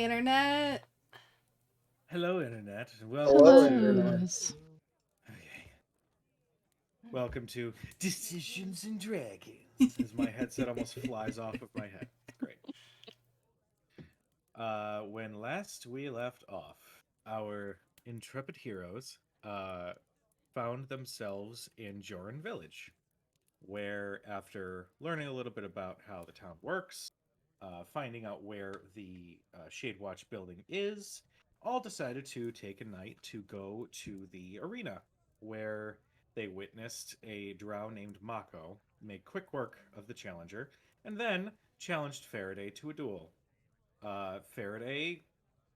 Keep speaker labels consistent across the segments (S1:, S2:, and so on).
S1: Internet.
S2: Hello, Internet.
S3: Hello,
S2: Welcome to.
S3: Internet.
S2: Okay. Welcome to Decisions and Dragons. As my headset almost flies off of my head. Great. When last we left off, our intrepid heroes found themselves in Joran Village, where after learning a little bit about how the town works, finding out where the Shade Watch building is, all decided to take a night to go to the arena, where they witnessed a drow named Mako make quick work of the challenger, and then challenged Faraday to a duel. Faraday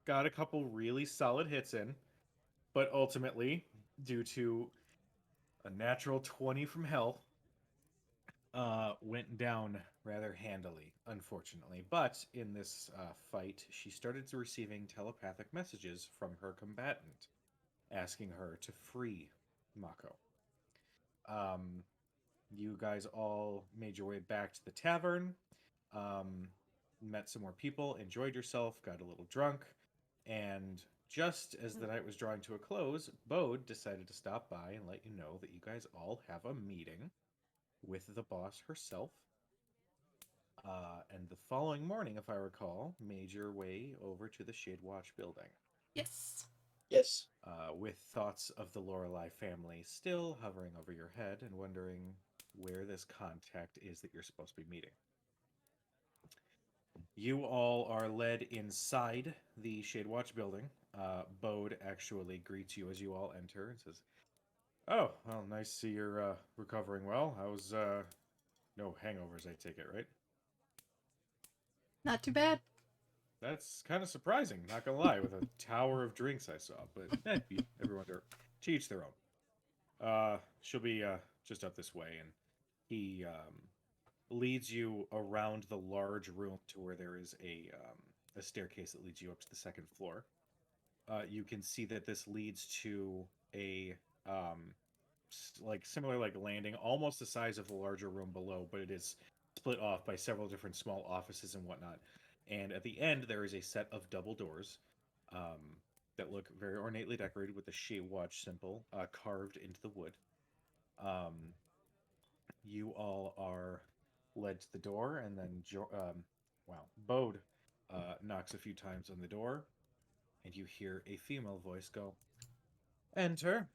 S2: got a couple really solid hits in, but ultimately, due to a natural 20 from hell, went down rather handily, unfortunately. But in this fight, she started receiving telepathic messages from her combatant, asking her to free Mako. Um, you guys all made your way back to the tavern, um, met some more people, enjoyed yourself, got a little drunk, and just as the night was drawing to a close, Bode decided to stop by and let you know that you guys all have a meeting with the boss herself. And the following morning, if I recall, made your way over to the Shade Watch building,
S1: Yes.
S3: Yes.
S2: with thoughts of the Lorelei family still hovering over your head and wondering where this contact is that you're supposed to be meeting. You all are led inside the Shade Watch building. Bode actually greets you as you all enter and says, "Oh, well, nice to see you're recovering well. How's no hangovers? I take it, right?"
S1: Not too bad.
S2: That's kind of surprising, not gonna lie, with a tower of drinks I saw. But everyone to each their own. She'll be just up this way, and he leads you around the large room to where there is a staircase that leads you up to the second floor. You can see that this leads to a like similar like landing, almost the size of the larger room below, but it is split off by several different small offices and whatnot. And at the end, there is a set of double doors um, that look very ornately decorated with the Shade Watch symbol carved into the wood. Um, you all are led to the door, and then wow, Bode knocks a few times on the door, and you hear a female voice go, "Enter."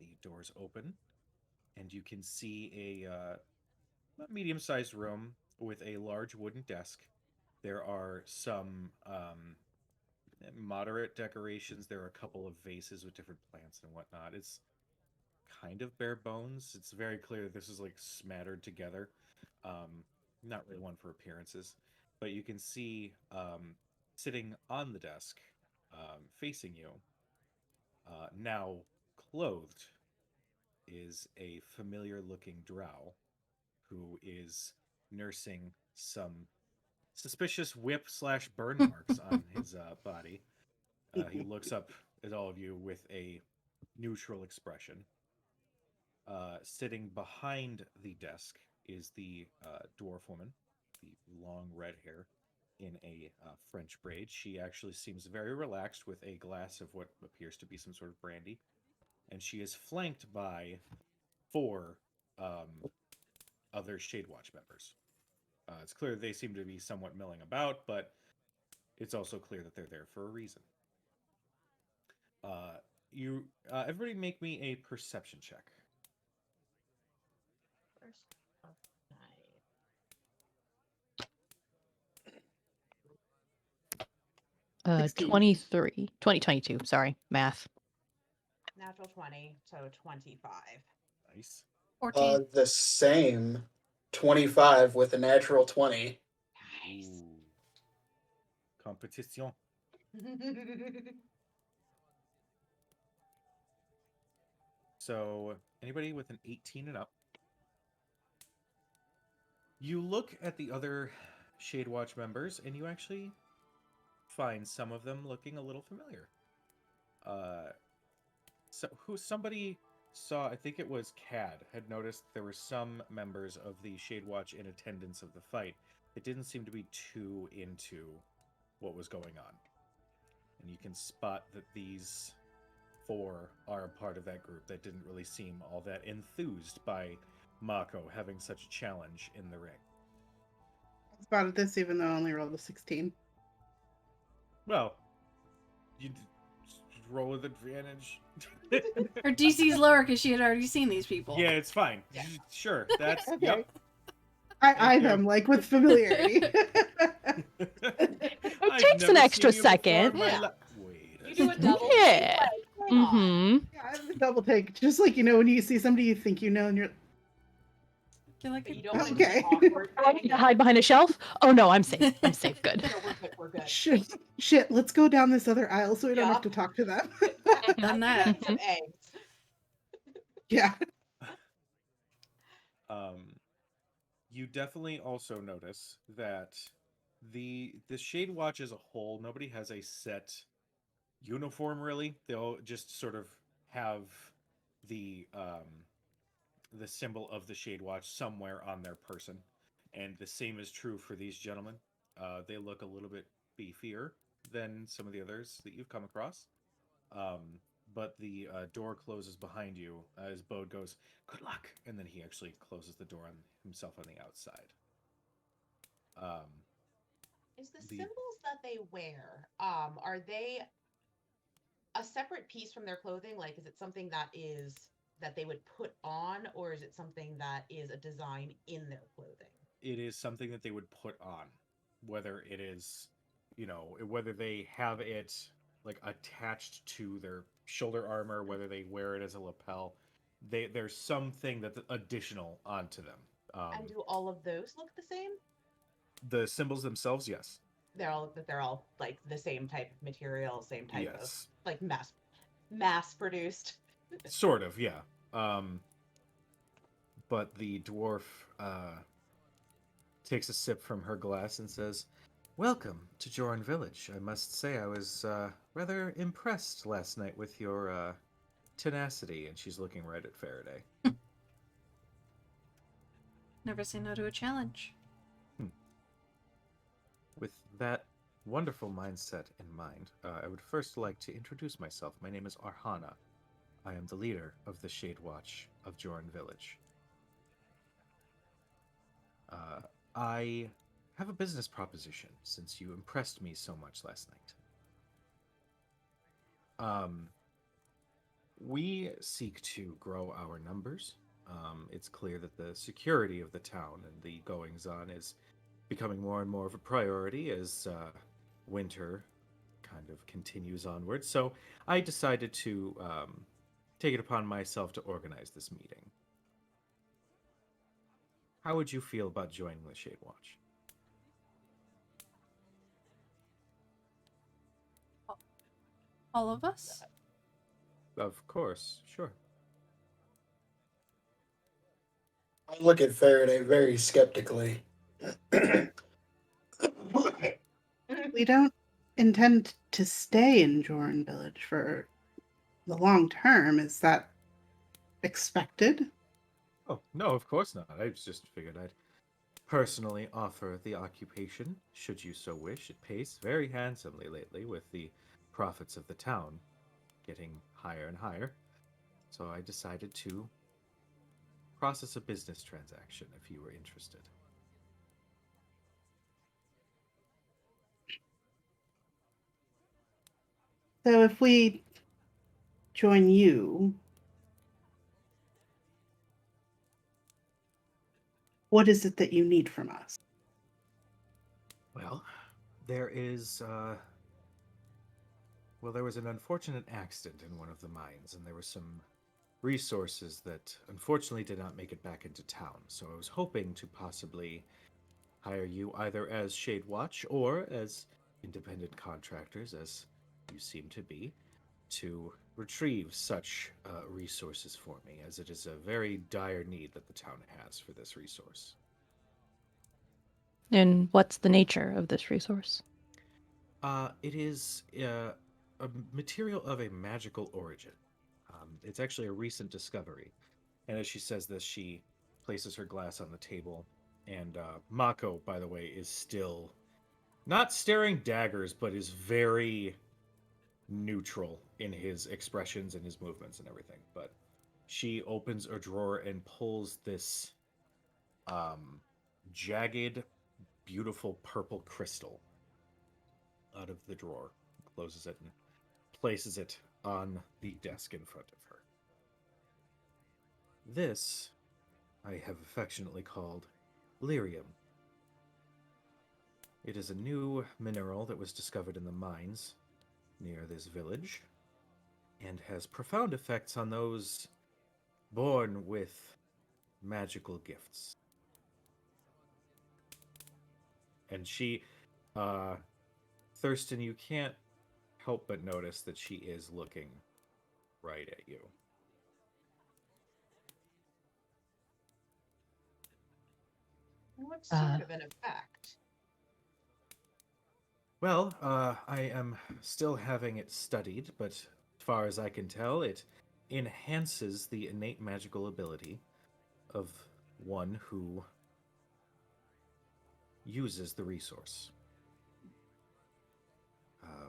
S2: The doors open, and you can see a medium-sized room with a large wooden desk. There are some moderate decorations. There are a couple of vases with different plants and whatnot. It's kind of bare bones. It's very clear this is like smattered together. Um, Not really one for appearances, but you can see sitting on the desk, facing you, now clothed, is a familiar-looking drow who is nursing some suspicious whip slash burn marks on his body. He looks up at all of you with a neutral expression. Sitting behind the desk is the dwarf woman, the long red hair in a French braid. She actually seems very relaxed with a glass of what appears to be some sort of brandy. And she is flanked by four other Shade Watch members. It's clear they seem to be somewhat milling about, but it's also clear that they're there for a reason. Uh, everybody, make me a perception check.
S4: First of night.
S3: 16. 23. 2022. Sorry. Math.
S4: Natural 20, so 25.
S2: Nice.
S1: 14.
S3: The same. 25 with a natural 20.
S4: Nice.
S2: Ooh. Competition. So, anybody with an 18 and up, you look at the other Shade Watch members, and you actually find some of them looking a little familiar. Uh, somebody saw, I think it was Cad, had noticed there were some members of the Shade Watch in attendance of the fight that didn't seem to be too into what was going on. And you can spot that these four are a part of that group that didn't really seem all that enthused by Mako having such a challenge in the ring.
S5: I spotted this even though I only rolled a 16.
S2: Well, you roll with advantage.
S1: Her DC's lower because she had already seen these people.
S2: Yeah, it's fine.
S4: Yeah.
S2: Sure, that's
S5: Okay.
S2: yep.
S5: I eye
S2: you.
S5: them like with familiarity.
S2: It
S6: takes an extra second.
S4: Yeah.
S2: Wait.
S4: You do a double.
S6: Yeah.
S4: take, like, why not?
S6: Mm-hmm.
S5: Yeah, I have a double take. Just like, when you see somebody you think you know and you're
S1: You're like,
S4: But you don't want to
S5: Okay.
S4: do the awkward
S6: I
S4: thing.
S6: need to hide behind a shelf. Oh no, I'm safe. I'm safe. Good.
S4: No, we're good. We're good.
S5: shit, let's go down this other aisle so we don't
S4: Yeah.
S5: have to talk to them.
S1: Done
S4: I
S1: that.
S4: need some eggs.
S5: Yeah.
S2: You definitely also notice that the Shade Watch as a whole, nobody has a set uniform really. They'll just sort of have the symbol of the Shade Watch somewhere on their person, and the same is true for these gentlemen. They look a little bit beefier than some of the others that you've come across. But the door closes behind you as Bode goes, "Good luck," and then he actually closes the door on himself on the outside.
S4: Is the
S2: The-
S4: symbols that they wear, are they a separate piece from their clothing? Like, is it something that they would put on, or is it something that is a design in their clothing?
S2: It is something that they would put on, whether it is, whether they have it like attached to their shoulder armor, whether they wear it as a lapel. There's something that's additional onto them.
S4: And do all of those look the same?
S2: The symbols themselves, yes.
S4: They're all like the same type of material, same type of
S2: Yes.
S4: like mass produced.
S2: Sort of, yeah. But the dwarf takes a sip from her glass and says, "Welcome to Joran Village. I must say I was rather impressed last night with your tenacity." And she's looking right at Faraday.
S1: never say no to a challenge.
S2: With that wonderful mindset in mind, I would first like to introduce myself. My name is Arhana. I am the leader of the Shade Watch of Joran Village. I have a business proposition since you impressed me so much last night. We seek to grow our numbers. It's clear that the security of the town and the goings-on is becoming more and more of a priority as winter kind of continues onward. So I decided to take it upon myself to organize this meeting. How would you feel about joining the Shade Watch?
S1: All of us?
S2: Of course, sure.
S3: I look at Faraday very skeptically.
S5: We don't intend to stay in Joran Village for the long term. Is that expected?
S2: Oh, no, of course not. I just figured I'd personally offer the occupation, should you so wish. It pays very handsomely lately, with the profits of the town getting higher and higher. So I decided to process a business transaction if you were interested.
S5: So if we join you, what is it that you need from us?
S2: Well, there is, there was an unfortunate accident in one of the mines, and there were some resources that unfortunately did not make it back into town. So I was hoping to possibly hire you either as Shade Watch or as independent contractors, as you seem to be, to retrieve such resources for me, as it is a very dire need that the town has for this resource.
S6: And what's the nature of this resource?
S2: It is a material of a magical origin. It's actually a recent discovery. And as she says this, she places her glass on the table. And Mako, by the way, is still not staring daggers, but is very neutral in his expressions and his movements and everything. But she opens a drawer and pulls this jagged, beautiful purple crystal out of the drawer, closes it, and places it on the desk in front of her. This I have affectionately called lyrium. It is a new mineral that was discovered in the mines near this village and has profound effects on those born with magical gifts. And she, Thurston, you can't help but notice that she is looking right at you.
S4: What sort of an effect?
S2: Well, I am still having it studied, but as far as I can tell, it enhances the innate magical ability of one who uses the resource.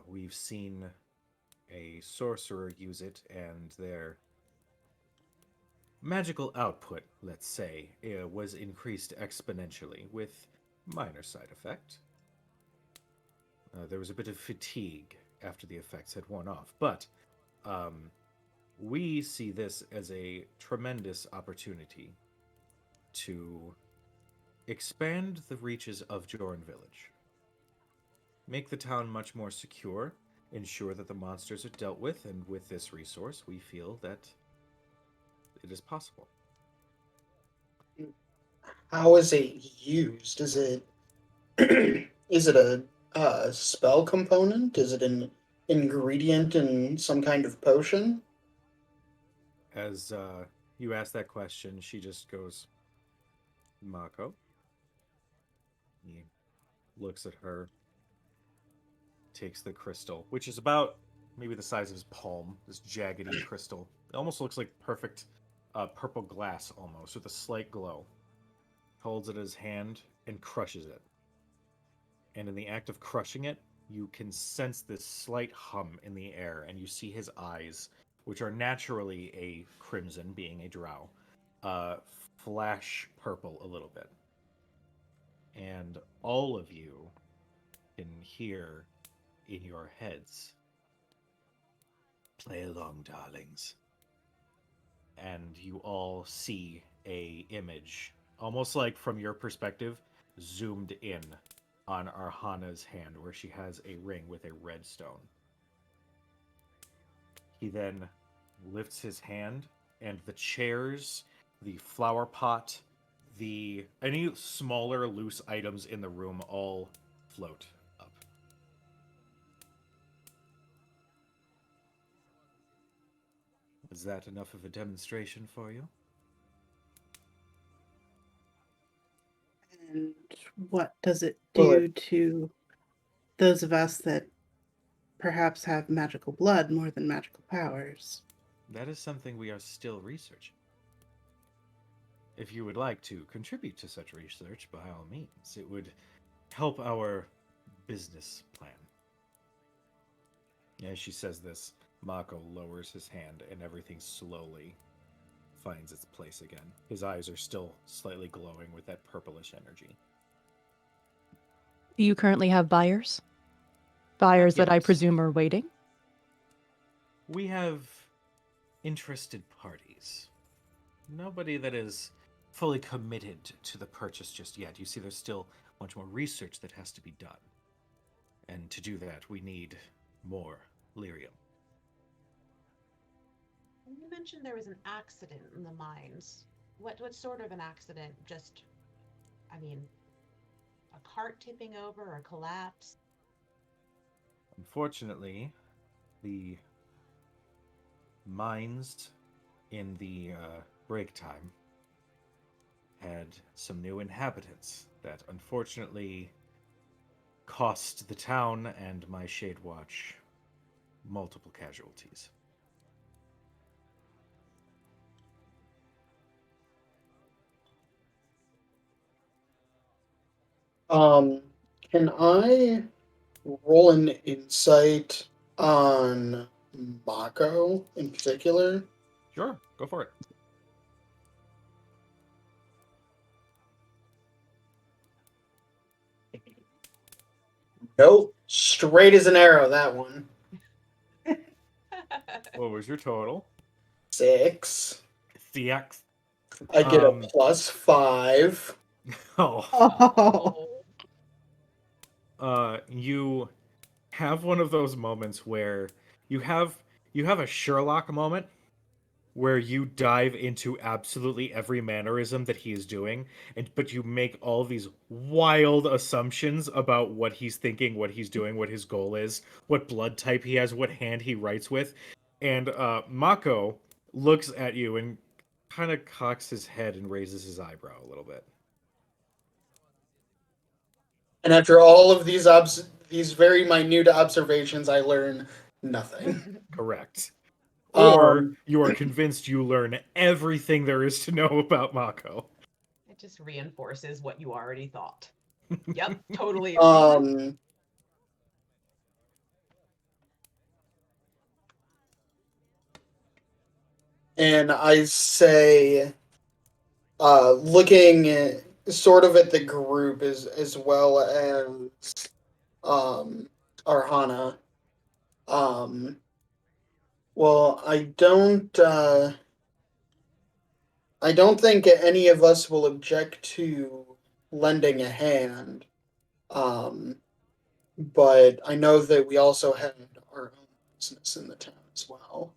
S2: We've seen a sorcerer use it, and their magical output, let's say, was increased exponentially with minor side effect. There was a bit of fatigue after the effects had worn off, but we see this as a tremendous opportunity to expand the reaches of Joran Village, make the town much more secure, ensure that the monsters are dealt with, and with this resource, we feel that it is possible.
S3: How is it used? Is it is it a spell component? Is it an ingredient in some kind of potion?
S2: As you ask that question, she just goes, Mako. He looks at her, takes the crystal, which is about maybe the size of his palm, this jaggedy crystal. It almost looks like perfect purple glass, almost, with a slight glow. Holds it in his hand and crushes it. And in the act of crushing it, you can sense this slight hum in the air, and you see his eyes, which are naturally a crimson, being a drow, flash purple a little bit. And all of you can hear in your heads, play along, darlings. And you all see a image, almost like from your perspective, zoomed in on Arhana's hand, where she has a ring with a red stone. He then lifts his hand, and the chairs, the flower pot, the any smaller loose items in the room all float up. Was that enough of a demonstration for you?
S5: And what does it
S3: Well,
S5: do to those of us that perhaps have magical blood more than magical powers?
S2: That is something we are still researching. If you would like to contribute to such research, by all means, it would help our business plan. As she says this, Mako lowers his hand and everything slowly finds its place again. His eyes are still slightly glowing with that purplish energy.
S6: Do you currently have buyers? Buyers that I
S2: yet.
S6: presume are waiting?
S2: We have interested parties. Nobody that is fully committed to the purchase just yet. You see, there's still much more research that has to be done. And to do that, we need more lyrium.
S4: You mentioned there was an accident in the mines. What sort of an accident? Just, I mean, a cart tipping over or a collapse?
S2: Unfortunately, the mines in the break time had some new inhabitants that unfortunately cost the town and my Shade Watch multiple casualties.
S3: Um, Can I roll an insight on Mako in particular?
S2: Sure, go for it.
S3: Nope. Straight as an arrow, that one.
S2: What was your total?
S3: 6.
S2: CX.
S3: I get a
S2: Um,
S3: +5.
S2: Oh.
S5: Oh.
S2: You have one of those moments where you have a Sherlock moment where you dive into absolutely every mannerism that he is doing, but you make all these wild assumptions about what he's thinking, what he's doing, what his goal is, what blood type he has, what hand he writes with. And Mako looks at you and kind of cocks his head and raises his eyebrow a little bit.
S3: And after all of these very minute observations, I learn nothing.
S2: Correct. Or
S3: Um,
S2: you are convinced you learn everything there is to know about Mako.
S4: It just reinforces what you already thought. Yep, totally agree.
S3: And I say, looking sort of at the group as well as Arhana. Well, I don't think any of us will object to lending a hand. But I know that we also had our own business in the town as well.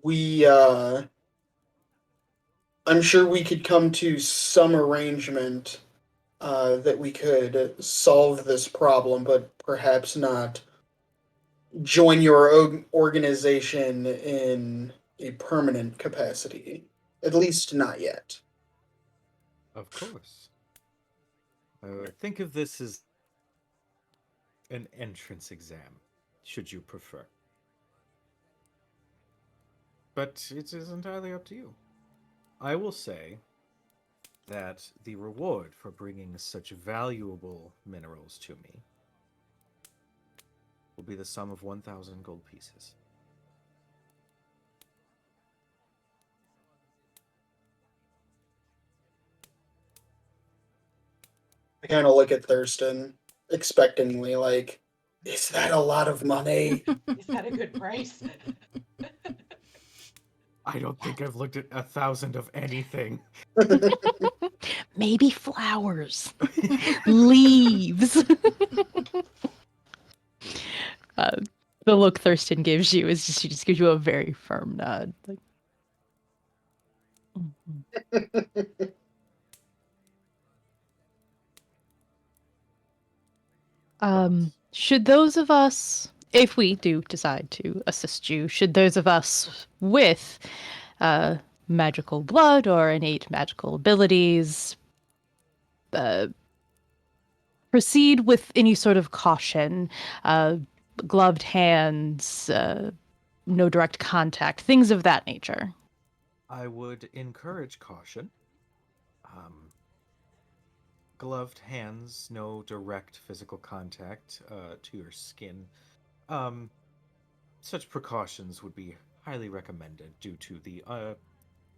S3: We I'm sure we could come to some arrangement that we could solve this problem, but perhaps not join your organization in a permanent capacity. At least not yet.
S2: Of course. Think of this as an entrance exam, should you prefer. But it is entirely up to you. I will say that the reward for bringing such valuable minerals to me will be the sum of 1,000 gold pieces.
S3: I kind of look at Thurston expectingly, like, is that a lot of money?
S4: Is that a good price?
S2: I don't think I've looked at 1,000 of anything.
S6: Maybe flowers, leaves. The look Thurston gives you is just she just gives you a very firm nod. Like, mhm. Should those of us, if we do decide to assist you, should those of us with magical blood or innate magical abilities proceed with any sort of caution, gloved hands, no direct contact, things of that nature?
S2: I would encourage caution. Um, Gloved hands, no direct physical contact to your skin. Um, Such precautions would be highly recommended due to the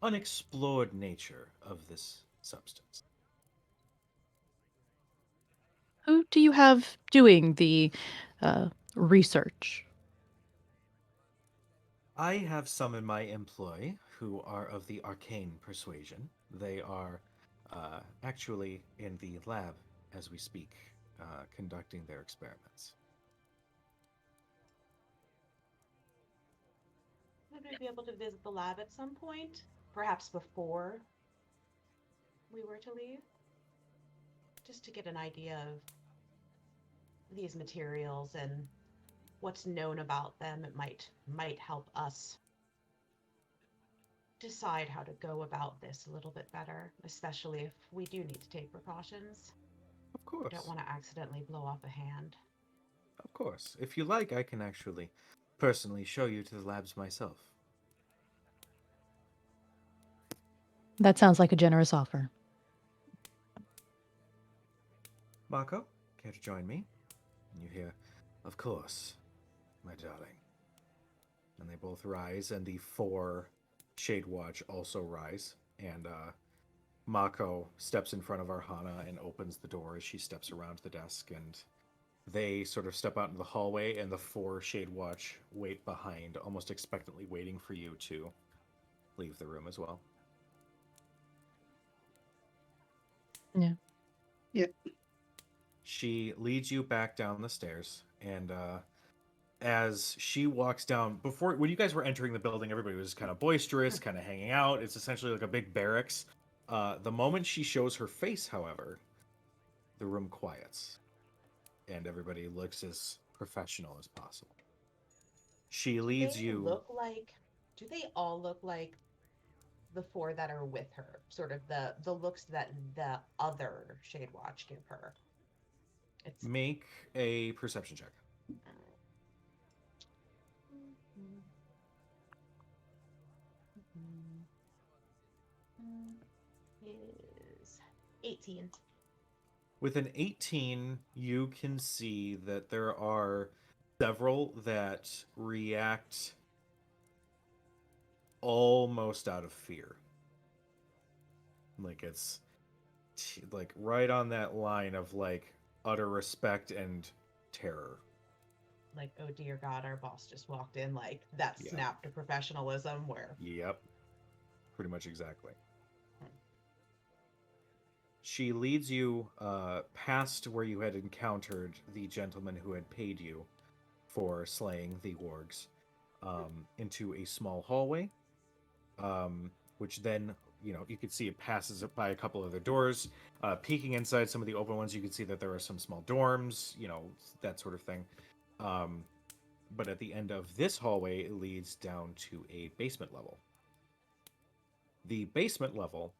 S2: unexplored nature of this substance.
S6: Who do you have doing the research?
S2: I have some in my employ who are of the arcane persuasion. They are actually in the lab as we speak, conducting their experiments.
S4: Would we be able to visit the lab at some point? Perhaps before we were to leave? Just to get an idea of these materials and what's known about them. It might help us decide how to go about this a little bit better, especially if we do need to take precautions.
S2: Of
S4: We
S2: course.
S4: don't want to accidentally blow off a hand.
S2: Of course. If you like, I can actually personally show you to the labs myself.
S6: That sounds like a generous offer.
S2: Mako, care to join me? And you hear, of course, my darling. And they both rise, and the 4 Shade Watch also rise. And Mako steps in front of Arhana and opens the door as she steps around the desk. And they sort of step out into the hallway, and the 4 Shade Watch wait behind, almost expectantly waiting for you to leave the room as well.
S6: Yeah.
S5: Yep.
S2: She leads you back down the stairs, and as she walks down, before when you guys were entering the building, everybody was kind of boisterous, kind of hanging out. It's essentially like a big barracks. The moment she shows her face, however, the room quiets, and everybody looks as professional as possible. She leads
S4: They
S2: you.
S4: look like, do they all look like the 4 that are with her? Sort of the looks that the other Shade Watch give her. It's
S2: Make a perception check.
S4: is 18.
S2: With an 18, you can see that there are several that react almost out of fear. Like it's like right on that line of like utter respect and terror.
S4: Like, oh dear God, our boss just walked in. Like that
S2: Yeah.
S4: snap to professionalism where
S2: Yep. Pretty much exactly. She leads you past where you had encountered the gentleman who had paid you for slaying the wargs, into a small hallway, which then, you could see it passes it by a couple other doors. Peeking inside some of the open ones, you can see that there are some small dorms, that sort of thing. But at the end of this hallway, it leads down to a basement level. The basement level,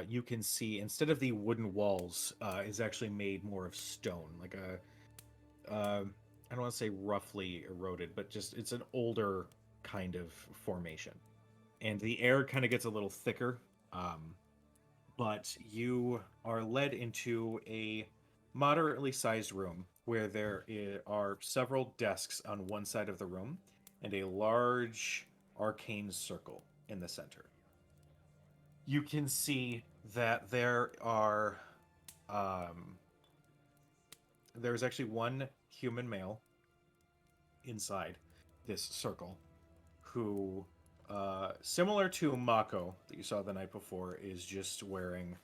S2: you can see, instead of the wooden walls, is actually made more of stone, like I don't want to say roughly eroded, but just it's an older kind of formation. And the air kind of gets a little thicker, but you are led into a moderately sized room where there are several desks on one side of the room and a large arcane circle in the center. You can see that there's actually one human male inside this circle who, similar to Mako that you saw the night before, is just wearing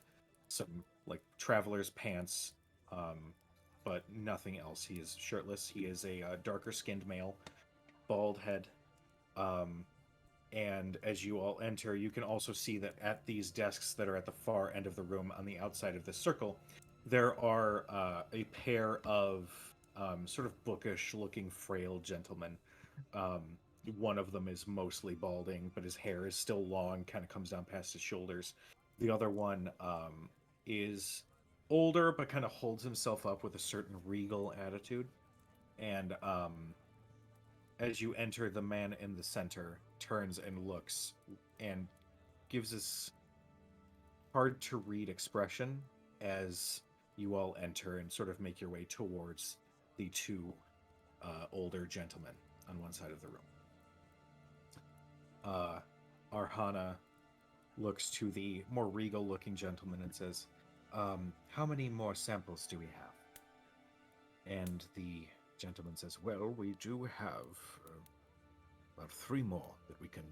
S2: some like traveler's pants, but nothing else. He is shirtless. He is a darker skinned male, bald head. And as you all enter, you can also see that at these desks that are at the far end of the room on the outside of this circle, there are a pair of sort of bookish looking frail gentlemen. One of them is mostly balding, but his hair is still long, kind of comes down past his shoulders. The other one is older, but kind of holds himself up with a certain regal attitude. And as you enter, the man in the center turns and looks and gives this hard to read expression as you all enter and sort of make your way towards the 2 older gentlemen on one side of the room. Arhana looks to the more regal looking gentleman and says, how many more samples do we have? And the gentleman says, well, we do have about 3 more that we can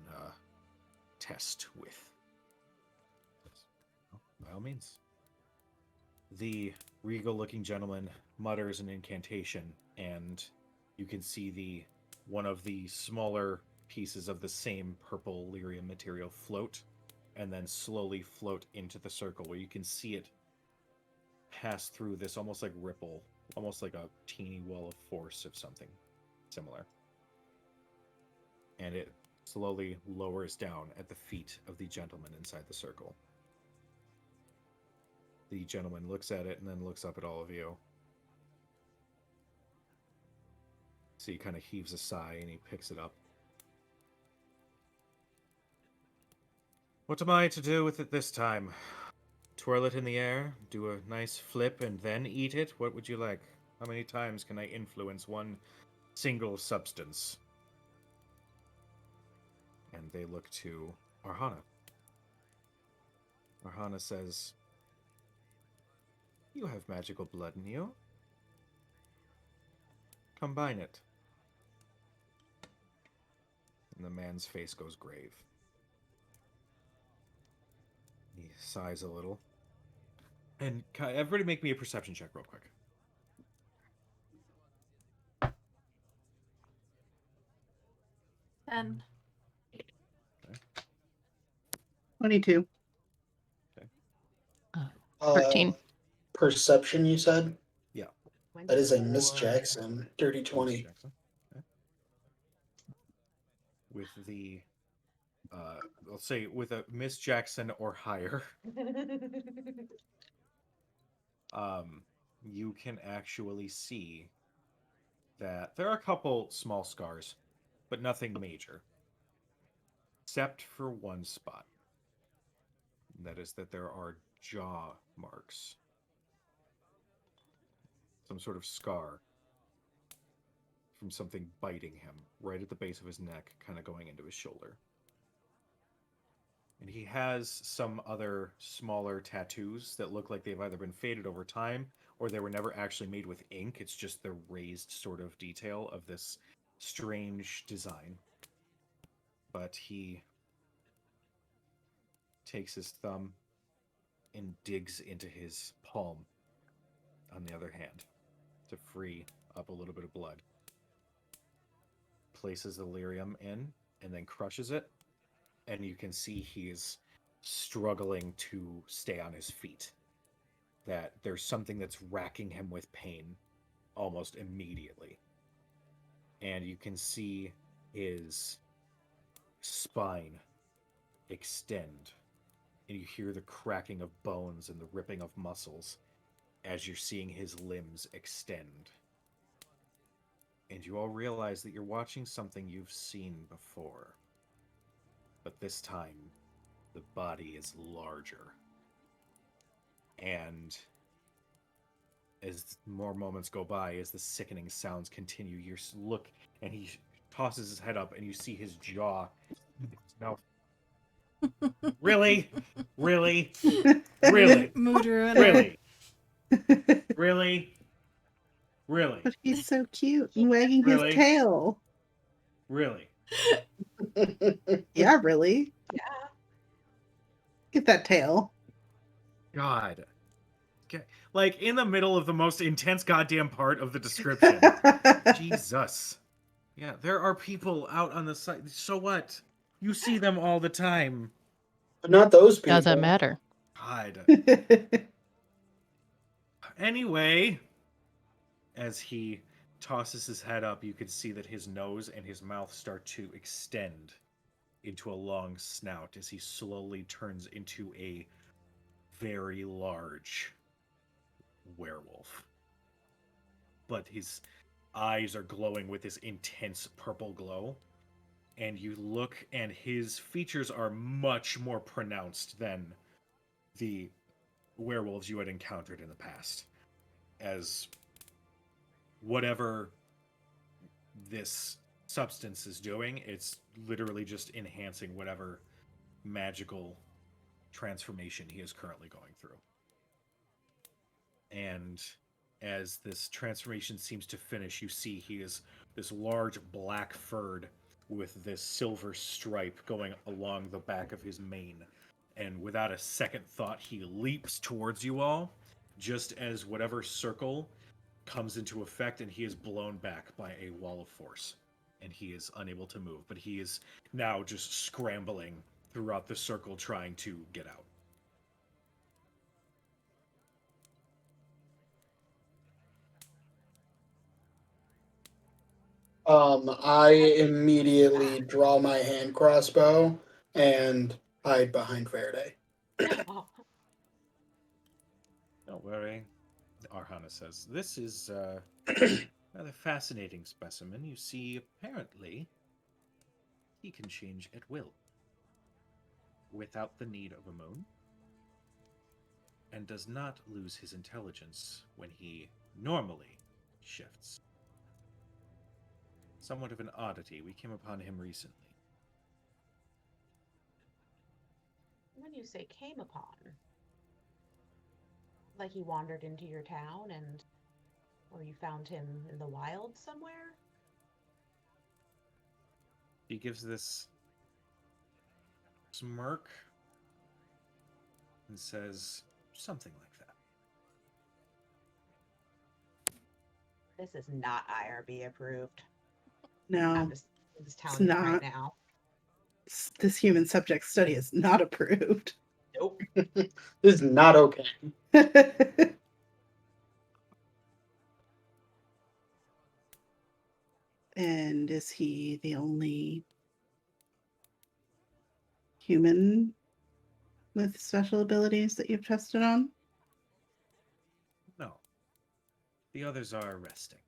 S2: test with. Well, by all means. The regal-looking gentleman mutters an incantation, and you can see one of the smaller pieces of the same purple lyrium material float, and then slowly float into the circle, where you can see it pass through this almost like ripple, almost like a teeny wall of force of something similar. And it slowly lowers down at the feet of the gentleman inside the circle. The gentleman looks at it and then looks up at all of you. So he kind of heaves a sigh and he picks it up. What am I to do with it this time? Twirl it in the air, do a nice flip, and then eat it? What would you like? How many times can I influence one single substance? And they look to Arhana. Arhana says, "You have magical blood in you. Combine it." And the man's face goes grave. He sighs a little. And everybody make me a perception check real quick.
S1: 10.
S5: 22.
S6: 13.
S3: Perception, you said?
S2: Yeah.
S3: That is a Miss
S4: 24.
S3: Jackson. Dirty 20.
S2: Jackson. Okay. With the, let's say with a Miss Jackson or higher, you can actually see that there are a couple small scars, but nothing major. Except for one spot. That is that there are jaw marks. Some sort of scar from something biting him right at the base of his neck, kind of going into his shoulder. And he has some other smaller tattoos that look like they've either been faded over time or they were never actually made with ink. It's just the raised sort of detail of this strange design. But he takes his thumb and digs into his palm on the other hand to free up a little bit of blood. Places the lyrium in and then crushes it, and you can see he's struggling to stay on his feet. That there's something that's racking him with pain almost immediately. And you can see his spine extend, and you hear the cracking of bones and the ripping of muscles as you're seeing his limbs extend. And you all realize that you're watching something you've seen before. But this time, the body is larger. And as more moments go by, as the sickening sounds continue, you look, and he tosses his head up, and you see his jaw. No. Really? Really? Really?
S1: Mood ruiner.
S2: Really? Really? Really?
S5: But he's so cute and wagging
S2: Really?
S5: his tail.
S2: Really?
S5: Yeah, really.
S4: Yeah.
S5: Get that tail.
S2: God. Okay. Like, in the middle of the most intense goddamn part of the description. Jesus. Yeah, there are people out on the side. So what? You see them all the time.
S3: But not those people.
S6: Doesn't matter.
S2: God. Anyway, as he tosses his head up, you can see that his nose and his mouth start to extend into a long snout as he slowly turns into a very large werewolf. But his eyes are glowing with this intense purple glow. And you look, and his features are much more pronounced than the werewolves you had encountered in the past. As whatever this substance is doing, it's literally just enhancing whatever magical transformation he is currently going through. And as this transformation seems to finish, you see he is this large black furred with this silver stripe going along the back of his mane. And without a second thought, he leaps towards you all, just as whatever circle comes into effect, and he is blown back by a wall of force. And he is unable to move, but he is now just scrambling throughout the circle trying to get out.
S3: I immediately draw my hand crossbow and hide behind Verde.
S4: Oh,
S2: Don't worry, Arhana says. This is a rather fascinating specimen. You see, apparently, he can change at will. without the need of a moon, and does not lose his intelligence when he normally shifts. Somewhat of an oddity. We came upon him recently.
S4: When you say came upon, like he wandered into your town or you found him in the wild somewhere?
S2: He gives this smirk and says something like that.
S4: This is not IRB approved.
S5: No,
S4: I'm just
S5: it's
S4: telling you right
S5: not.
S4: now.
S5: This human subject study is not approved.
S4: Nope.
S3: This is not okay.
S5: And is he the only human with special abilities that you've tested on?
S2: No. The others are resting.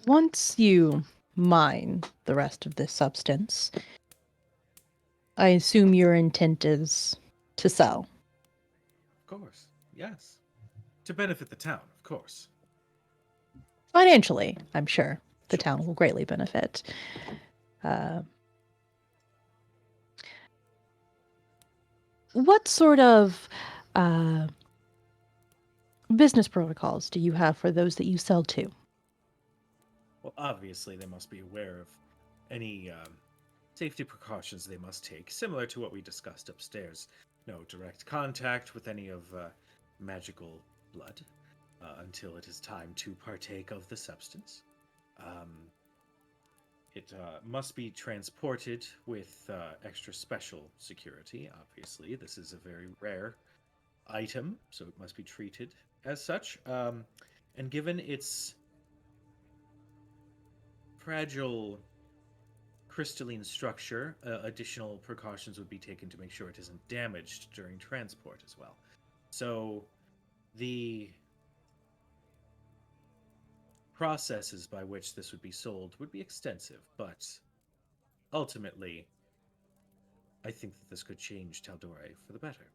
S6: Once you mine the rest of this substance, I assume your intent is to sell.
S2: Of course. Yes. To benefit the town, of course.
S6: Financially, I'm sure the
S2: Sure.
S6: town will greatly benefit. What sort of business protocols do you have for those that you sell to?
S2: Well, obviously, they must be aware of any safety precautions they must take, similar to what we discussed upstairs. No direct contact with any of magical blood until it is time to partake of the substance. It must be transported with extra special security, obviously. This is a very rare item, so it must be treated as such. And given its fragile crystalline structure, additional precautions would be taken to make sure it isn't damaged during transport as well. So the processes by which this would be sold would be extensive, but ultimately, I think that this could change Taldore for the better.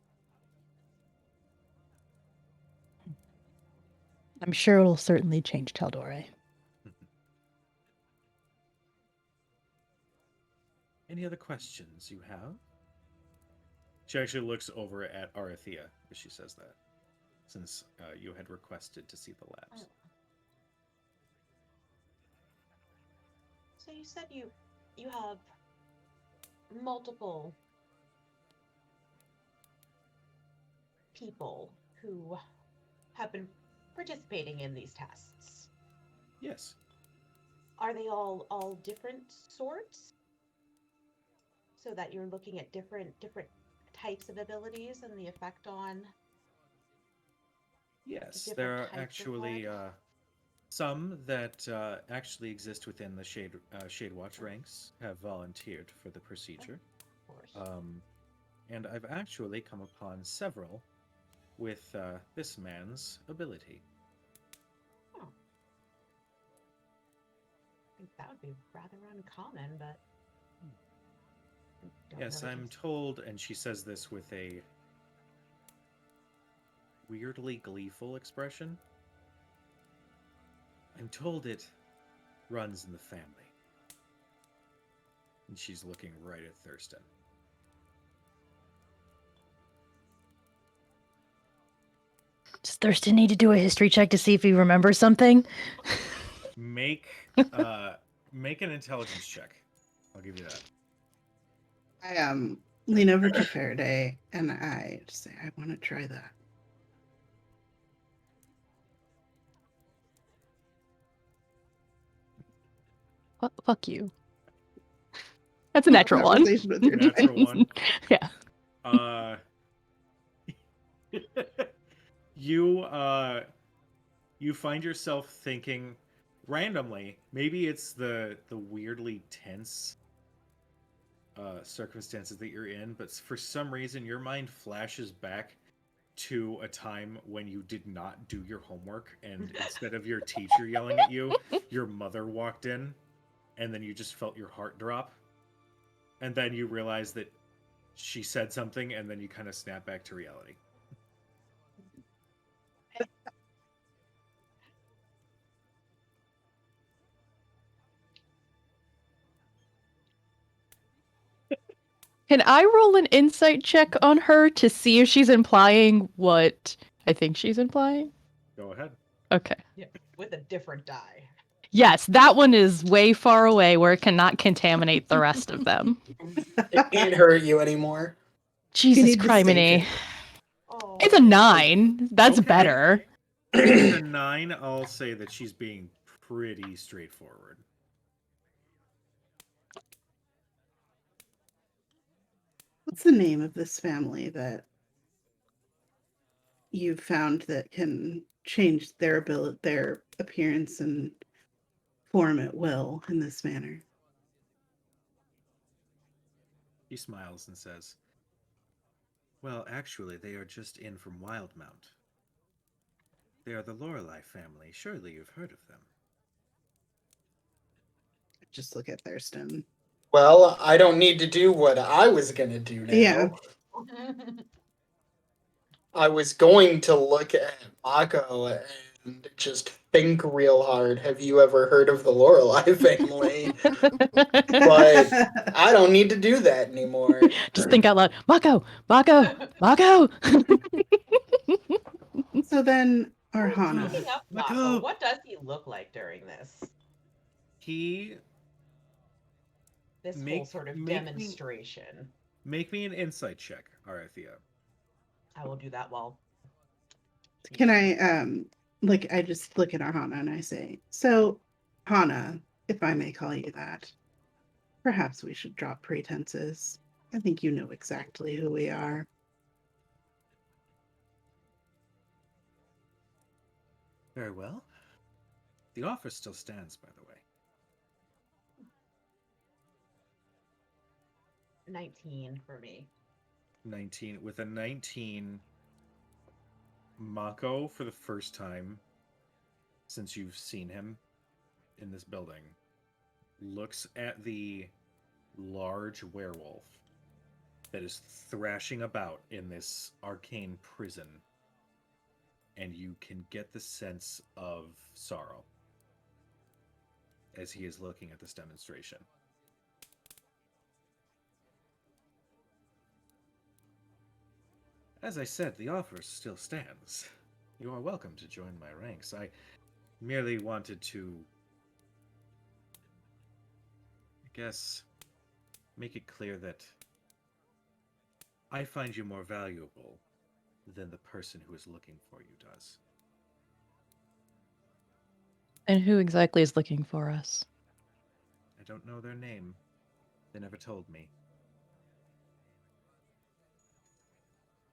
S6: I'm sure it'll certainly change Taldore.
S2: Any other questions you have? She actually looks over at Arathea as she says that, since you had requested to see the labs.
S4: So you said you have multiple people who have been participating in these tests.
S2: Yes.
S4: Are they all different sorts? So that you're looking at different types of abilities and the effect on
S2: Yes,
S4: different
S2: there are
S4: types of
S2: actually
S4: blood?
S2: some that actually exist within the Shade Watch ranks have volunteered for the procedure.
S4: Of course.
S2: And I've actually come upon several with this man's ability.
S4: Oh. I think that would be rather uncommon, but don't
S2: Yes,
S4: really
S2: I'm told, and she says this with a weirdly gleeful expression. I'm told it runs in the family. And she's looking right at Thurston.
S6: Does Thurston need to do a history check to see if he remembers something?
S2: Make make an intelligence check. I'll give you that.
S5: I lean over to Faraday and I say, I want to try that.
S6: Fuck you. That's a natural one.
S5: Conversation with your
S2: Natural
S5: dice.
S2: one.
S6: Yeah.
S2: You find yourself thinking randomly, maybe it's the weirdly tense circumstances that you're in, but for some reason your mind flashes back to a time when you did not do your homework, and instead of your teacher yelling at you, your mother walked in, and then you just felt your heart drop, and then you realized that she said something, and then you kind of snap back to reality.
S6: Can I roll an insight check on her to see if she's implying what I think she's implying?
S2: Go ahead.
S6: Okay.
S4: Yeah, with a different die.
S6: Yes, that one is way far away where it cannot contaminate the rest of them.
S3: It can't hurt you anymore.
S6: Jesus
S5: need to
S6: criminy.
S5: stake
S4: Oh,
S6: It's a 9. That's
S2: Okay.
S6: better.
S2: If it's a 9, I'll say that she's being pretty straightforward.
S5: What's the name of this family that you've found that can change their appearance and form at will in this manner?
S2: He smiles and says, "Well, actually, they are just in from Wildmount. They are the Lorelei family. Surely you've heard of them."
S5: Just look at Thurston.
S3: Well, I don't need to do what I was gonna do now.
S5: Yeah.
S3: I was going to look at Mako and just think real hard. Have you ever heard of the Lorelei family? But I don't need to do that anymore.
S6: Just think out loud. Mako! Mako! Mako!
S5: So then,
S4: Speaking
S5: Arhana.
S4: of
S2: Mako.
S4: Mako, what does he look like during this?
S2: He
S4: This whole
S2: Make-
S4: sort of
S2: make me-
S4: demonstration.
S2: make me an insight check, Arathea.
S4: I will do that while.
S5: Can I I just look at Arhana and I say, so Hana, if I may call you that, perhaps we should drop pretenses. I think you know exactly who we are.
S2: Very well. The offer still stands, by the way.
S4: 19 for me.
S2: 19. With a 19, Mako, for the first time since you've seen him in this building, looks at the large werewolf that is thrashing about in this arcane prison, and you can get the sense of sorrow as he is looking at this demonstration. As I said, the offer still stands. You are welcome to join my ranks. I merely wanted to, I guess, make it clear that I find you more valuable than the person who is looking for you does.
S6: And who exactly is looking for us?
S2: I don't know their name. They never told me.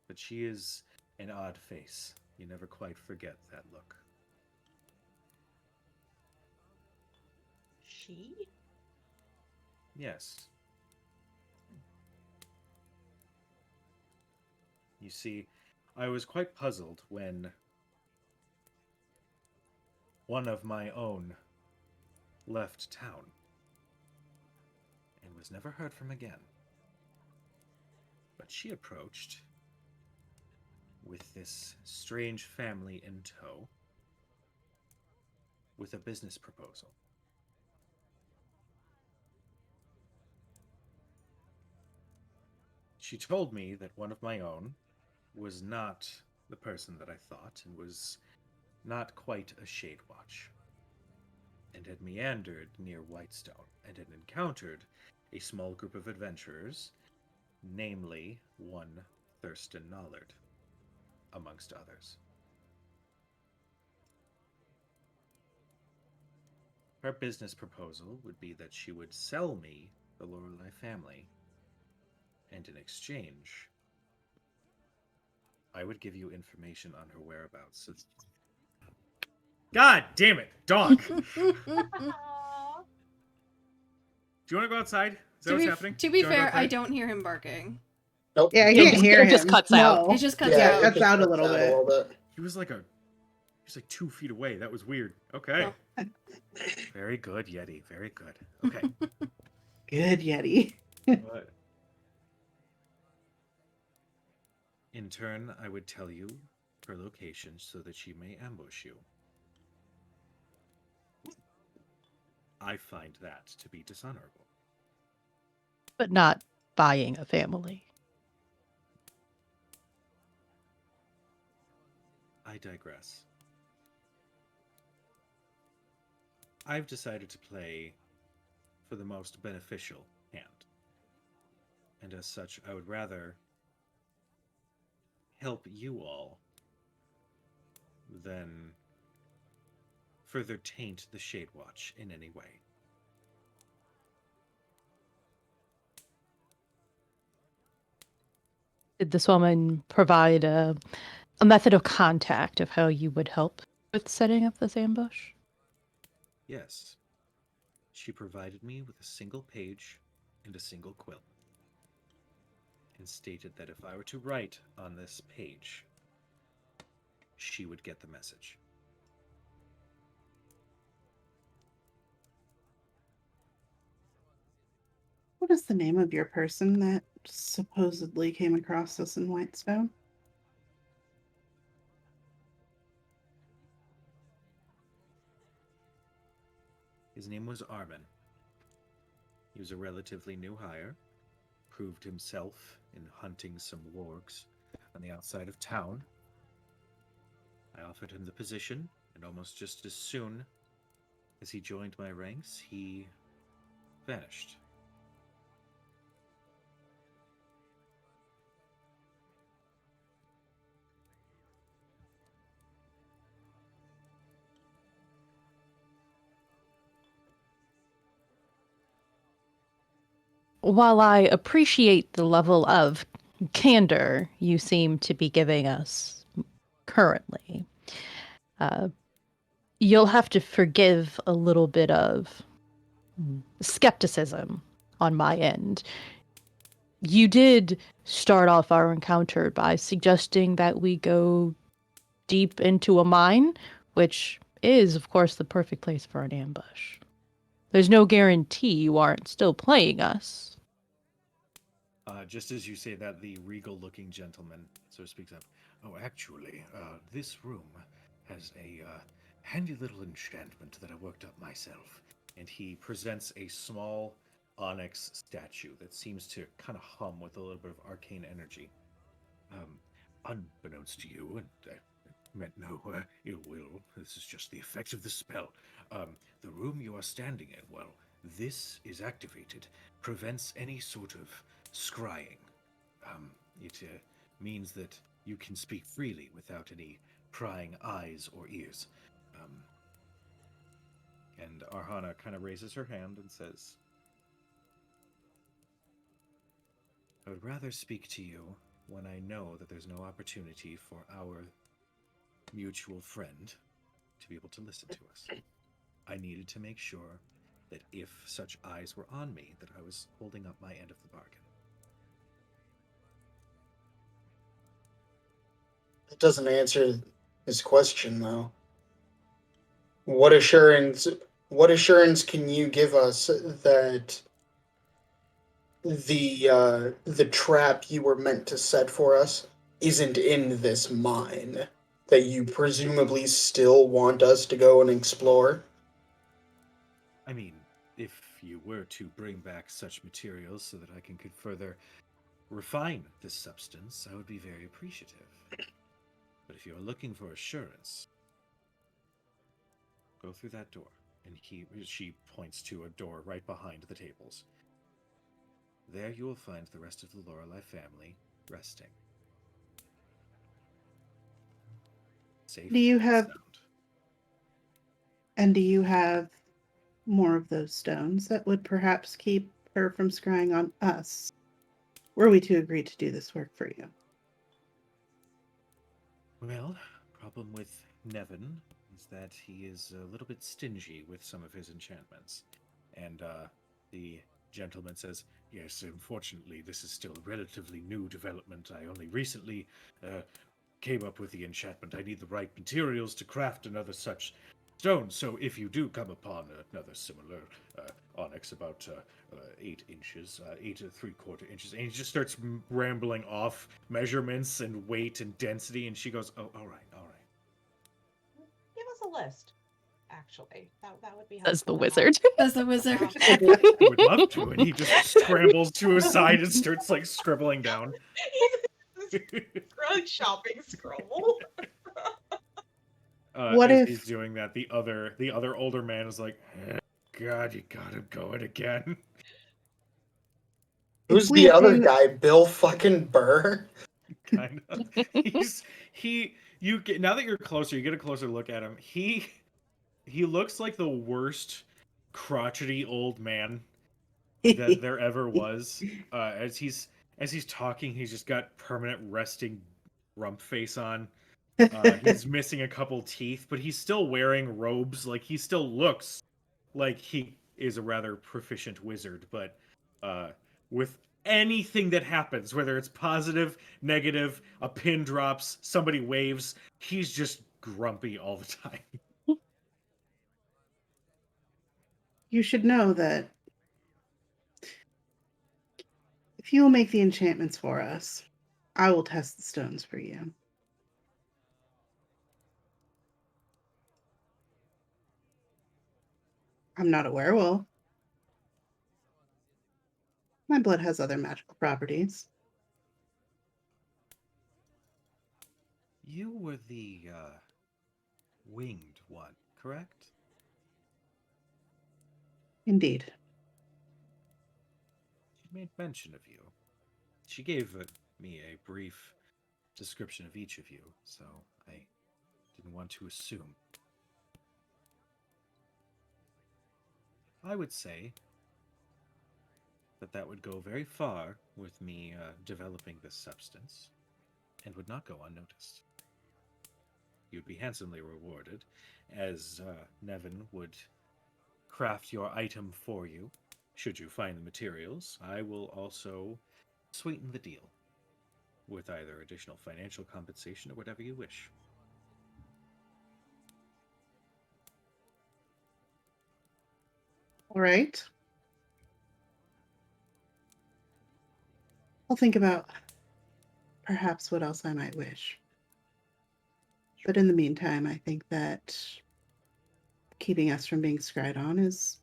S2: But she is an odd face. You never quite forget that look.
S4: She?
S2: Yes. You see, I was quite puzzled when one of my own left town and was never heard from again. But she approached with this strange family in tow with a business proposal. She told me that one of my own was not the person that I thought and was not quite a Shade Watch, and had meandered near Whitestone and had encountered a small group of adventurers, namely one Thurston Nollard, amongst others. Her business proposal would be that she would sell me the Lorelei family, and in exchange, I would give you information on her whereabouts. God damn it, dog! Do you want to go outside? Is that what's happening?
S1: To be
S2: Do you wanna go
S1: fair, I
S2: outside?
S1: don't hear him barking.
S3: Nope.
S5: Yeah, I
S6: It
S5: can't
S6: just-
S5: hear
S6: it
S5: him.
S6: just cuts out.
S5: No.
S1: It just cuts
S3: Yeah,
S1: out.
S3: it
S5: Cuts
S3: just
S5: out a
S3: cuts
S5: little
S3: out
S5: bit.
S3: a little bit.
S2: He was like 2 feet away. That was weird. Okay.
S1: Oh.
S2: Very good, Yeti. Very good. Okay.
S5: Good Yeti.
S2: But in turn, I would tell you her location so that she may ambush you. I find that to be dishonorable.
S6: But not buying a family.
S2: I digress. I've decided to play for the most beneficial hand. And as such, I would rather help you all than further taint the Shade Watch in any way.
S6: Did this woman provide a method of contact of how you would help with setting up this ambush?
S2: Yes, she provided me with a single page and a single quill, and stated that if I were to write on this page, she would get the message.
S5: What is the name of your person that supposedly came across us in Whitestone?
S2: His name was Armin. He was a relatively new hire, proved himself in hunting some wargs on the outside of town. I offered him the position, and almost just as soon as he joined my ranks, he vanished.
S6: While I appreciate the level of candor you seem to be giving us currently, uh, you'll have to forgive a little bit of skepticism on my end. You did start off our encounter by suggesting that we go deep into a mine, which is, of course, the perfect place for an ambush. There's no guarantee you aren't still playing us.
S2: Just as you say that, the regal-looking gentleman speaks up. Oh, actually, this room has a handy little enchantment that I worked up myself. And he presents a small onyx statue that seems to kind of hum with a little bit of arcane energy. Unbeknownst to you, and I meant no ill will, this is just the effect of the spell. The room you are standing in, well, this is activated, prevents any sort of scrying. It means that you can speak freely without any prying eyes or ears. And Arhana kind of raises her hand and says, I would rather speak to you when I know that there's no opportunity for our mutual friend to be able to listen to us. I needed to make sure that if such eyes were on me, that I was holding up my end of the bargain.
S3: It doesn't answer his question, though. What assurance? What assurance can you give us that the trap you were meant to set for us isn't in this mine that you presumably still want us to go and explore?
S2: I mean, if you were to bring back such materials so that I could further refine this substance, I would be very appreciative. But if you're looking for assurance, go through that door. And she points to a door right behind the tables. There you will find the rest of the Lorelei family resting. Safe
S5: Do you have-
S2: and sound.
S5: And do you have more of those stones that would perhaps keep her from scrying on us? Were we to agree to do this work for you?
S2: Well, problem with Nevin is that he is a little bit stingy with some of his enchantments. And the gentleman says, "Yes, unfortunately, this is still a relatively new development. I only recently came up with the enchantment. I need the right materials to craft another such stone. So if you do come upon another similar onyx about 8 inches, 8 3/4 inches," and he just starts rambling off measurements and weight and density, and she goes, "Oh, all right, all right."
S4: Give us a list. Actually, that would be
S6: Says the
S4: helpful to have.
S6: wizard.
S1: As the wizard.
S2: I would love to. And he just scrambles to his side and starts like scribbling down.
S4: Scroll shopping scroll.
S5: What
S2: As
S5: if-
S2: he's doing that, the other older man is like, "God, you got him going again."
S3: Who's
S5: If we
S3: the other
S5: obtain-
S3: guy? Bill fucking Burr?
S2: Kind of. You get, now that you're closer, you get a closer look at him. He looks like the worst crotchety old man that there ever was. As he's talking, he's just got permanent resting rump face on. He's missing a couple teeth, but he's still wearing robes. Like, he still looks like he is a rather proficient wizard. But with anything that happens, whether it's positive, negative, a pin drops, somebody waves, he's just grumpy all the time.
S5: You should know that if you will make the enchantments for us, I will test the stones for you. I'm not a werewolf. My blood has other magical properties.
S2: You were the winged one, correct?
S5: Indeed.
S2: She made mention of you. She gave me a brief description of each of you, so I didn't want to assume. I would say that would go very far with me developing this substance and would not go unnoticed. You'd be handsomely rewarded, as Nevin would craft your item for you. Should you find the materials, I will also sweeten the deal with either additional financial compensation or whatever you wish.
S5: All right. I'll think about perhaps what else I might wish. But in the meantime, I think that keeping us from being scryed on is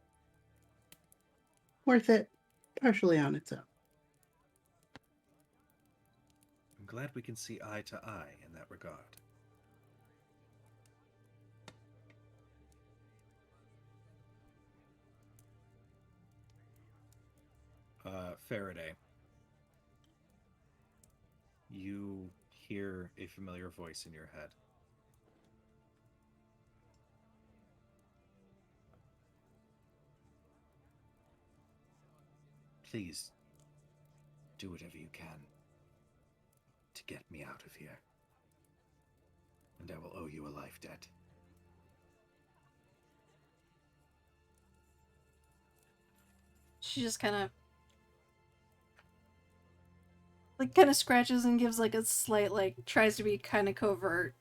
S5: worth it, partially on its own.
S2: I'm glad we can see eye to eye in that regard. Faraday, you hear a familiar voice in your head. Please do whatever you can to get me out of here, and I will owe you a life debt.
S1: She just kind of scratches and gives like a slight tries to be kind of covert,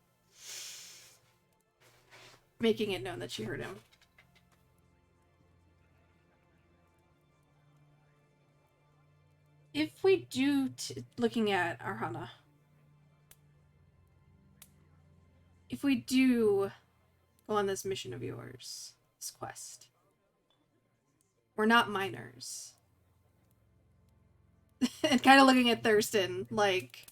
S1: making it known that she heard him. If we do looking at Arhana, if we do go on this mission of yours, this quest, we're not minors. And kind of looking at Thurston, like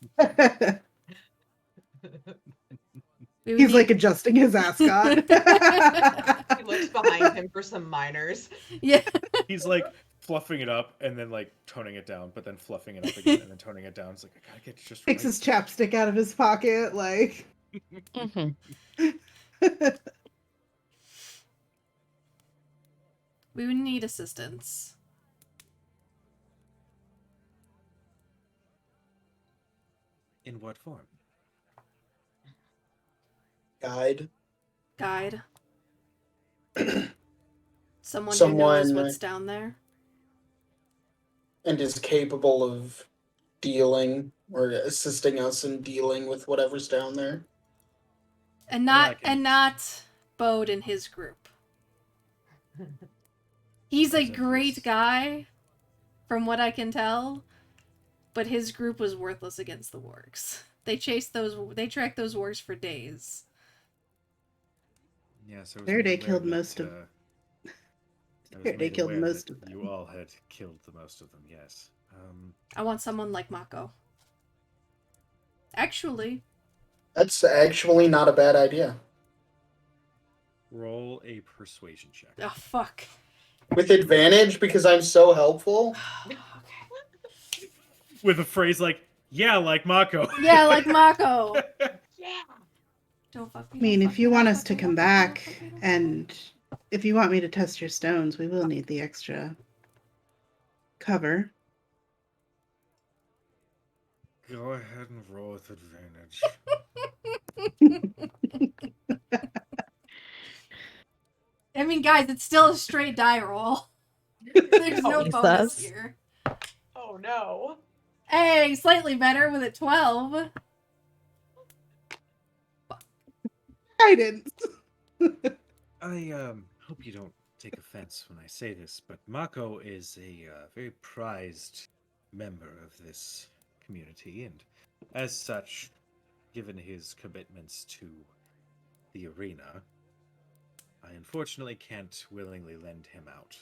S5: He's like adjusting his ascot.
S4: He looks behind him for some minors.
S1: Yeah.
S2: He's like fluffing it up and then like toning it down, but then fluffing it up again and then toning it down. It's like, I gotta get it just
S5: Takes
S2: right.
S5: his chapstick out of his pocket, like.
S1: We would need assistance.
S2: In what form?
S3: Guide.
S1: Someone who knows
S3: Someone-
S1: what's down there.
S3: and is capable of dealing or assisting us in dealing with whatever's down there.
S1: And
S2: Well,
S1: not Bode and his group. He's a
S2: That's
S1: great
S2: envious.
S1: guy, from what I can tell, but his group was worthless against the wargs. They tracked those wargs for days.
S2: Yeah, so I was
S5: Faraday
S2: made aware
S5: killed most of.
S2: I was
S5: Faraday
S2: made
S5: killed
S2: aware
S5: most
S2: that
S5: of them.
S2: you all had killed the most of them. Yes.
S1: I want someone like Mako. Actually,
S3: That's actually not a bad idea.
S2: Roll a persuasion check.
S1: oh fuck.
S3: With advantage because I'm so helpful.
S1: Okay.
S2: With a phrase like, "Yeah, like Mako."
S1: Yeah, like Mako.
S4: Yeah.
S1: Don't fuck me.
S5: I mean,
S1: don't
S5: if
S1: fuck
S5: you
S1: me,
S5: want
S1: don't
S5: us
S1: fuck
S5: to
S1: me,
S5: come
S1: don't fuck me, don't
S5: back,
S1: fuck me, don't fuck me.
S5: and if you want me to test your stones, we will need the extra cover.
S2: Go ahead and roll with advantage.
S1: I mean, guys, it's still a straight die roll. There's no
S6: Jesus.
S1: bonus here.
S4: Oh no.
S1: Hey, slightly better with a 12.
S5: Guidance.
S2: I hope you don't take offense when I say this, but Mako is a very prized member of this community, and as such, given his commitments to the arena, I unfortunately can't willingly lend him out.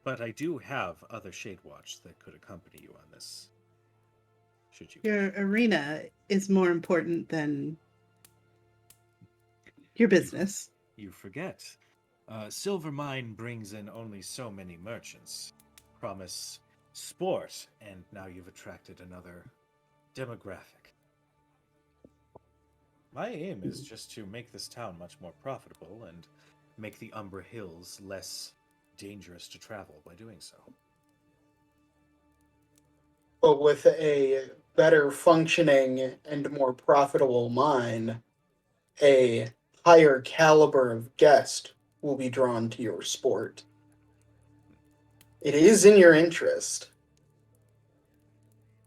S2: But I do have other Shade Watch that could accompany you on this. Should you?
S5: Your arena is more important than your business.
S2: You forget. Silver Mine brings in only so many merchants. Promise sport, and now you've attracted another demographic. My aim is just to make this town much more profitable and make the Umbra Hills less dangerous to travel by doing so.
S3: But with a better functioning and more profitable mine, a higher caliber of guest will be drawn to your sport. It is in your interest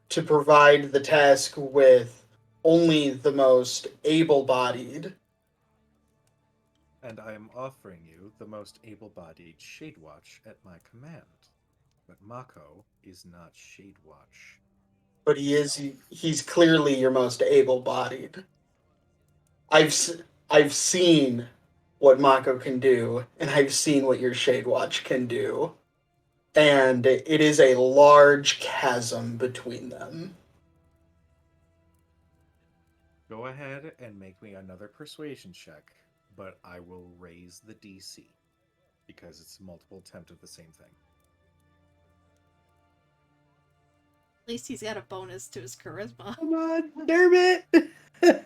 S3: to provide the task with only the most able-bodied.
S2: And I am offering you the most able-bodied Shade Watch at my command. But Mako is not Shade Watch.
S3: But he's clearly your most able-bodied. I've seen what Mako can do, and I've seen what your Shade Watch can do. And it is a large chasm between them.
S2: Go ahead and make me another persuasion check, but I will raise the DC because it's a multiple attempt of the same thing.
S1: At least he's got a bonus to his charisma.
S5: Come on, Dermot.
S3: That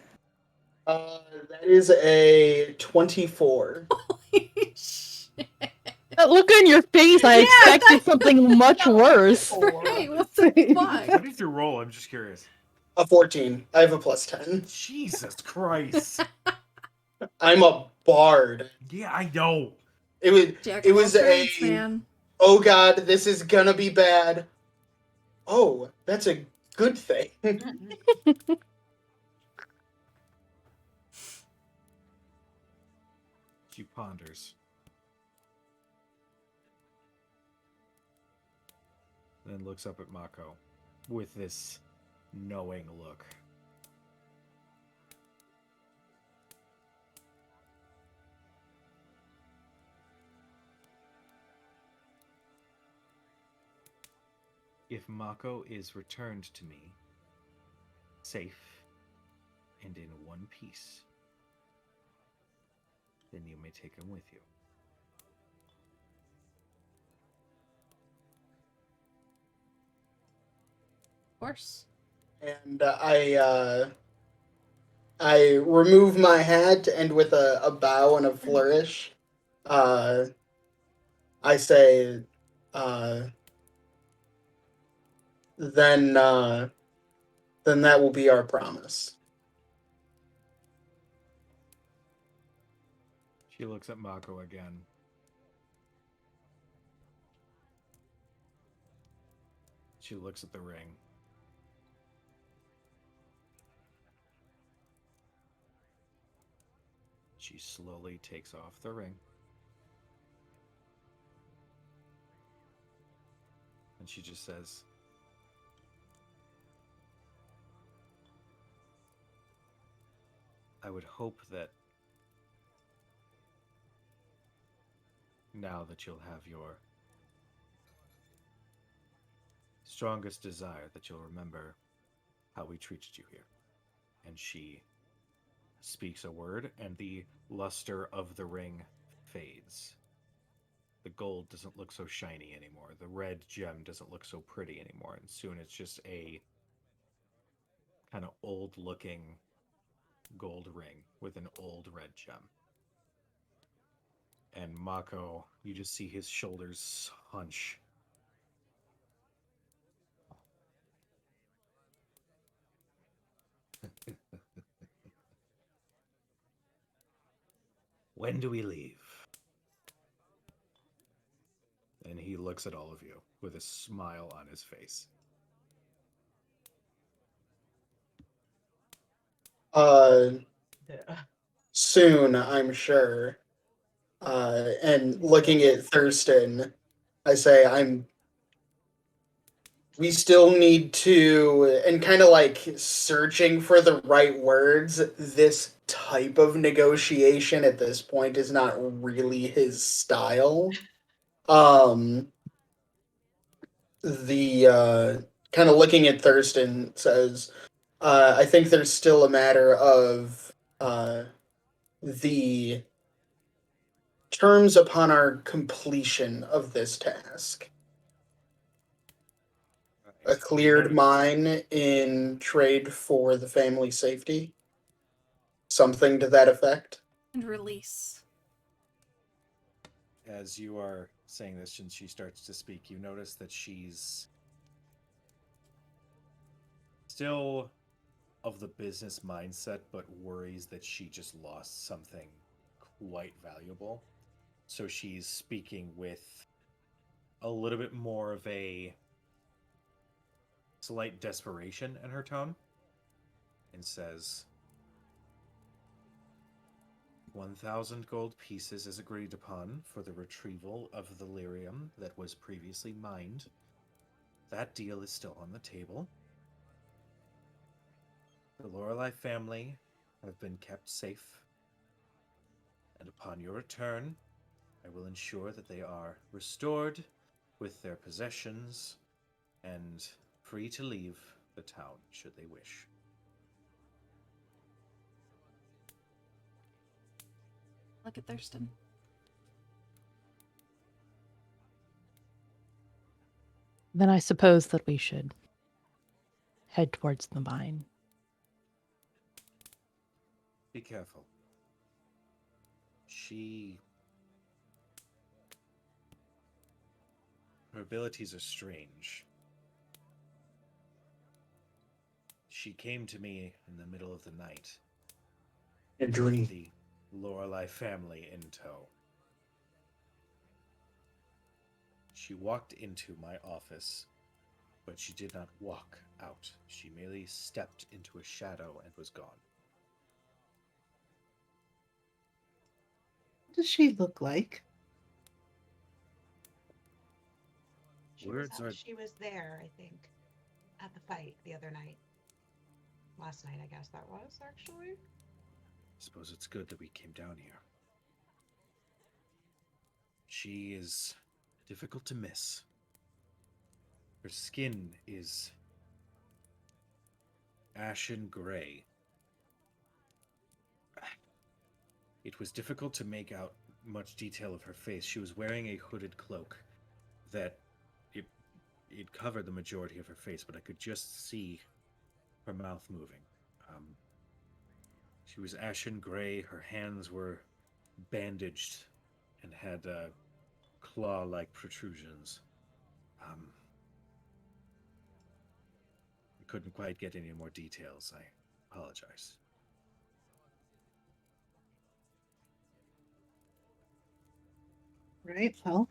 S3: is a 24.
S1: Holy shit.
S6: That look on your face, I
S1: Yeah,
S6: expected something much worse.
S1: Right, what the
S2: What
S1: fuck?
S2: did you roll? I'm just curious.
S3: A 14. I have a plus 10.
S2: Jesus Christ.
S3: I'm a bard.
S2: Yeah, I know.
S1: Jack
S3: It
S1: of all
S3: was
S1: trades,
S3: a
S1: man.
S3: oh god, this is gonna be bad. Oh, that's a good thing.
S2: She ponders. Then looks up at Mako with this knowing look. If Mako is returned to me, safe and in one piece, then you may take him with you.
S1: Of course.
S3: And I remove my hat and with a bow and a flourish, I say, then that will be our promise.
S2: She looks at Mako again. She looks at the ring. She slowly takes off the ring. And she just says, I would hope that now that you'll have your strongest desire, that you'll remember how we treated you here. And she speaks a word, and the luster of the ring fades. The gold doesn't look so shiny anymore. The red gem doesn't look so pretty anymore. And soon it's just a kind of old looking gold ring with an old red gem. And Mako, you just see his shoulders hunch. When do we leave? And he looks at all of you with a smile on his face.
S3: Soon, I'm sure. And looking at Thurston, I say, we still need to, and kind of like searching for the right words. This type of negotiation at this point is not really his style. The kind of looking at Thurston says, I think there's still a matter of the terms upon our completion of this task. A cleared mine in trade for the family safety. Something to that effect.
S1: And release.
S2: As you are saying this and she starts to speak, you notice that she's still of the business mindset, but worries that she just lost something quite valuable. So she's speaking with a little bit more of a slight desperation in her tone and says, 1,000 gold pieces is agreed upon for the retrieval of the lyrium that was previously mined. That deal is still on the table. The Lorelei family have been kept safe, and upon your return, I will ensure that they are restored with their possessions and free to leave the town should they wish.
S1: Look at Thurston.
S6: Then I suppose that we should head towards the mine.
S2: Be careful. Her abilities are strange. She came to me in the middle of the night.
S3: A dream.
S2: With the Lorelei family in tow. She walked into my office, but she did not walk out. She merely stepped into a shadow and was gone.
S5: What does she look like?
S4: She was there, I think, at the fight the other night. Last night, I guess that was, actually.
S2: I suppose it's good that we came down here. She is difficult to miss. Her skin is ashen gray. It was difficult to make out much detail of her face. She was wearing a hooded cloak that it covered the majority of her face, but I could just see her mouth moving. She was ashen gray. Her hands were bandaged and had claw-like protrusions. I couldn't quite get any more details. I apologize.
S5: Right, well.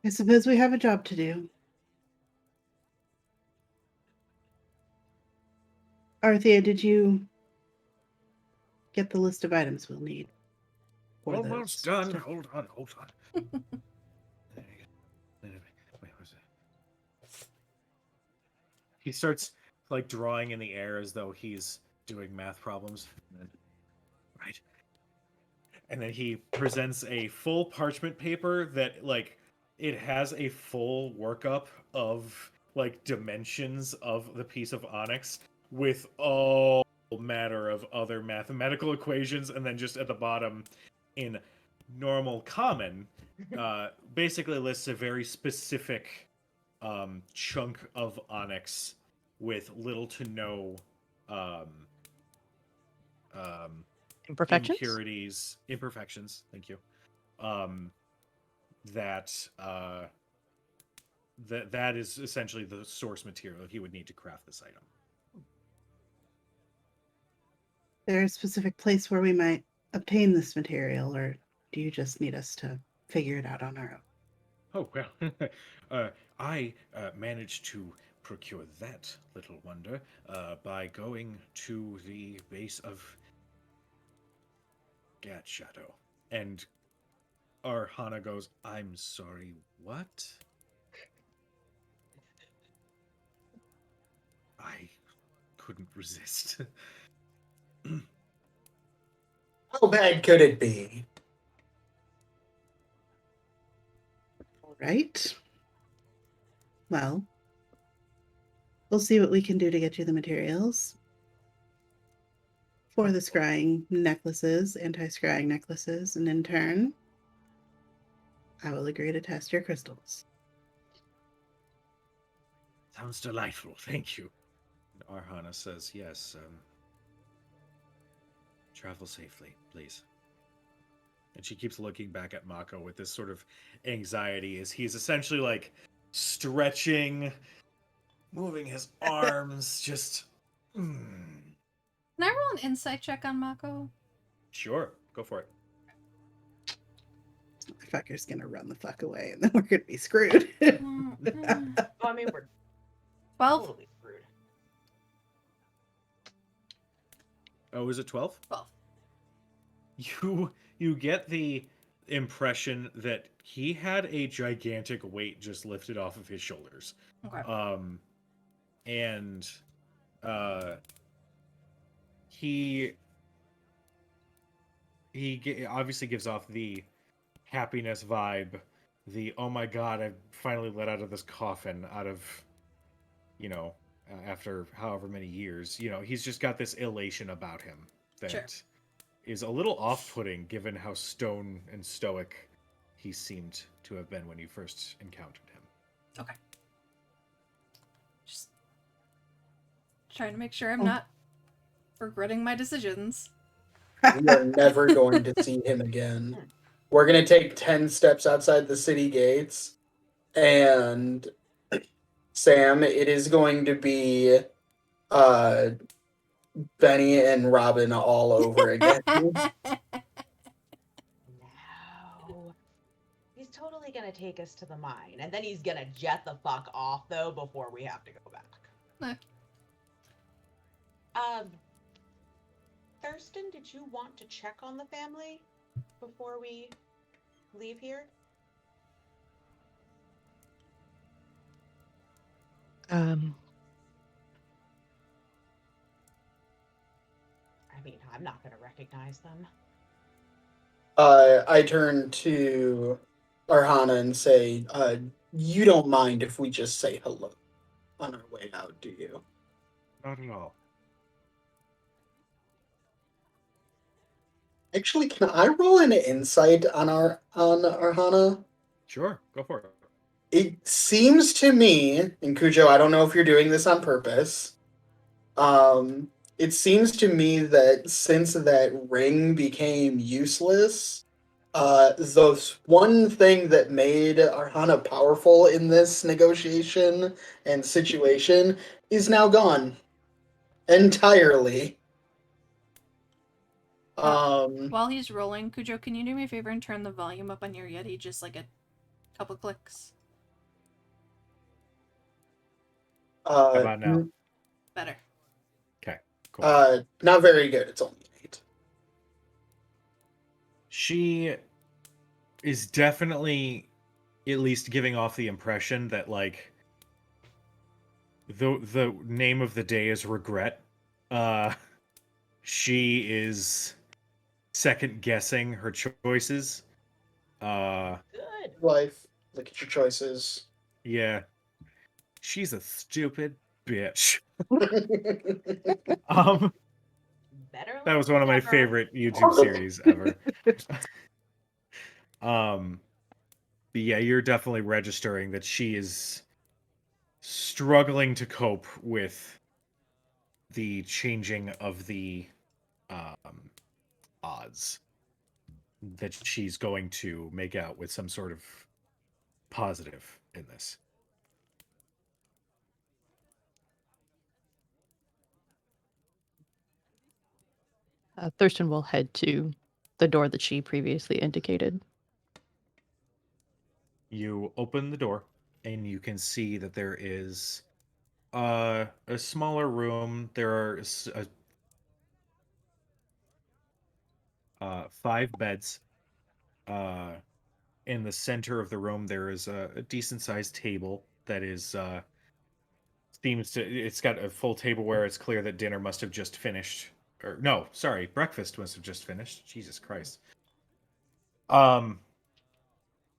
S5: I suppose we have a job to do. Arthea, did you get the list of items we'll need? for
S2: Almost
S5: those
S2: done.
S5: stuff?
S2: Hold on. There you go. Wait, what's it? He starts like drawing in the air as though he's doing math problems. Right. And then he presents a full parchment paper that like it has a full workup of like dimensions of the piece of onyx with all matter of other mathematical equations, and then just at the bottom in normal common basically lists a very specific chunk of onyx with little to no um, um,
S6: Imperfections?
S2: imperfections. Thank you. Um, that that is essentially the source material he would need to craft this item.
S5: There a specific place where we might obtain this material, or do you just need us to figure it out on our own?
S2: Oh well, I managed to procure that little wonder by going to the base of Gad Shadow, and Arhana goes, "I'm sorry, what?" I couldn't resist.
S3: How bad could it be?
S5: All right. Well, we'll see what we can do to get you the materials for the scrying necklaces, anti-scrying necklaces, and in turn, I will agree to test your crystals.
S2: Sounds delightful, thank you. Arhana says, "Yes, travel safely, please." And she keeps looking back at Mako with this sort of anxiety as he's essentially like stretching, moving his arms, just.
S1: Can I roll an insight check on Mako?
S2: Sure, go for it.
S5: The fucker's gonna run the fuck away, and then we're gonna be screwed.
S4: Oh, I mean, we're
S1: 12?
S4: totally screwed.
S2: Oh, is it 12?
S1: 12.
S2: You get the impression that he had a gigantic weight just lifted off of his shoulders.
S1: Okay.
S2: And he obviously gives off the happiness vibe, the "oh my god, I finally let out of this coffin," out of, after however many years. He's just got this elation about him that
S1: Sure.
S2: is a little off-putting given how stone and stoic he seemed to have been when you first encountered him.
S1: Okay. Just trying to make sure I'm not regretting my decisions.
S3: We are never going to see him again. We're going to take 10 steps outside the city gates, and Sam, it is going to be Benny and Robin all over again.
S4: No. He's totally gonna take us to the mine, and then he's gonna jet the fuck off, though, before we have to go back. Thurston, did you want to check on the family before we leave here? I mean, I'm not gonna recognize them.
S3: I turn to Arhana and say, you don't mind if we just say hello on our way out, do you?
S2: Not at all.
S3: Actually, can I roll an insight on Arhana?
S2: Sure, go for it.
S3: It seems to me, and Cujo, I don't know if you're doing this on purpose. It seems to me that since that ring became useless, the one thing that made Arhana powerful in this negotiation and situation is now gone entirely.
S1: While he's rolling, Cujo, can you do me a favor and turn the volume up on your Yeti just like a Couple clicks.
S2: How about now?
S1: Better.
S2: Okay, cool.
S3: Not very good. It's only 8.
S2: She is definitely at least giving off the impression that, like, the name of the day is regret. She is second guessing her choices.
S4: Good.
S3: Life. Look at your choices.
S2: Yeah. She's a stupid bitch. Um
S4: Better
S2: that
S4: late
S2: was
S4: than
S2: one of my
S4: never.
S2: favorite YouTube series ever. But yeah, you're definitely registering that she is struggling to cope with the changing of the um, odds, that she's going to make out with some sort of positive in this.
S6: Thurston will head to the door that she previously indicated.
S2: You open the door and you can see that there is a smaller room. There are 5 beds. In the center of the room, there is a decent sized table that is seems to, it's got a full tableware. It's clear that dinner must have just finished, or no, sorry, breakfast must have just finished. Jesus Christ.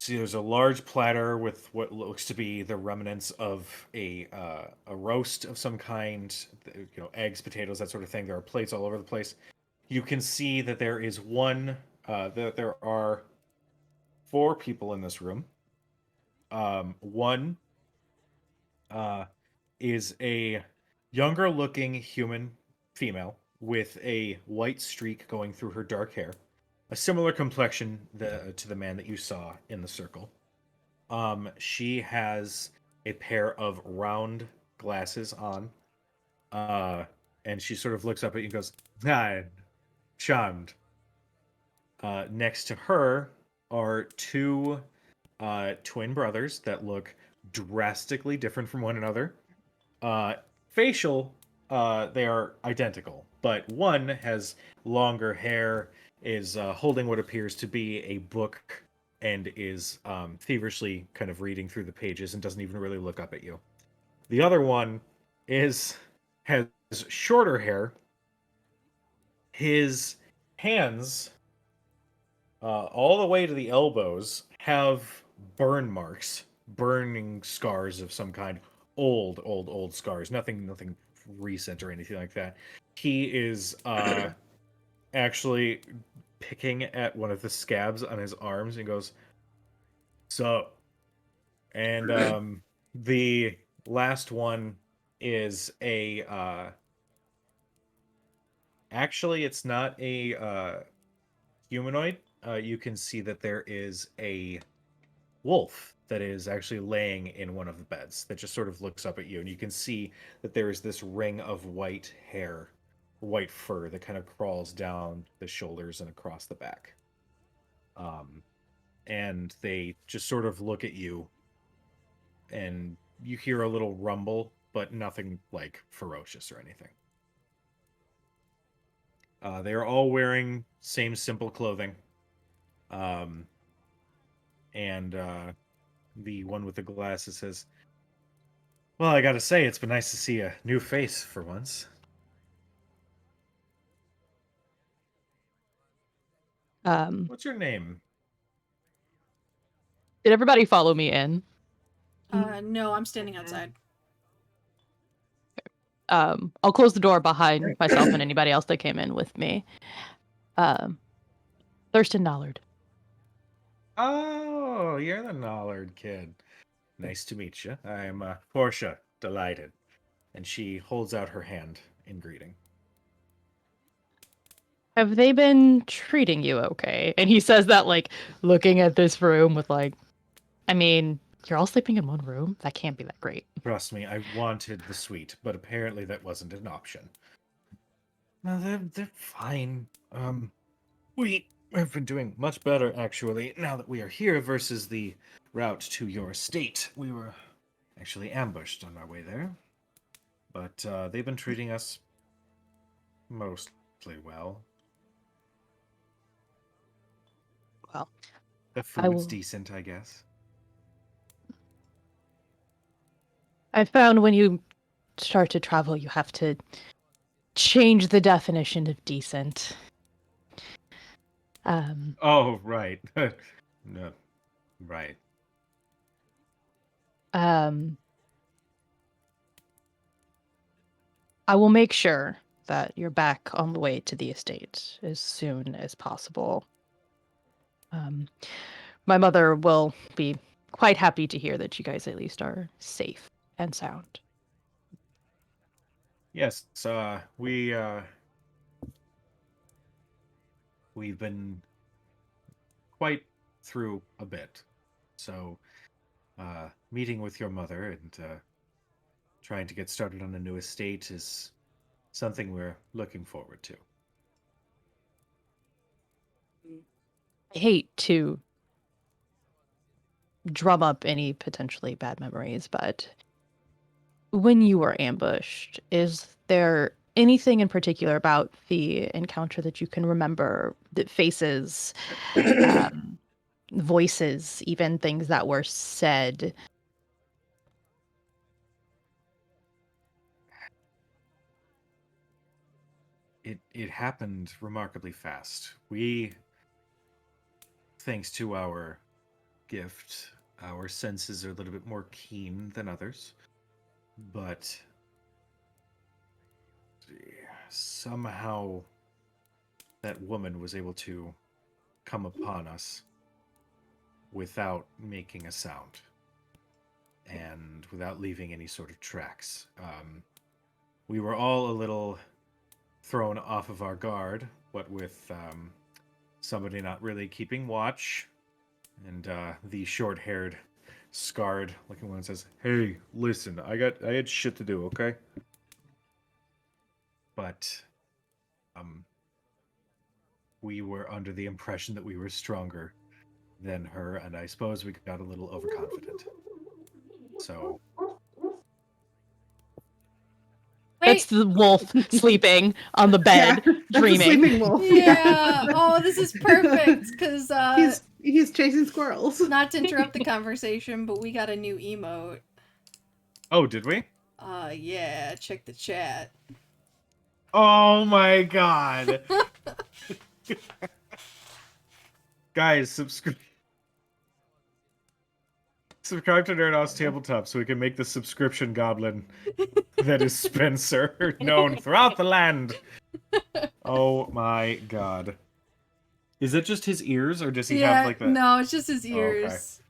S2: See, there's a large platter with what looks to be the remnants of a roast of some kind. Eggs, potatoes, that sort of thing. There are plates all over the place. You can see that there is one. There are 4 people in this room. One is a younger looking human female with a white streak going through her dark hair, a similar complexion to the man that you saw in the circle. She has a pair of round glasses on, and she sort of looks up at you and goes, "Hi, charmed." Next to her are 2 twin brothers that look drastically different from one another. Facial, they are identical, but one has longer hair, is holding what appears to be a book, and is feverishly kind of reading through the pages and doesn't even really look up at you. The other one has shorter hair. His hands, all the way to the elbows, have burn marks, burning scars of some kind. Old scars. Nothing recent or anything like that. He is actually picking at one of the scabs on his arms and goes, "So," and the last one is a actually, it's not a humanoid. You can see that there is a wolf that is actually laying in one of the beds that just sort of looks up at you, and you can see that there is this ring of white hair, white fur that kind of crawls down the shoulders and across the back. And they just sort of look at you, and you hear a little rumble, but nothing like ferocious or anything. They are all wearing same simple clothing. Um, and the one with the glasses says, "Well, I gotta say, it's been nice to see a new face for once." What's your name?
S6: Did everybody follow me in?
S1: No, I'm standing outside.
S6: I'll close the door behind myself and anybody else that came in with me. Thurston Dollard.
S2: Oh, you're the Nollard kid. Nice to meet you. I'm Portia, delighted. And she holds out her hand in greeting.
S6: Have they been treating you okay? And he says that, like, looking at this room with, like, I mean, you're all sleeping in one room? That can't be that great.
S2: Trust me, I wanted the suite, but apparently that wasn't an option. No, they're fine. We have been doing much better, actually, now that we are here versus the route to your estate. We were actually ambushed on our way there, but they've been treating us mostly well.
S6: Well,
S2: The
S6: I
S2: food's
S6: will.
S2: decent, I guess.
S6: I found when you start to travel, you have to change the definition of decent. Um,
S2: Oh, right. No, right.
S6: um, I will make sure that you're back on the way to the estate as soon as possible. Um, my mother will be quite happy to hear that you guys at least are safe and sound.
S2: Yes, we've been quite through a bit. So, meeting with your mother and trying to get started on a new estate is something we're looking forward to.
S6: I hate to drum up any potentially bad memories, but when you were ambushed, is there anything in particular about the encounter that you can remember? That faces, um, voices, even things that were said?
S2: It happened remarkably fast. We, thanks to our gift, our senses are a little bit more keen than others, but somehow that woman was able to come upon us without making a sound and without leaving any sort of tracks. We were all a little thrown off of our guard, what with somebody not really keeping watch, and the short-haired, scarred-looking one says, "Hey, listen, I had shit to do, okay?" But we were under the impression that we were stronger than her, and I suppose we got a little overconfident. So
S6: That's the wolf sleeping on the bed,
S5: Yeah, that's a
S6: dreaming.
S5: sleeping wolf.
S1: Yeah. Oh, this is perfect because
S5: He's chasing squirrels.
S1: not to interrupt the conversation, but we got a new emote.
S2: oh, did we?
S1: Yeah, check the chat.
S2: Oh my god. Guys, subscribe to Nerdhouse Tabletop so we can make the subscription goblin that is Spencer known throughout the land. Oh my god. Is it just his ears, or does he have like that?
S1: No, it's just his
S2: Oh, okay.
S1: ears.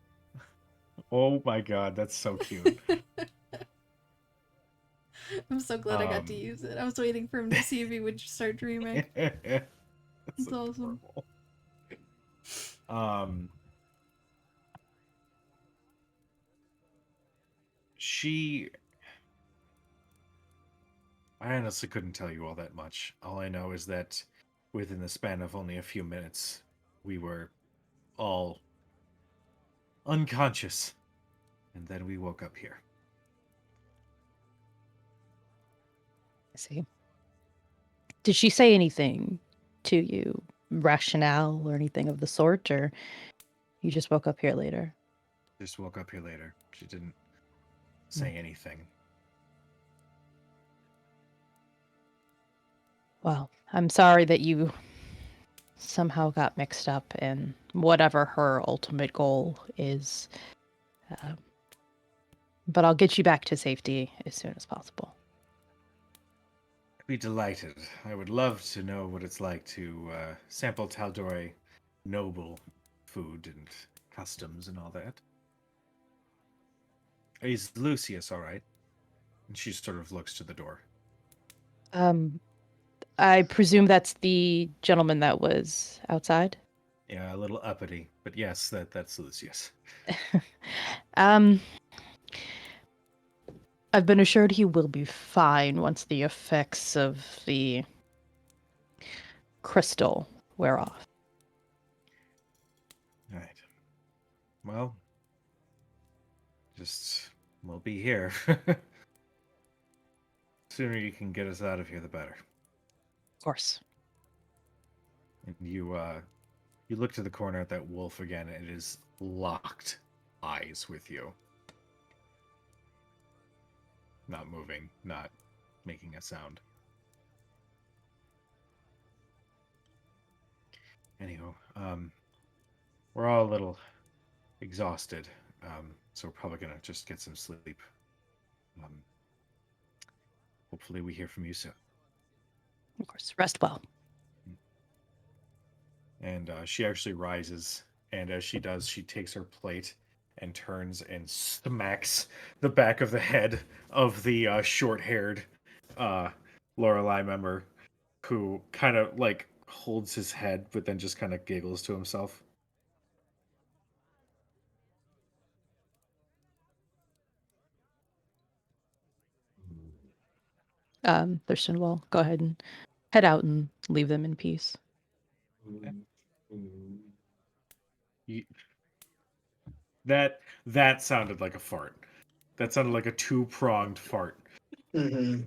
S2: Oh my god, that's so cute.
S1: I'm so glad I got to use it. I was waiting for him to see if he would start dreaming.
S2: That's
S1: It's awesome.
S2: adorable. I honestly couldn't tell you all that much. All I know is that within the span of only a few minutes, we were all unconscious. And then we woke up here.
S6: I see. Did she say anything to you, rationale or anything of the sort, or you just woke up here later?
S2: Just woke up here later. She didn't say anything.
S6: Well, I'm sorry that you somehow got mixed up in whatever her ultimate goal is. But I'll get you back to safety as soon as possible.
S2: I'd be delighted. I would love to know what it's like to sample Tal'Dorei noble food and customs and all that. Is Lucius all right? And she sort of looks to the door.
S6: I presume that's the gentleman that was outside?
S2: Yeah, a little uppity, but yes, that's Lucius.
S6: I've been assured he will be fine once the effects of the crystal wear off.
S2: All right. Well, Just, we'll be here. Sooner you can get us out of here, the better.
S6: Of course.
S2: And you look to the corner at that wolf again, and it is locked eyes with you. Not moving, not making a sound. Anyhow, we're all a little exhausted, so we're probably gonna just get some sleep. Um, hopefully we hear from you soon.
S6: Of course. Rest well.
S2: And she actually rises, and as she does, she takes her plate and turns and smacks the back of the head of the short-haired Lorelei member, who kind of like holds his head, but then just kind of giggles to himself.
S6: Thurston will go ahead and head out and leave them in peace.
S2: You, that sounded like a fart. That sounded like a two-pronged fart.
S3: Mm-hmm.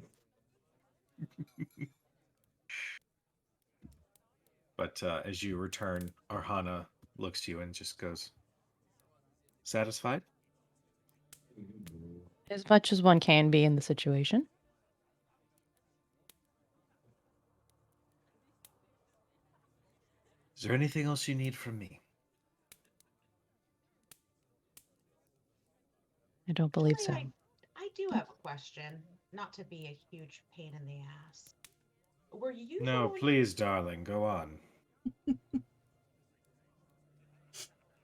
S2: But as you return, Arhana looks to you and just goes, "Satisfied?"
S6: As much as one can be in the situation.
S2: Is there anything else you need from me?
S6: I don't believe so.
S4: Actually, I do have a question, not to be a huge pain in the ass. Were you the
S2: No,
S4: one?
S2: please, darling, go on.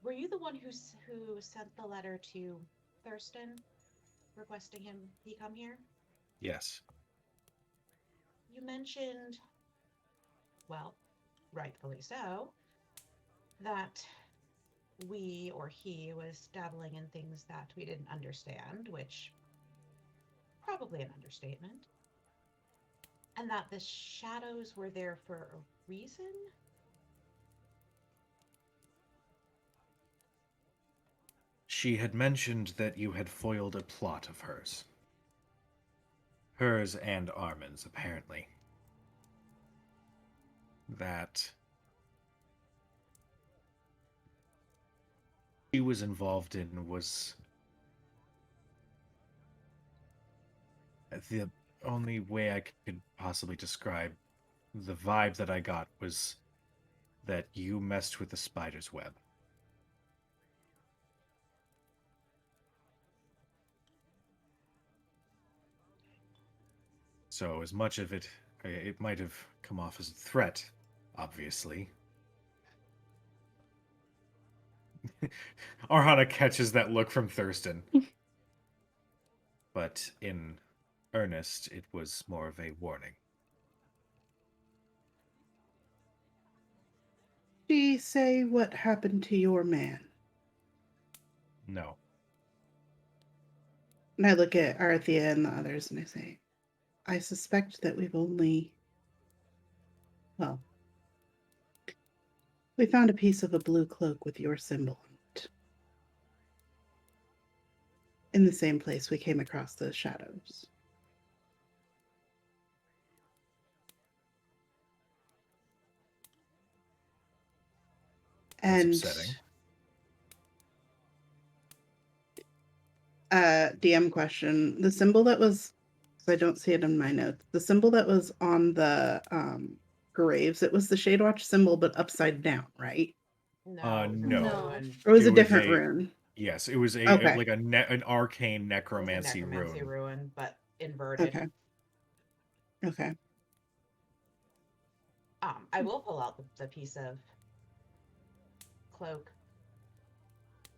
S4: Were you the one who sent the letter to Thurston requesting he come here?
S2: Yes.
S4: You mentioned, well, rightfully so, that we or he was dabbling in things that we didn't understand, which probably an understatement, and that the shadows were there for a reason.
S2: She had mentioned that you had foiled a plot of hers. Hers and Armin's, apparently. That she was involved in was the only way I could possibly describe the vibe that I got was that you messed with the spider's web. So as much of it might have come off as a threat, obviously. Arhana catches that look from Thurston. But in earnest, it was more of a warning.
S5: She say what happened to your man?
S2: No.
S5: And I look at Arthea and the others and I say, I suspect that well, we found a piece of a blue cloak with your symbol on it. In the same place we came across the shadows.
S2: That's
S5: And
S2: upsetting.
S5: DM question. The symbol that was, because I don't see it in my notes, the symbol that was on the graves, it was the Shadewatch symbol, but upside down, right?
S4: No, it was in the
S2: No.
S4: ruin.
S5: Or was
S2: It
S5: a
S2: was
S5: different rune?
S2: Yes, it was
S5: Okay.
S2: like an arcane
S4: It was a
S2: necromancy
S4: necromancy
S2: rune.
S4: ruin, but inverted.
S5: Okay. Okay.
S4: I will pull out the piece of cloak,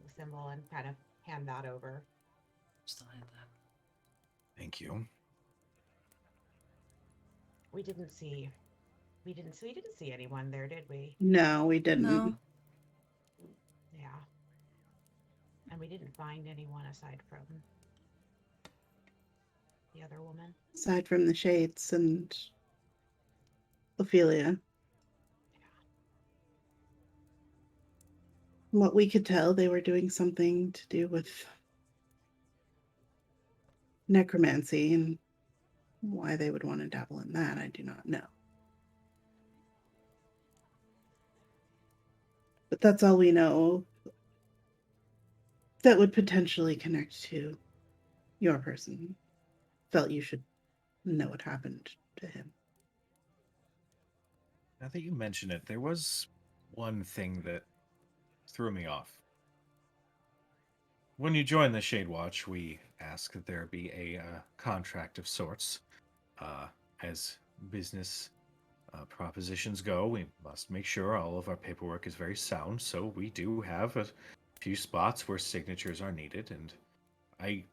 S4: the symbol, and kind of hand that over.
S1: Still had that.
S2: Thank you.
S4: We didn't see anyone there, did we?
S5: No, we didn't.
S1: No.
S4: Yeah. And we didn't find anyone aside from the other woman.
S5: Aside from the Shades and Ophelia. From what we could tell, they were doing something to do with necromancy, and why they would want to dabble in that, I do not know. But that's all we know that would potentially connect to your person. Felt you should know what happened to him.
S2: Now that you mention it, there was one thing that threw me off. When you join the Shade Watch, we ask that there be a contract of sorts. As business propositions go, we must make sure all of our paperwork is very sound, so we do have a few spots where signatures are needed, and I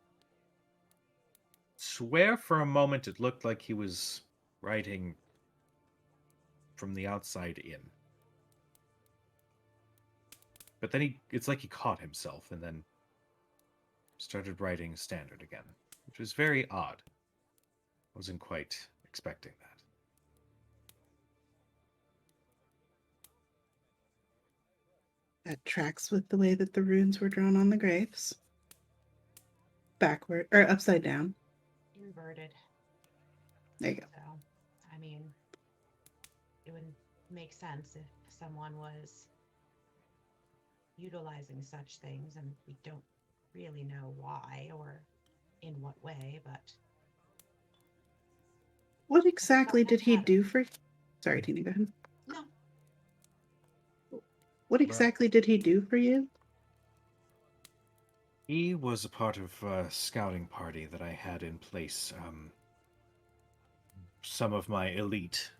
S2: swear for a moment it looked like he was writing from the outside in. But then it's like he caught himself and then started writing standard again, which was very odd. Wasn't quite expecting that.
S5: That tracks with the way that the runes were drawn on the graves. Backward, or upside down.
S4: Inverted.
S5: There you go.
S4: So, I mean, it would make sense if someone was utilizing such things, and we don't really know why or in what way, but
S5: What exactly did he
S4: matter.
S5: do for... Sorry, Tina, go ahead.
S4: No.
S5: What exactly did he do for you?
S2: He was a part of a scouting party that I had in place. Some of my elite.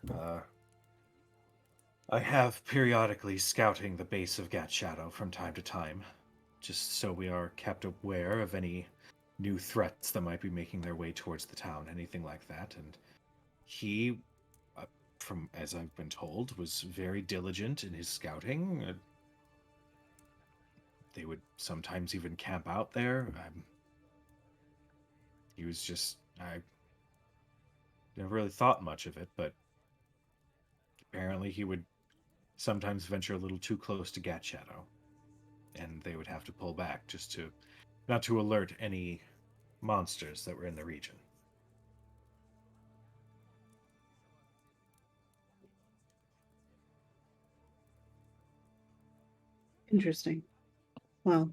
S2: I have periodically scouting the base of Gat Shadow from time to time, just so we are kept aware of any new threats that might be making their way towards the town, anything like that. And he, from as I've been told, was very diligent in his scouting. They would sometimes even camp out there. He was just... I never really thought much of it, but apparently he would sometimes venture a little too close to Gat Shadow, and they would have to pull back just to... not to alert any monsters that were in the region.
S5: Interesting. Well,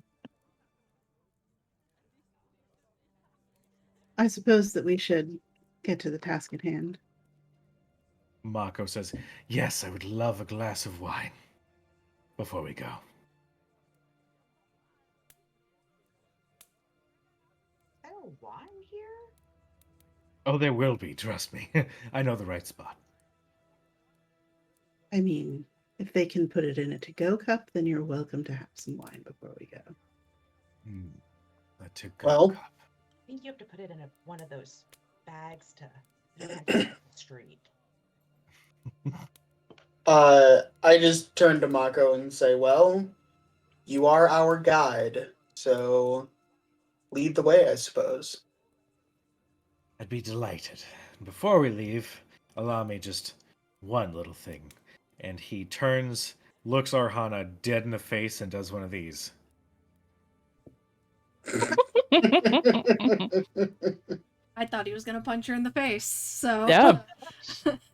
S5: I suppose that we should get to the task at hand.
S2: Mako says, "Yes, I would love a glass of wine before we go."
S4: Is there a wine here?
S2: Oh, there will be, trust me. I know the right spot.
S5: I mean, if they can put it in a to-go cup, then you're welcome to have some wine before we go.
S2: A to-go
S3: Well-
S2: cup.
S4: I think you have to put it in one of those bags to pack it up the street.
S3: I just turn to Mako and say, well, you are our guide, so lead the way, I suppose.
S2: I'd be delighted. Before we leave, allow me just one little thing. And he turns, looks Arhana dead in the face, and does one of these.
S1: I thought he was gonna punch her in the face, so
S6: Yeah.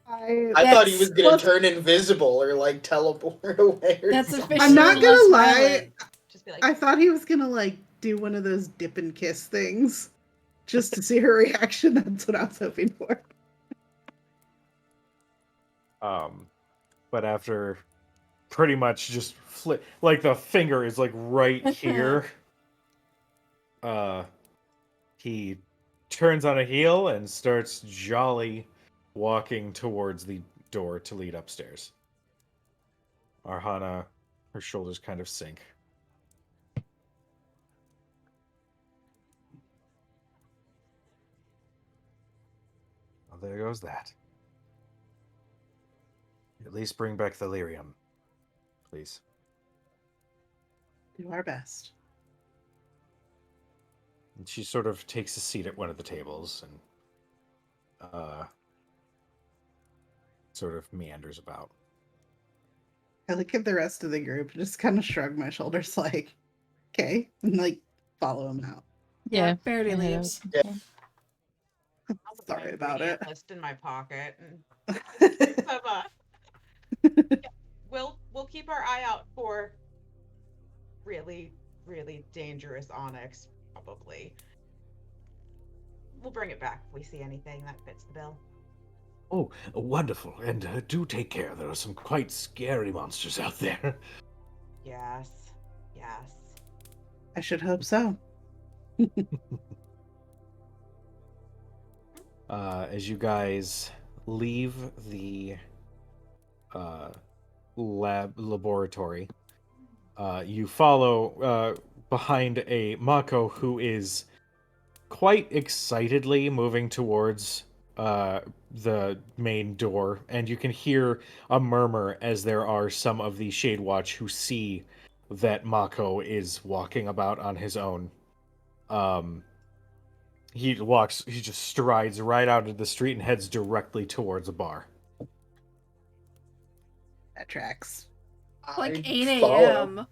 S3: I thought he was gonna
S5: Well,
S3: turn invisible or like teleport away. Or
S1: that's
S3: something.
S1: officially
S5: I'm not gonna
S1: less
S5: lie.
S1: violent.
S4: Just be like,
S5: I thought he was gonna like do one of those dip and kiss things just to see her reaction. That's what I was hoping for.
S2: But after pretty much just flip, like the finger is like right here. He turns on a heel and starts jolly walking towards the door to lead upstairs. Arhana, her shoulders kind of sink. Well, there goes that. At least bring back the lyrium, please.
S5: Do our best.
S2: And she sort of takes a seat at one of the tables and sort of meanders about.
S5: I look at the rest of the group and just kind of shrug my shoulders like, okay, and like follow him out.
S1: Yeah,
S6: Yeah,
S1: Verity
S6: I know.
S1: leaves.
S3: Yeah.
S4: I'll put my
S5: Sorry about
S4: ingredient
S5: it.
S4: list in my pocket and pick some up. Yeah, we'll keep our eye out for really, really dangerous onyx, probably. We'll bring it back if we see anything that fits the bill.
S7: Oh, wonderful. And do take care. There are some quite scary monsters out there.
S4: Yes. Yes.
S5: I should hope so.
S2: As you guys leave the laboratory, you follow behind a Mako who is quite excitedly moving towards the main door, and you can hear a murmur as there are some of the Shade Watch who see that Mako is walking about on his own. He just strides right out into the street and heads directly towards a bar.
S5: That tracks.
S1: Like
S3: I'd
S1: 8
S3: follow.
S1: a.m.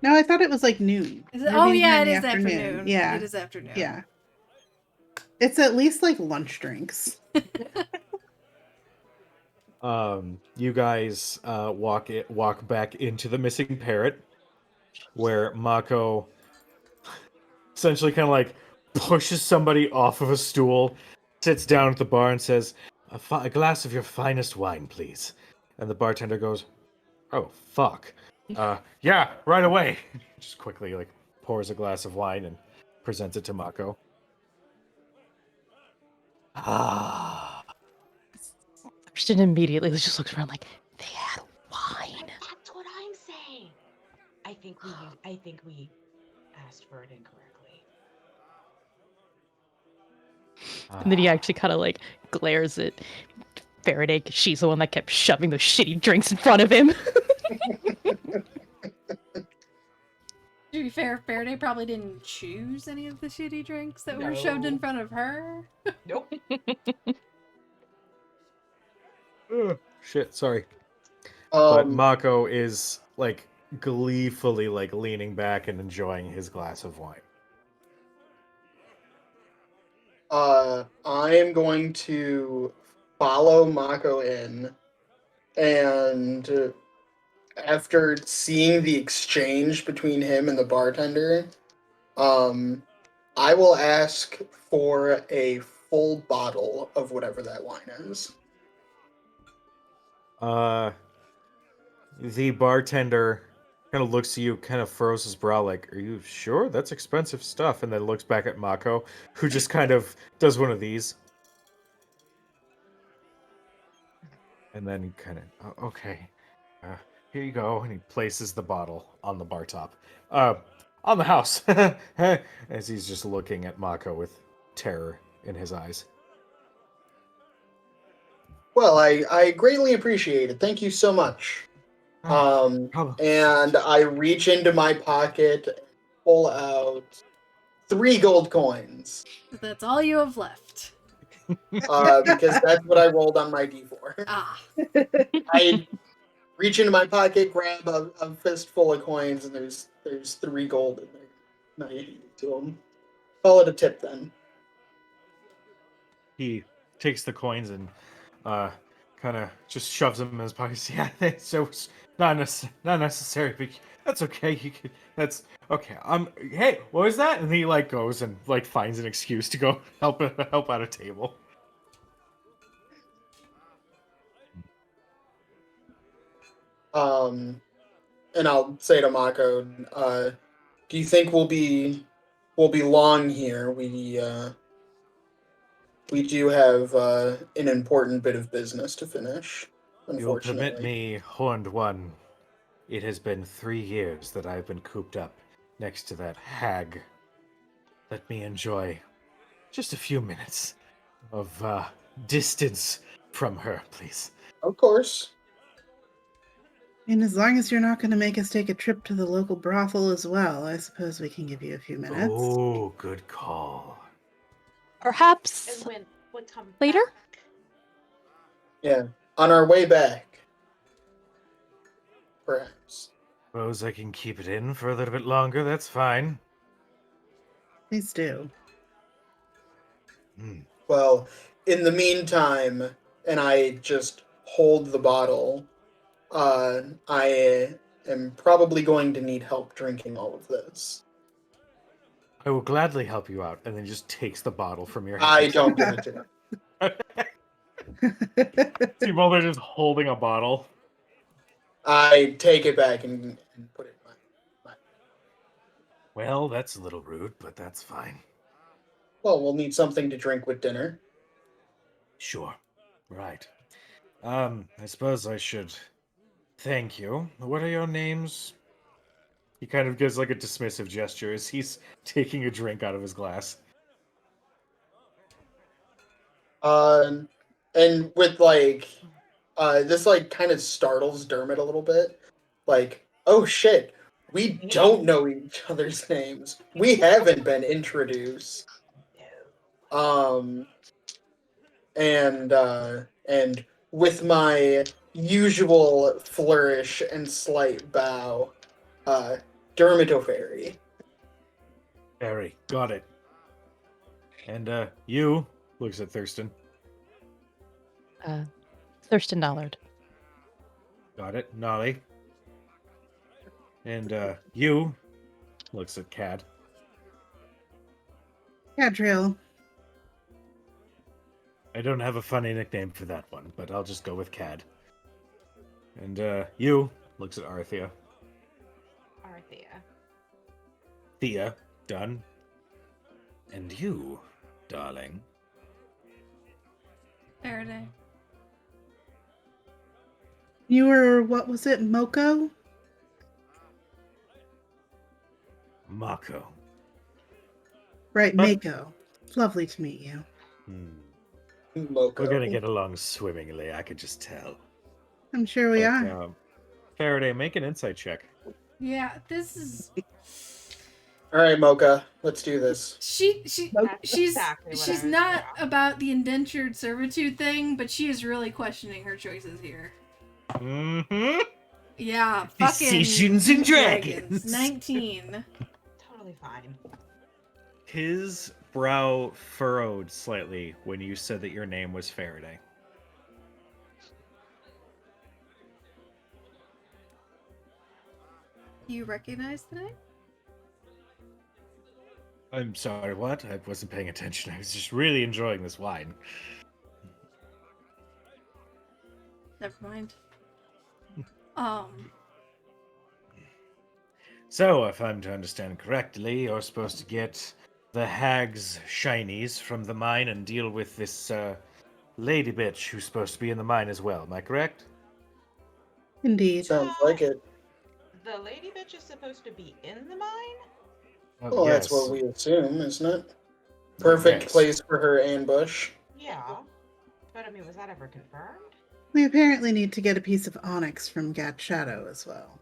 S5: No, I thought it was like noon.
S1: Is it?
S5: Maybe
S1: Oh
S5: here
S1: yeah,
S5: in
S1: it
S5: the
S1: is afternoon.
S5: Yeah.
S1: It is afternoon.
S5: Yeah. It's at least like lunch drinks.
S2: You guys walk back into the missing parrot, where Mako essentially kind of like pushes somebody off of a stool, sits down at the bar, and says, a glass of your finest wine, please." And the bartender goes, "Oh, fuck. Yeah, right away." Just quickly like pours a glass of wine and presents it to Mako.
S7: Ah.
S6: Thurston immediately just looks around like, they had wine.
S4: That's what I'm saying. I think we asked for it incorrectly.
S6: And then he actually kind of like glares at Faraday because she's the one that kept shoving those shitty drinks in front of him.
S1: To be fair, Faraday probably didn't choose any of the shitty drinks that were shoved in
S4: No.
S1: front of her.
S4: Nope.
S2: Shit, sorry. But
S3: Um,
S2: Mako is like gleefully like leaning back and enjoying his glass of wine.
S3: I am going to follow Mako in, and after seeing the exchange between him and the bartender, I will ask for a full bottle of whatever that wine is.
S2: The bartender kind of looks at you, kind of furrows his brow, like, "Are you sure? That's expensive stuff." And then looks back at Mako, who just kind of does one of these. And then kind of, okay, here you go. And he places the bottle on the bar top. On the house. As he's just looking at Mako with terror in his eyes.
S3: Well, I greatly appreciate it. Thank you so much.
S2: Problem.
S3: And I reach into my pocket and pull out 3 gold coins.
S1: That's all you have left.
S3: Because that's what I rolled on my d4.
S1: Ah.
S3: I reach into my pocket, grab a fistful of coins, and there's 3 gold in there. And I hand it to him. Call it a tip then.
S2: He takes the coins and kind of just shoves them in his pocket. Yeah, so it's not necessary, but that's okay. You could. That's okay. Hey, what was that? And he like goes and like finds an excuse to go help out a table.
S3: And I'll say to Mako, do you think we'll be long here? We do have an important bit of business to finish,
S2: You'll
S3: unfortunately.
S2: permit me, Horned One. It has been 3 years that I've been cooped up next to that hag. Let me enjoy just a few minutes of distance from her, please.
S3: Of course.
S5: And as long as you're not going to make us take a trip to the local brothel as well, I suppose we can give you a few minutes.
S7: Oh, good call.
S6: Perhaps
S4: And what time
S6: later?
S4: back?
S3: Yeah. On our way back. Perhaps.
S7: Suppose I can keep it in for a little bit longer. That's fine.
S5: Please do.
S3: Well, in the meantime, and I just hold the bottle, I am probably going to need help drinking all of this.
S2: I will gladly help you out. And then just takes the bottle from your hand.
S3: I don't give it to him.
S2: See Mulder just holding a bottle.
S3: I take it back and put it in my.
S2: Well, that's a little rude, but that's fine.
S3: Well, we'll need something to drink with dinner.
S2: Sure. Right. I suppose I should thank you. What are your names? He kind of gives like a dismissive gesture as he's taking a drink out of his glass.
S3: And with like, this like kind of startles Dermot a little bit. Like, oh shit, we don't know each other's names. We haven't been introduced. And with my usual flourish and slight bow, Dermot O'Ferry.
S2: Harry, got it. And you looks at Thurston.
S6: Thurston Dollard.
S2: Got it. Nolly. And you looks at Cad.
S5: Cadriel.
S2: I don't have a funny nickname for that one, but I'll just go with Cad. And you looks at Arthea.
S4: Arthea.
S2: Thea, done. And you, darling.
S1: Faraday.
S5: You were, what was it, Moko?
S2: Mako.
S5: Right, Mako. Lovely to meet you.
S3: Moko.
S2: We're gonna get along swimmingly, I could just tell.
S5: I'm sure we
S2: But,
S5: are.
S2: Faraday, make an insight check.
S1: Yeah, this is
S3: All right, Mocha, let's do this.
S1: she's
S4: exactly what I
S1: she's
S4: was-
S1: not
S4: yeah.
S1: about the indentured servitude thing, but she is really questioning her choices here.
S2: Mm-hmm.
S1: Yeah, fucking
S2: Decisions and Dragons.
S1: 19.
S4: Totally fine.
S2: His brow furrowed slightly when you said that your name was Faraday.
S1: You recognize the name?
S2: I'm sorry, what? I wasn't paying attention. I was just really enjoying this wine.
S1: Never mind.
S2: So, if I'm to understand correctly, you're supposed to get the hag's shinies from the mine and deal with this lady bitch who's supposed to be in the mine as well. Am I correct?
S5: Indeed.
S3: Sounds like it.
S4: The lady bitch is supposed to be in the mine?
S3: Well, that's what we assume, isn't it? Perfect
S2: Yes.
S3: place for her ambush.
S4: Yeah. But I mean, was that ever confirmed?
S5: We apparently need to get a piece of onyx from Gat Shadow as well.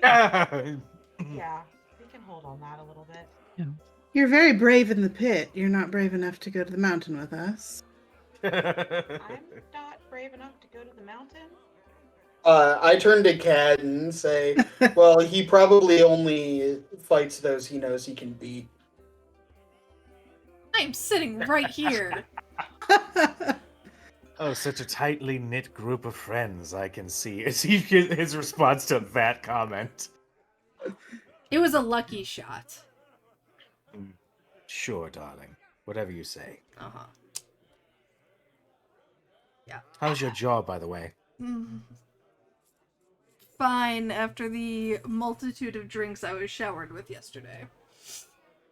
S4: Yeah, we can hold on that a little bit.
S5: You're very brave in the pit. You're not brave enough to go to the mountain with us.
S4: I'm not brave enough to go to the mountain.
S3: I turn to Cad and say, well, he probably only fights those he knows he can beat.
S1: I'm sitting right here.
S2: Oh, such a tightly knit group of friends, I can see. Is he his response to that comment?
S1: It was a lucky shot.
S2: Sure, darling. Whatever you say.
S1: Uh-huh. Yeah.
S2: How's your jaw, by the way?
S1: Fine after the multitude of drinks I was showered with yesterday.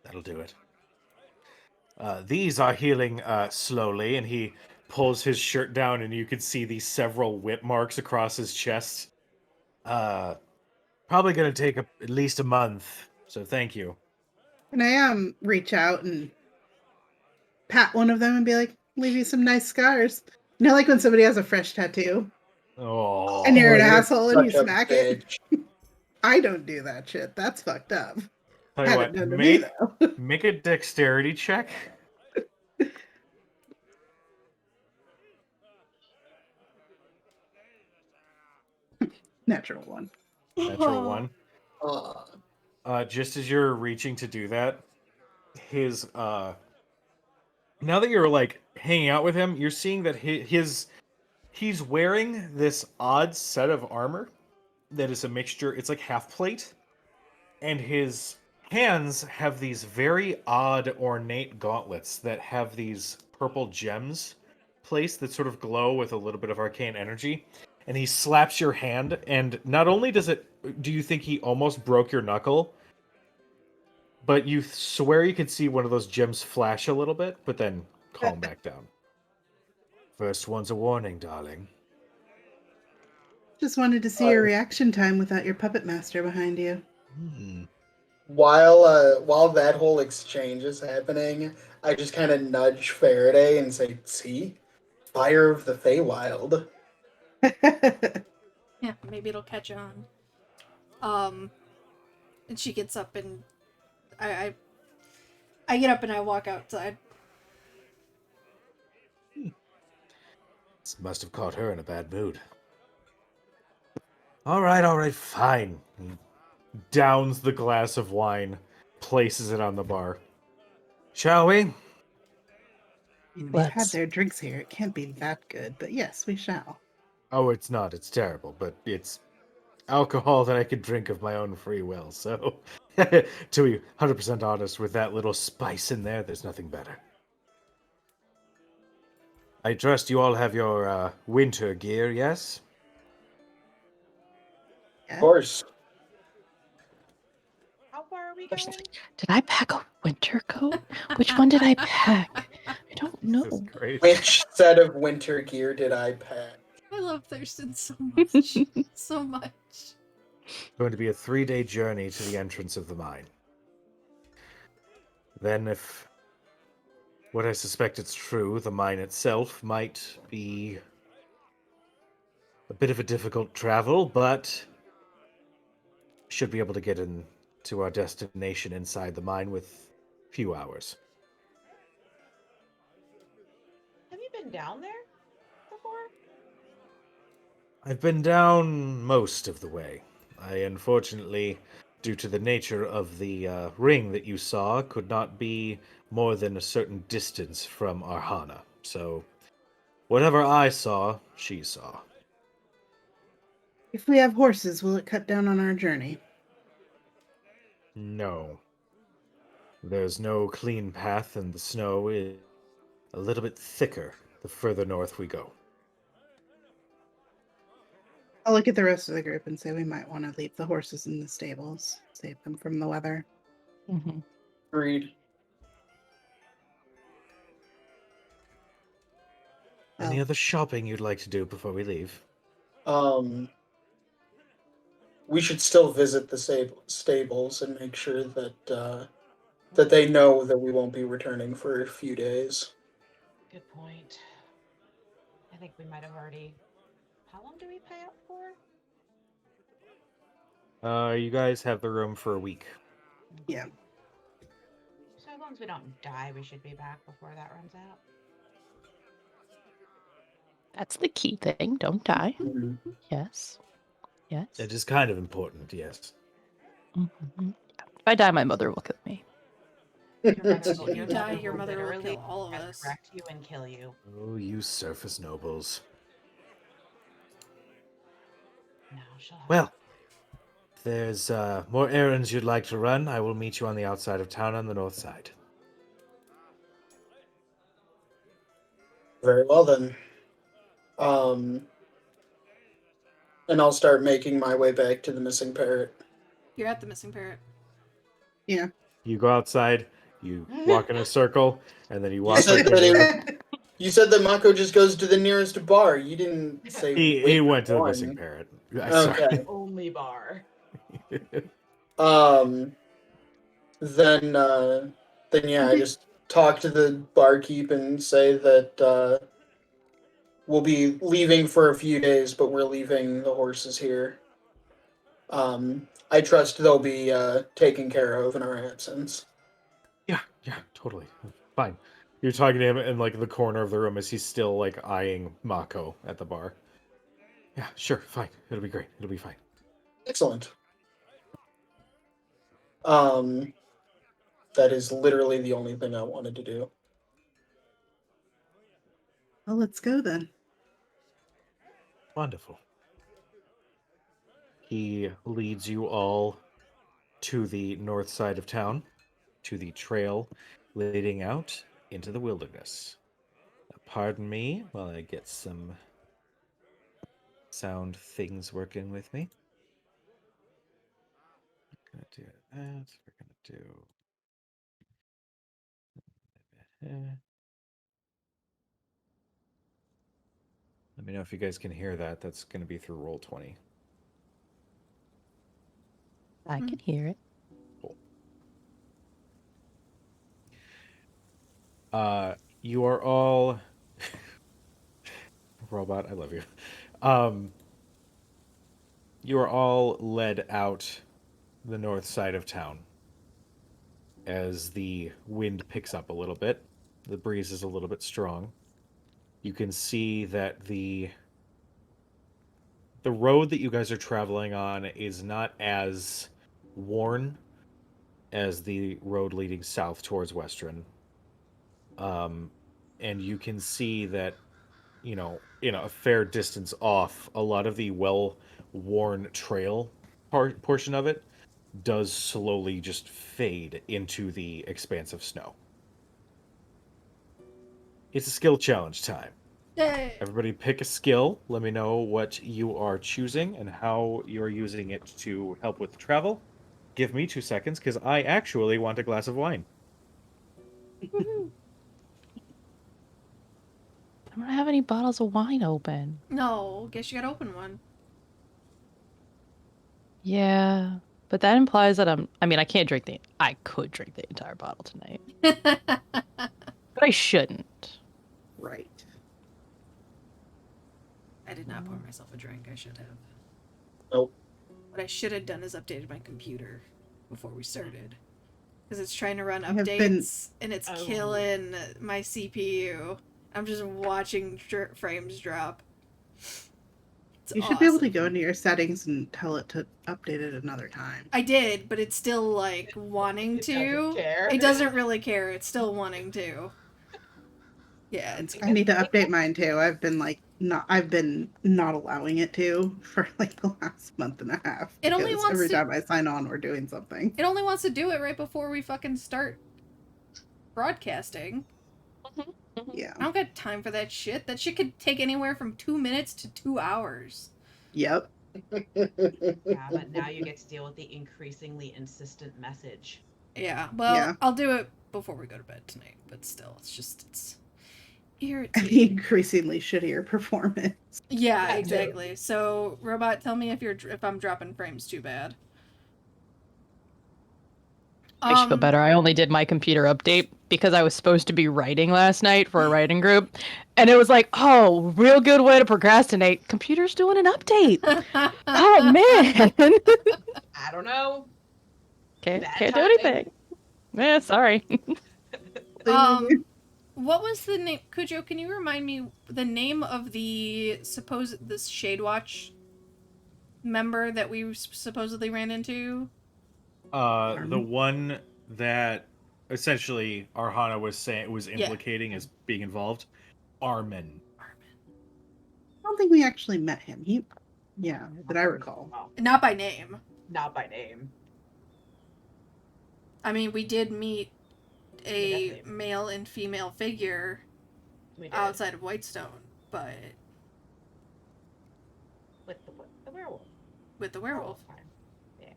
S2: That'll do it. These are healing slowly, and he pulls his shirt down, and you can see these several whip marks across his chest. Probably going to take at least a month, so thank you.
S5: Can I reach out and pat one of them and be like, leave you some nice scars? You know, like when somebody has a fresh tattoo
S2: Oh,
S5: and you're an
S3: you're
S5: asshole and you
S3: such a
S5: smack it.
S3: bitch.
S5: I don't do that shit. That's fucked up.
S2: tell you
S5: Had
S2: what,
S5: it done to me, though.
S2: make a dexterity check.
S5: Natural one.
S2: Natural one.
S3: Uh,
S2: Just as you're reaching to do that, his now that you're like hanging out with him, you're seeing that he's wearing this odd set of armor that is a mixture. It's like half plate, and his hands have these very odd ornate gauntlets that have these purple gems placed that sort of glow with a little bit of arcane energy. And he slaps your hand, and not only do you think he almost broke your knuckle, but you swear you could see one of those gems flash a little bit, but then calm back down. First one's a warning, darling.
S5: Just wanted to see your reaction time without your puppet master behind you.
S3: While that whole exchange is happening, I just kind of nudge Faraday and say, "See, fire of the Feywild."
S1: Yeah, maybe it'll catch on. And she gets up and I get up and I walk outside.
S7: This must have caught her in a bad mood. All right, fine.
S2: He downs the glass of wine, places it on the bar. Shall we?
S5: They've had
S6: Let's.
S5: their drinks here. It can't be that good, but yes, we shall.
S2: Oh, it's not. It's terrible, but it's alcohol that I could drink of my own free will. So, to be 100% honest, with that little spice in there, there's nothing better. I trust you all have your winter gear, yes?
S3: Of course.
S4: How far are we
S6: There's
S4: going?
S6: Did I pack a winter coat? Which one did I pack? I don't know.
S2: This is great.
S3: Which set of winter gear did I pack?
S1: I love Thurston so much. So much.
S2: Going to be a 3-day journey to the entrance of the mine. Then, if what I suspect it's true, the mine itself might be a bit of a difficult travel, but should be able to get into our destination inside the mine with a few hours.
S4: Have you been down there before?
S2: I've been down most of the way. I unfortunately, due to the nature of the ring that you saw, could not be more than a certain distance from Arhana. So, whatever I saw, she saw.
S5: If we have horses, will it cut down on our journey?
S2: No. There's no clean path, and the snow is a little bit thicker the further north we go.
S5: I'll look at the rest of the group and say we might want to leave the horses in the stables, save them from the weather.
S6: Mhm.
S3: Agreed.
S2: Any
S5: Oh.
S2: other shopping you'd like to do before we leave?
S3: We should still visit the stables and make sure that that they know that we won't be returning for a few days.
S4: Good point. I think we might have already. How long do we pay up for?
S2: You guys have the room for a week.
S5: Yeah.
S4: So as long as we don't die, we should be back before that runs out.
S6: That's the key thing. Don't die.
S3: Mhm.
S6: Yes. Yes.
S2: It is kind of important, yes.
S6: Mhm. If I die, my mother will kill me.
S4: Your mother will,
S1: If you die, your mother will
S4: literally
S1: kill all of us.
S4: resurrect you and kill you.
S2: Oh, you surface nobles.
S4: No, she'll have
S2: Well, if there's more errands you'd like to run, I will meet you on the outside of town on the north side.
S3: Very well then. And I'll start making my way back to the missing parrot.
S1: You're at the missing parrot.
S5: Yeah.
S2: You go outside, you walk in a circle, and then you
S3: You
S2: walk
S3: said,
S2: back into
S3: that you said that Mako just goes to the nearest bar. You didn't say
S2: He
S3: which
S2: went to the
S3: one.
S2: missing parrot.
S3: Okay.
S4: only bar.
S3: Um. Then yeah, I just talk to the barkeep and say that we'll be leaving for a few days, but we're leaving the horses here. I trust they'll be taken care of in our absence.
S2: Yeah, totally. Fine. You're talking to him in like the corner of the room as he's still like eyeing Mako at the bar. Yeah, sure, fine. It'll be great. It'll be fine.
S3: Excellent. That is literally the only thing I wanted to do.
S5: Well, let's go then.
S7: Wonderful. He leads you all to the north side of town, to the trail leading out into the wilderness. Pardon me while I get some sound things working with me. Gonna do that. We're gonna do. Let me know if you guys can hear that. That's gonna be through Roll20.
S6: I can hear it.
S7: Cool. You are all robot. I love you. You are all led out the north side of town as the wind picks up a little bit. The breeze is a little bit strong. You can see that the road that you guys are traveling on is not as worn as the road leading south towards Western. And you can see that, in a fair distance off, a lot of the well-worn trail portion of it does slowly just fade into the expanse of snow. It's a skill challenge time.
S1: Yay!
S7: Everybody pick a skill. Let me know what you are choosing and how you're using it to help with travel. Give me 2 seconds, because I actually want a glass of wine.
S1: Woohoo.
S6: I don't have any bottles of wine open.
S1: No, guess you gotta open one.
S6: Yeah, but that implies that I can't drink I could drink the entire bottle tonight, but I shouldn't.
S5: Right.
S1: I did not pour myself a drink. I should have.
S3: Nope.
S1: What I should have done is updated my computer before we started. Because it's trying to run
S5: I have
S1: updates and it's
S4: Oh.
S1: killing my CPU. I'm just watching frames drop. It's
S5: You should be able to
S1: awesome.
S5: go into your settings and tell it to update it another time.
S1: I did, but it's still like wanting
S4: It
S1: to.
S4: doesn't care.
S1: It doesn't really care. It's still wanting to. Yeah, it's
S5: I need to update mine too. I've been not allowing it to for like the last month and a half.
S1: It only
S5: Because
S1: wants
S5: every
S1: to-
S5: time I sign on, we're doing something.
S1: It only wants to do it right before we fucking start broadcasting.
S5: Yeah.
S1: I don't got time for that shit. That shit could take anywhere from 2 minutes to 2 hours.
S5: Yep.
S4: Yeah, but now you get to deal with the increasingly insistent message.
S1: Yeah, well,
S5: Yeah.
S1: I'll do it before we go to bed tonight, but still, it's
S5: The
S1: irritating.
S5: increasingly shittier performance.
S1: Yeah,
S4: Yeah,
S1: exactly. So, Robot, tell me if I'm dropping frames too bad.
S6: I should feel better. I only did my computer update because I was supposed to be writing last night for a writing group, and it was like, oh, real good way to procrastinate. Computer's doing an update. Oh man,
S4: I don't know.
S6: can't
S4: Bad
S6: do
S4: timing.
S6: anything. Yeah, sorry.
S1: What was the name? Cujo, can you remind me the name of this Shade Watch member that we supposedly ran into?
S2: The one that essentially Arhana was implicating as being involved. Armin.
S5: I don't think we actually met him. That I recall.
S4: Well,
S1: Not by name.
S4: not by name.
S1: I mean, we did meet a
S4: definitely-
S1: male and female figure
S4: We did.
S1: outside of Whitestone, but
S4: With the werewolf.
S1: with the werewolf.
S4: Time. Yeah.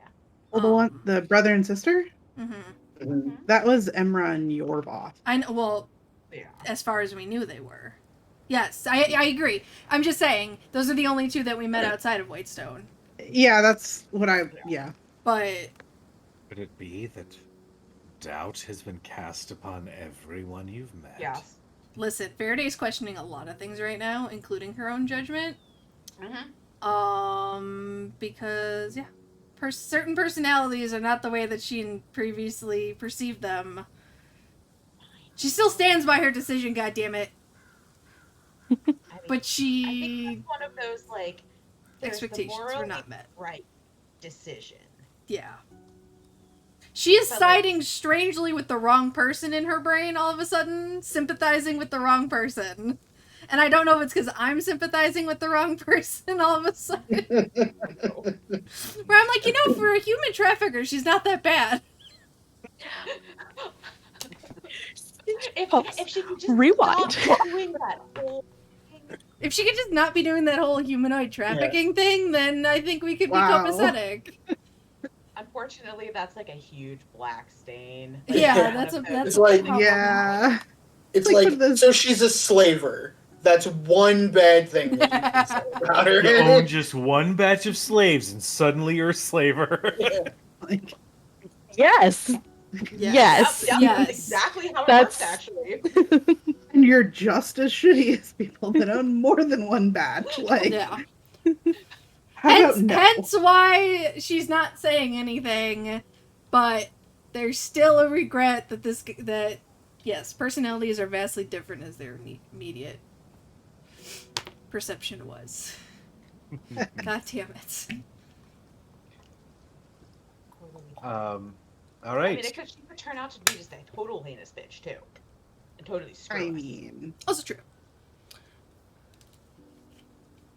S5: Well, the brother and sister,
S1: Mm-hmm.
S5: that was Emra and Yorvoth.
S1: I know. Well,
S4: Yeah.
S1: as far as we knew, they were. Yes, I agree. I'm just saying those are the only two that we met outside of Whitestone.
S5: Yeah, that's what yeah.
S1: But
S7: Could it be that doubt has been cast upon everyone you've met?
S4: Yes.
S1: listen, Faraday's questioning a lot of things right now, including her own judgment.
S4: Mm-hmm.
S1: Because yeah, certain personalities are not the way that she previously perceived them. She still stands by her decision, goddammit.
S4: I mean,
S1: But
S4: I think
S1: she
S4: that's one of those like there's the
S1: expectations were
S4: morally
S1: not met.
S4: right decision.
S1: Yeah. She is
S4: But,
S1: siding strangely with the wrong person in her brain all of a sudden, sympathizing with the wrong person. And I don't know if it's because I'm sympathizing with the wrong person all of a sudden. Where I'm like, for a human trafficker, she's not that bad.
S4: If she could just
S6: Rewind.
S4: stop doing that whole thing.
S1: If she could just not be doing that whole humanoid trafficking thing, then I think we could be
S5: Wow.
S1: copacetic.
S4: Unfortunately, that's like a huge black stain.
S1: Yeah,
S4: One
S1: that's
S4: of
S1: a
S4: those
S3: It's like-
S1: problem.
S5: Yeah.
S3: It's
S5: Like
S3: like,
S5: one of those-
S3: so she's a slaver. That's one bad thing that you can say about her.
S7: You own just one batch of slaves, and suddenly you're a slaver.
S5: Like,
S6: Yes. Yes.
S4: Yep,
S1: Yes.
S4: that's exactly how it
S6: That's-
S4: works, actually.
S5: and you're just as shitty as people that own more than one batch. Like,
S1: Yeah.
S5: how about no?
S1: Hence why she's not saying anything, but there's still a regret that yes, personalities are vastly different as their immediate perception was. God damn it.
S7: All
S4: I
S7: right.
S4: mean, she could turn out to be just a total heinous bitch, too. And totally screw
S5: I
S4: us.
S5: mean,
S1: Also true.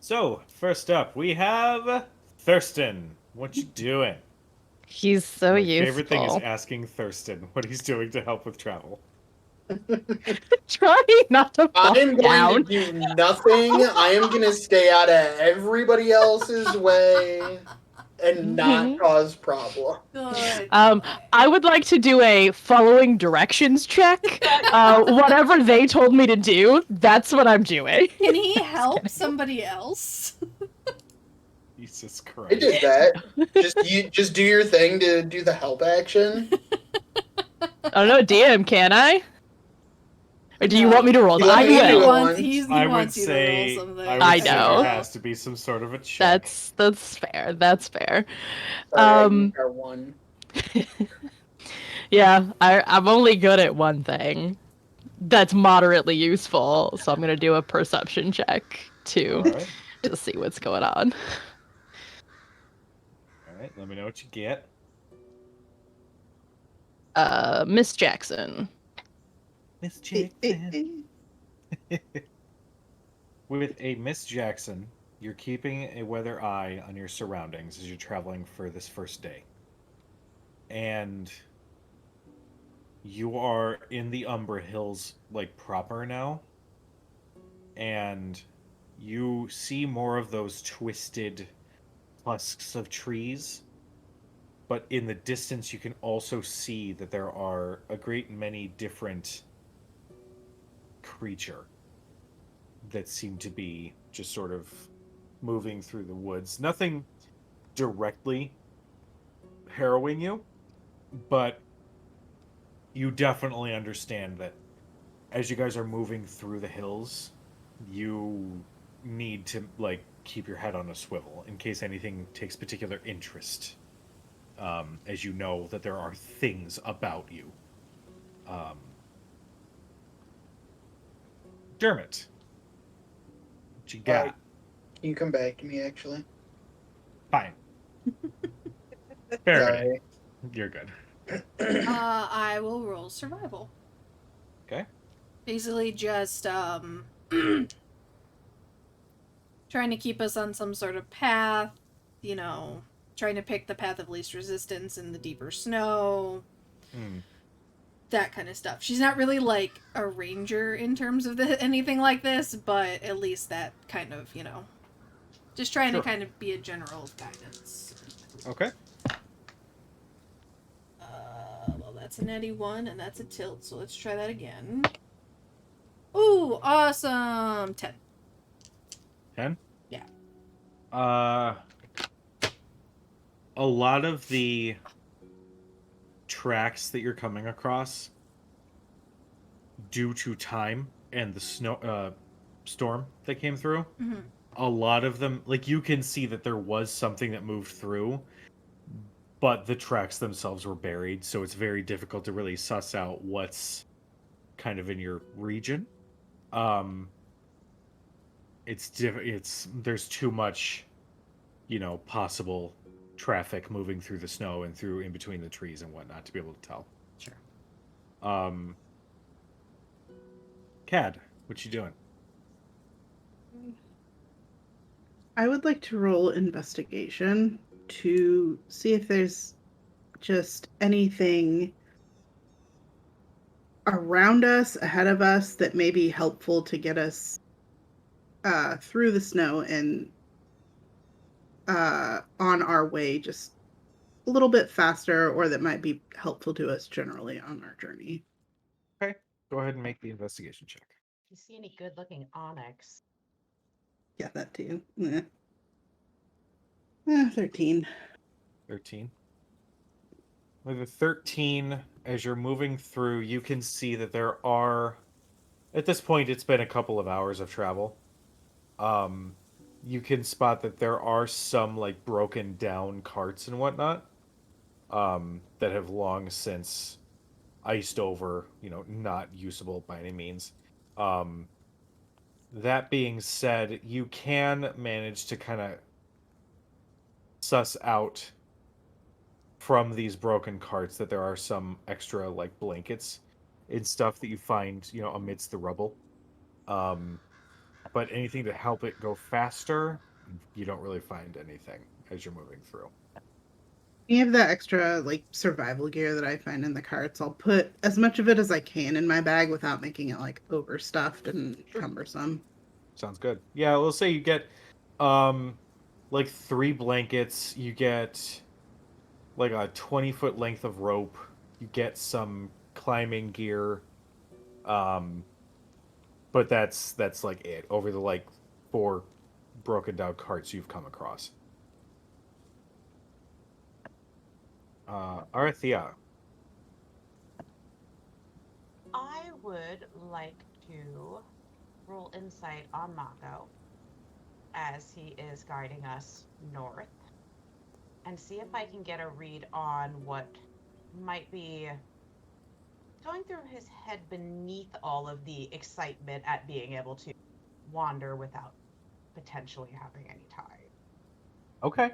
S7: So first up, we have Thurston. What you doing?
S6: He's so
S7: My
S6: useful.
S7: favorite thing is asking Thurston what he's doing to help with travel.
S6: Trying not to fall
S3: I'm
S6: down.
S3: going to do nothing. I am going to stay out of everybody else's way and not
S6: Mhm.
S3: cause problems.
S1: Good.
S6: I would like to do a following directions check. Whatever they told me to do, that's what I'm doing.
S1: Can he help somebody else?
S7: Jesus
S3: I
S7: Christ.
S3: did that. Just do your thing to do the help action.
S6: I don't know, DM, can I? Or do you
S1: No.
S6: want me to roll?
S3: You
S6: I
S3: want me to do
S6: will.
S3: it?
S1: He
S7: I would
S1: wants you to roll
S7: say
S1: something.
S6: I
S7: say
S6: know.
S7: there has to be some sort of a check.
S6: That's fair. That's fair.
S3: Sorry, I got one.
S6: Yeah, I'm only good at one thing that's moderately useful, so I'm gonna do a perception check
S7: All
S6: to
S7: right.
S6: to see what's going on.
S7: All right. Let me know what you get.
S6: Miss Jackson.
S7: Miss
S5: eh, eh,
S7: Jackson.
S5: eh.
S7: With a Miss Jackson, you're keeping a weather eye on your surroundings as you're traveling for this first day. And you are in the Umbra Hills, like, proper now. And you see more of those twisted husks of trees. But in the distance, you can also see that there are a great many different creature that seem to be just sort of moving through the woods. Nothing directly harrowing you, but you definitely understand that as you guys are moving through the hills, you need to, like, keep your head on a swivel in case anything takes particular interest. As you know that there are things about you. Dermot, what you got?
S3: Can you come back to me, actually?
S7: Fine. Fair enough.
S3: Sorry.
S7: You're good.
S1: I will roll survival.
S7: Okay.
S1: Basically just trying to keep us on some sort of path, trying to pick the path of least resistance in the deeper snow. That kind of stuff. She's not really like a ranger in terms of anything like this, but at least that kind of, just trying
S7: Sure.
S1: to kind of be a general guidance.
S7: Okay.
S1: Well, that's a natty 1, and that's a tilt, so let's try that again. Ooh, awesome! 10.
S7: 10?
S1: Yeah.
S7: A lot of the tracks that you're coming across, due to time and the snow storm that came through,
S1: Mm-hmm.
S7: a lot of them, like, you can see that there was something that moved through, but the tracks themselves were buried, so it's very difficult to really suss out what's kind of in your region. There's too much, possible traffic moving through the snow and through in between the trees and whatnot to be able to tell.
S1: Sure.
S7: Cad, what you doing?
S5: I would like to roll investigation to see if there's just anything around us, ahead of us, that may be helpful to get us through the snow and on our way just a little bit faster, or that might be helpful to us generally on our journey.
S7: Okay. Go ahead and make the investigation check.
S4: You see any good-looking onyx?
S5: Yeah, that too. 13.
S7: 13. With a 13, as you're moving through, you can see that there are, at this point, it's been a couple of hours of travel. You can spot that there are some, like, broken down carts and whatnot, that have long since iced over, not usable by any means. That being said, you can manage to kind of suss out from these broken carts that there are some extra like blankets and stuff that you find, amidst the rubble. But anything to help it go faster, you don't really find anything as you're moving through.
S5: Any of that extra like survival gear that I find in the carts, I'll put as much of it as I can in my bag without making it like overstuffed and cumbersome.
S7: Sounds good. Yeah, we'll say you get like 3 blankets, you get like a 20-foot length of rope, you get some climbing gear, but that's like it over the like 4 broken down carts you've come across. Arathea.
S4: I would like to roll insight on Mako as he is guiding us north and see if I can get a read on what might be going through his head beneath all of the excitement at being able to wander without potentially having any tie.
S7: Okay.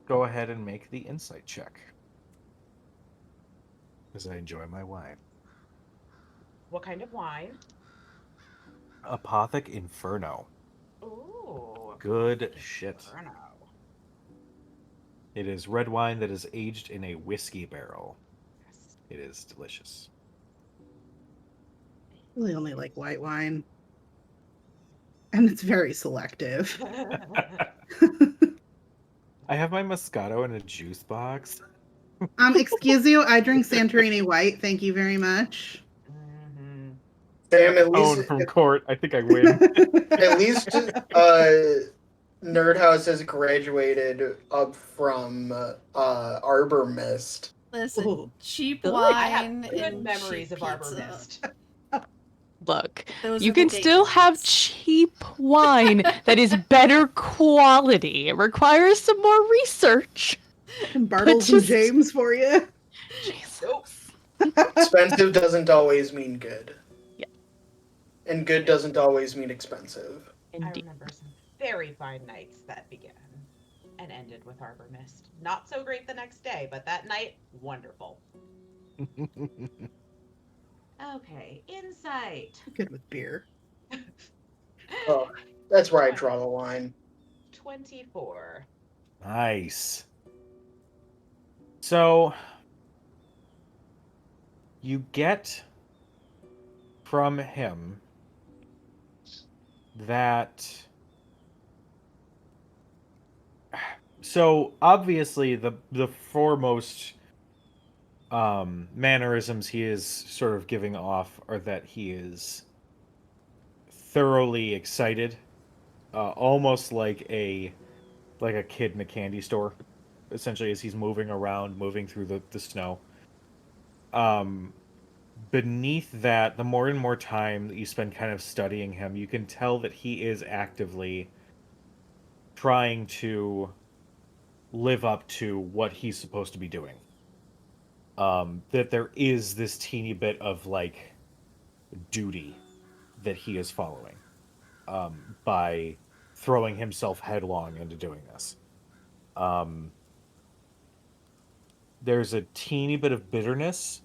S7: Go ahead and make the insight check. Because I enjoy my wine.
S4: What kind of wine?
S7: Apothic Inferno.
S4: Ooh.
S7: Good shit.
S4: Inferno.
S7: It is red wine that is aged in a whiskey barrel.
S4: Yes.
S7: It is delicious.
S5: Really only like white wine. And it's very selective.
S7: I have my Moscato in a juice box.
S5: Excuse you, I drink Santorini White. Thank you very much.
S4: Mm-hmm.
S3: Sam, at least
S7: Phone from court. I think I win.
S3: at least Nerdhouse has graduated up from Arbor Mist.
S1: Listen,
S5: Ooh.
S1: cheap
S6: Good.
S4: I have
S1: wine
S4: good
S1: and
S4: memories
S1: cheap
S4: of Arbor
S1: pizza.
S4: Mist.
S6: Look,
S1: Those
S6: you
S1: are the
S6: can
S1: date
S6: still have
S1: nights.
S6: cheap wine that is better quality. It requires some more research.
S5: Some Bartles and
S6: just-
S5: James for you.
S6: Jesus.
S4: Nope.
S3: Expensive doesn't always mean good.
S6: Yeah.
S3: And good doesn't always mean expensive.
S4: I
S6: Indeed.
S4: remember some very fine nights that began and ended with Arbor Mist. Not so great the next day, but that night, wonderful. Okay, insight.
S5: Good with beer.
S3: Oh, that's where I draw the line.
S4: 24.
S7: Nice. So, you get from him that. So obviously, the foremost mannerisms he is sort of giving off are that he is thoroughly excited, almost like a kid in a candy store, essentially, as he's moving around, moving through the snow. Beneath that, the more and more time that you spend kind of studying him, you can tell that he is actively trying to live up to what he's supposed to be doing. That there is this teeny bit of like duty that he is following, by throwing himself headlong into doing this. There's a teeny bit of bitterness,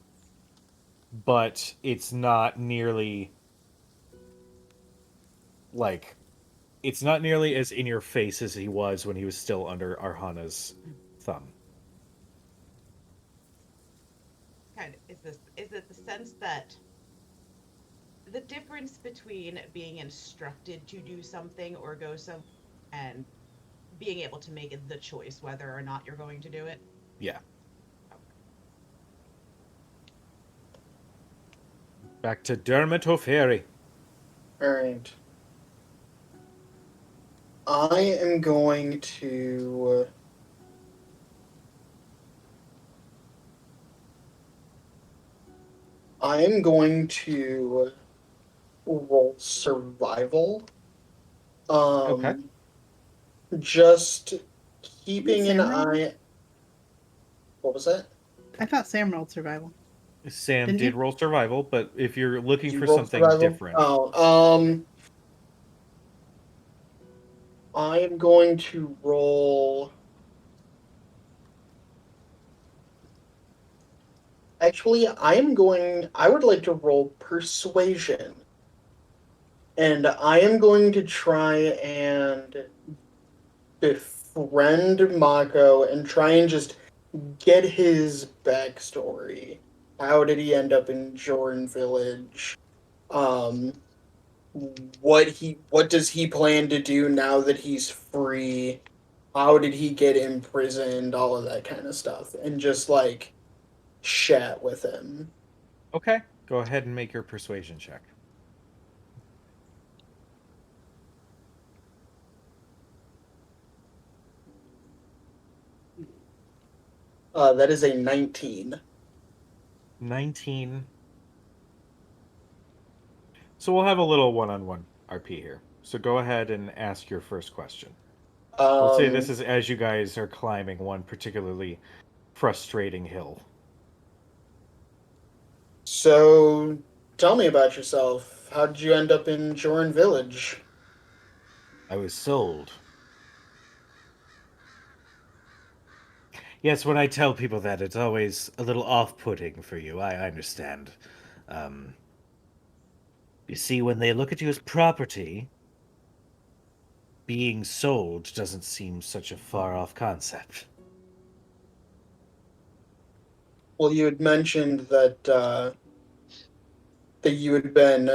S7: but it's not nearly like it's not nearly as in your face as he was when he was still under Arhana's thumb.
S4: Kind of is it the sense that the difference between being instructed to do something or go some and being able to make it the choice whether or not you're going to do it?
S7: Yeah.
S4: Okay.
S7: Back to Dermot O'Ferry.
S3: All right. I am going to. I am going to roll survival.
S7: Okay.
S3: Just
S5: Didn't
S3: keeping an
S5: Sam roll?
S3: eye. What was that?
S5: I thought Sam rolled survival.
S7: Sam
S5: Didn't
S7: did
S5: he?
S7: roll survival, but if you're looking
S3: Did you
S7: for
S3: roll
S7: something
S3: survival?
S7: different,
S3: Oh, I am going to roll. Actually, I would like to roll persuasion. And I am going to try and befriend Mako and try and just get his backstory. How did he end up in Jordan Village? Um, what does he plan to do now that he's free? How did he get imprisoned? All of that kind of stuff, and just like chat with him.
S7: okay, go ahead and make your persuasion check.
S3: That is a 19.
S7: 19. So we'll have a little one-on-one RP here. So go ahead and ask your first question. We'll say this
S3: Um,
S7: is as you guys are climbing one particularly frustrating hill.
S3: so tell me about yourself. How did you end up in Jordan Village?
S7: I was sold. Yes, when I tell people that, it's always a little off-putting for you. I understand. Um, you see, when they look at you as property, being sold doesn't seem such a far-off concept.
S3: Well, you had mentioned that you had been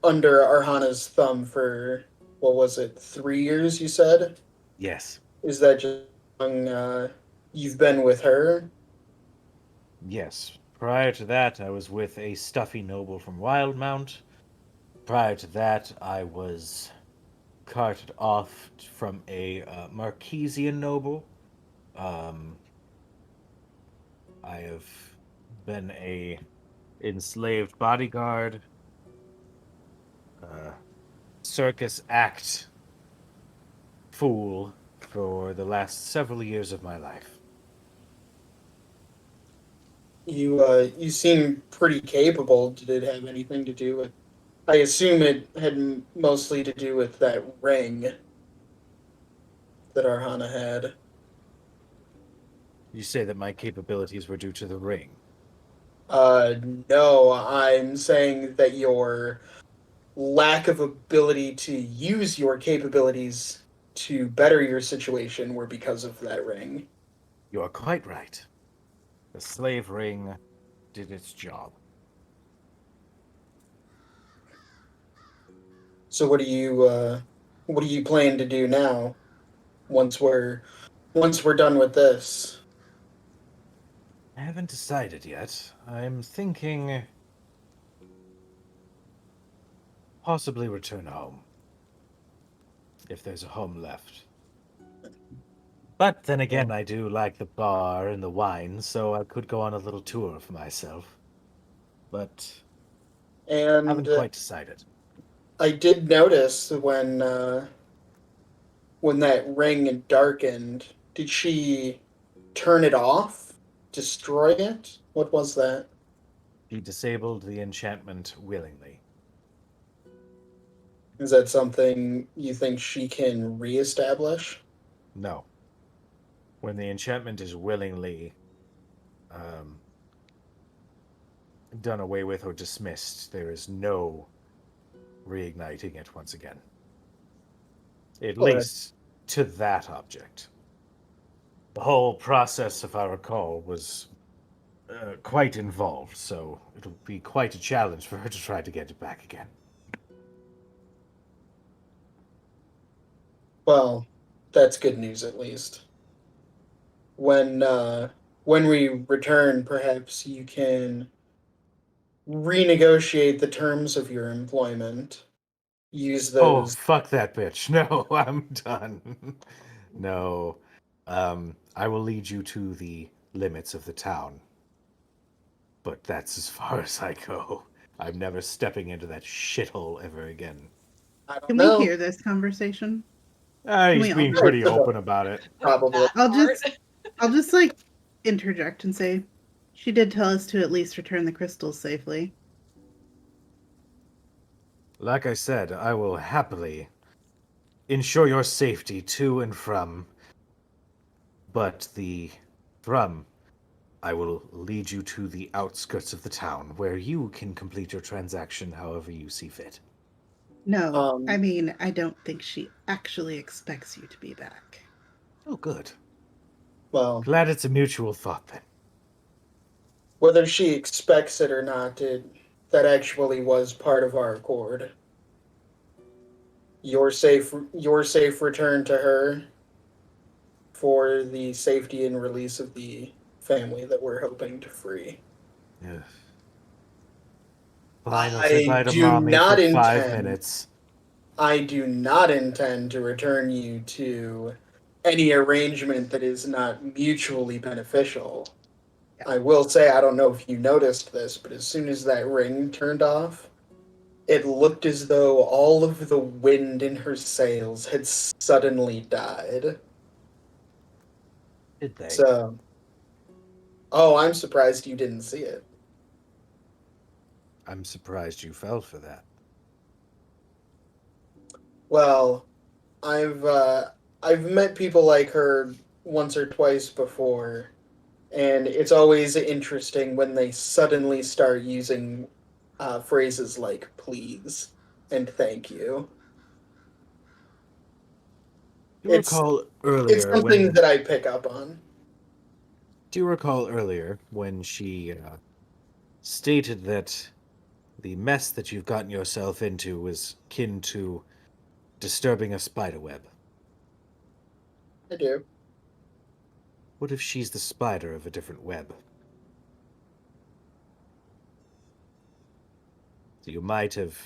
S3: under Arhana's thumb for what was it, 3 years? You said,
S7: Yes.
S3: is that just how long you've been with her?
S7: Yes. Prior to that, I was with a stuffy noble from Wildmount. Prior to that, I was carted off from a Marquesian noble. Um, I have been a enslaved bodyguard, uh, circus act fool for the last several years of my life.
S3: You seem pretty capable. Did it have anything to do with? I assume it had mostly to do with that ring that Arhana had.
S7: You say that my capabilities were due to the ring.
S3: Uh, no, I'm saying that your lack of ability to use your capabilities to better your situation were because of that ring.
S7: You are quite right. The slave ring did its job.
S3: So what do you plan to do now once we're done with this?
S7: I haven't decided yet. I'm thinking possibly return home, if there's a home left. But then again,
S3: Well,
S7: I do like the bar and the wine, so I could go on a little tour for myself. But
S3: and
S7: haven't quite decided.
S3: I did notice when that ring darkened, did she turn it off? Destroy it? What was that?
S7: He disabled the enchantment willingly.
S3: Is that something you think she can reestablish?
S7: No. When the enchantment is willingly um, done away with or dismissed, there is no reigniting it once again. At
S3: Go ahead.
S7: least to that object. The whole process, if I recall, was quite involved, so it'll be quite a challenge for her to try to get it back again.
S3: Well, that's good news at least. When we return, perhaps you can renegotiate the terms of your employment. Use
S7: Oh,
S3: those.
S7: fuck that bitch. No, I'm done. No. I will lead you to the limits of the town. But that's as far as I go. I'm never stepping into that shithole ever again.
S3: I don't
S5: Can we
S3: know.
S5: hear this conversation? Can
S7: He's
S5: we all
S7: being
S5: hear
S7: pretty
S3: it?
S7: open about it.
S3: Probably.
S4: That part.
S5: I'll just like interject and say, she did tell us to at least return the crystals safely.
S7: Like I said, I will happily ensure your safety to and from, but from, I will lead you to the outskirts of the town where you can complete your transaction however you see fit.
S5: No, I
S3: Um,
S5: mean, I don't think she actually expects you to be back.
S7: Oh, good.
S3: well,
S7: Glad it's a mutual thought then.
S3: whether she expects it or not, that actually was part of our accord. Your safe return to her for the safety and release of the family that we're hoping to free.
S7: Ugh. Fine, I'll say
S3: I
S7: bye to
S3: do
S7: mommy for
S3: not
S7: 5 minutes.
S3: I do not intend to return you to any arrangement that is not mutually beneficial.
S5: Yeah.
S3: I will say, I don't know if you noticed this, but as soon as that ring turned off, it looked as though all of the wind in her sails had suddenly died.
S7: Did they?
S3: So, oh, I'm surprised you didn't see it.
S7: I'm surprised you fell for that.
S3: Well, I've uh, I've met people like her once or twice before, and it's always interesting when they suddenly start using phrases like "please" and "thank you."
S7: Do you
S3: It's
S7: recall
S3: it's
S7: earlier
S3: something
S7: when
S3: that I pick up on.
S7: Do you recall earlier when she stated that the mess that you've gotten yourself into was kin to disturbing a spiderweb?
S3: I do.
S7: What if she's the spider of a different web? So you might have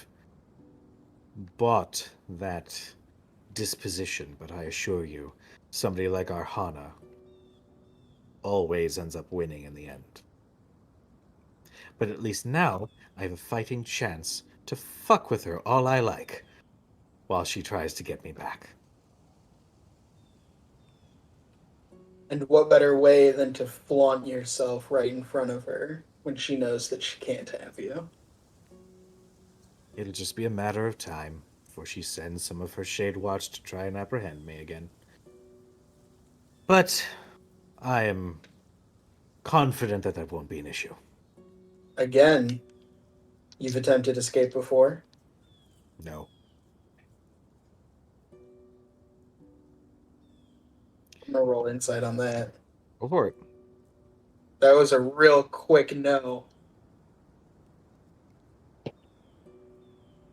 S7: bought that disposition, but I assure you, somebody like Arhana always ends up winning in the end. But at least now I have a fighting chance to fuck with her all I like while she tries to get me back.
S3: And what better way than to flaunt yourself right in front of her when she knows that she can't have you?
S7: It'll just be a matter of time before she sends some of her Shade Watch to try and apprehend me again. But I am confident that that won't be an issue.
S3: Again, you've attempted escape before.
S7: No.
S3: I'm gonna roll insight on that.
S7: Go for it.
S3: That was a real quick no.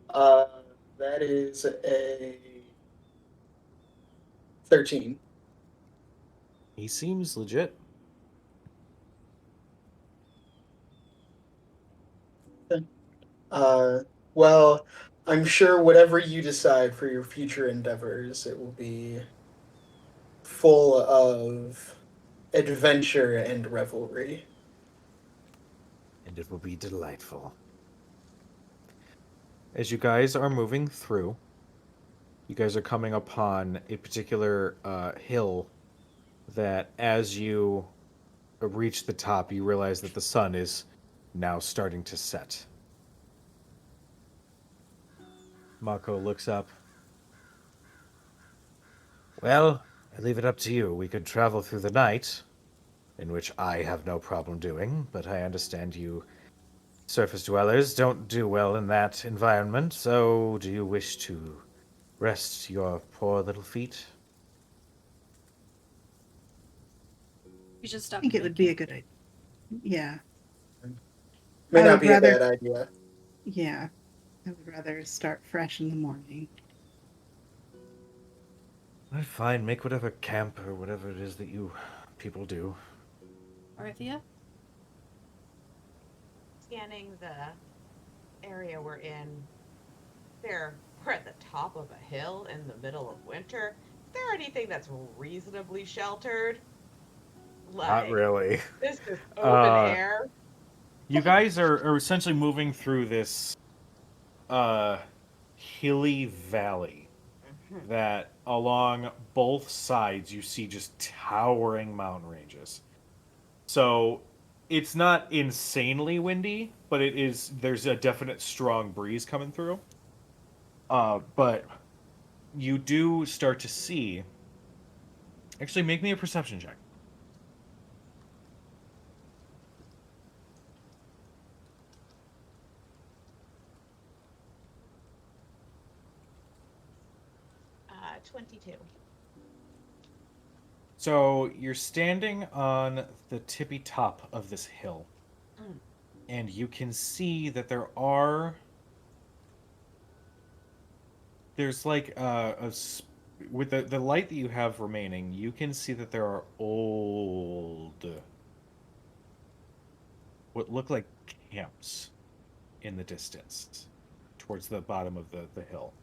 S3: Uh, that is a 13.
S7: He seems legit.
S3: Uh, well, I'm sure whatever you decide for your future endeavors, it will be full of adventure and revelry.
S7: And it will be delightful. As you guys are moving through, you guys are coming upon a particular hill that, as you reach the top, you realize that the sun is now starting to set. Mako looks up. Well, I leave it up to you. We could travel through the night, in which I have no problem doing, but I understand you surface dwellers don't do well in that environment, so do you wish to rest your poor little feet.
S1: We should
S5: I
S1: stop.
S5: think it would be a
S1: hiking.
S5: good idea. Yeah.
S3: May
S5: I
S3: not
S5: would
S3: be
S5: rather-
S3: a bad idea.
S5: Yeah. I would rather start fresh in the morning.
S7: Fine, make whatever camp or whatever it is that you people do.
S1: Arthea?
S4: Scanning the area we're in, we're at the top of a hill in the middle of winter. Is there anything that's reasonably sheltered?
S7: Not
S4: Like,
S7: really.
S4: this is open
S7: Uh,
S4: air.
S7: You guys are essentially moving through this hilly valley
S4: Mhm.
S7: that along both sides you see just towering mountain ranges. So it's not insanely windy, but there's a definite strong breeze coming through. But you do start to see. Actually, make me a perception check.
S4: Uh, 22.
S7: So you're standing on the tippy top of this hill,
S4: Mm.
S7: and you can see that there's like with the light that you have remaining, you can see that there are what look like camps in the distance towards the bottom of the hill.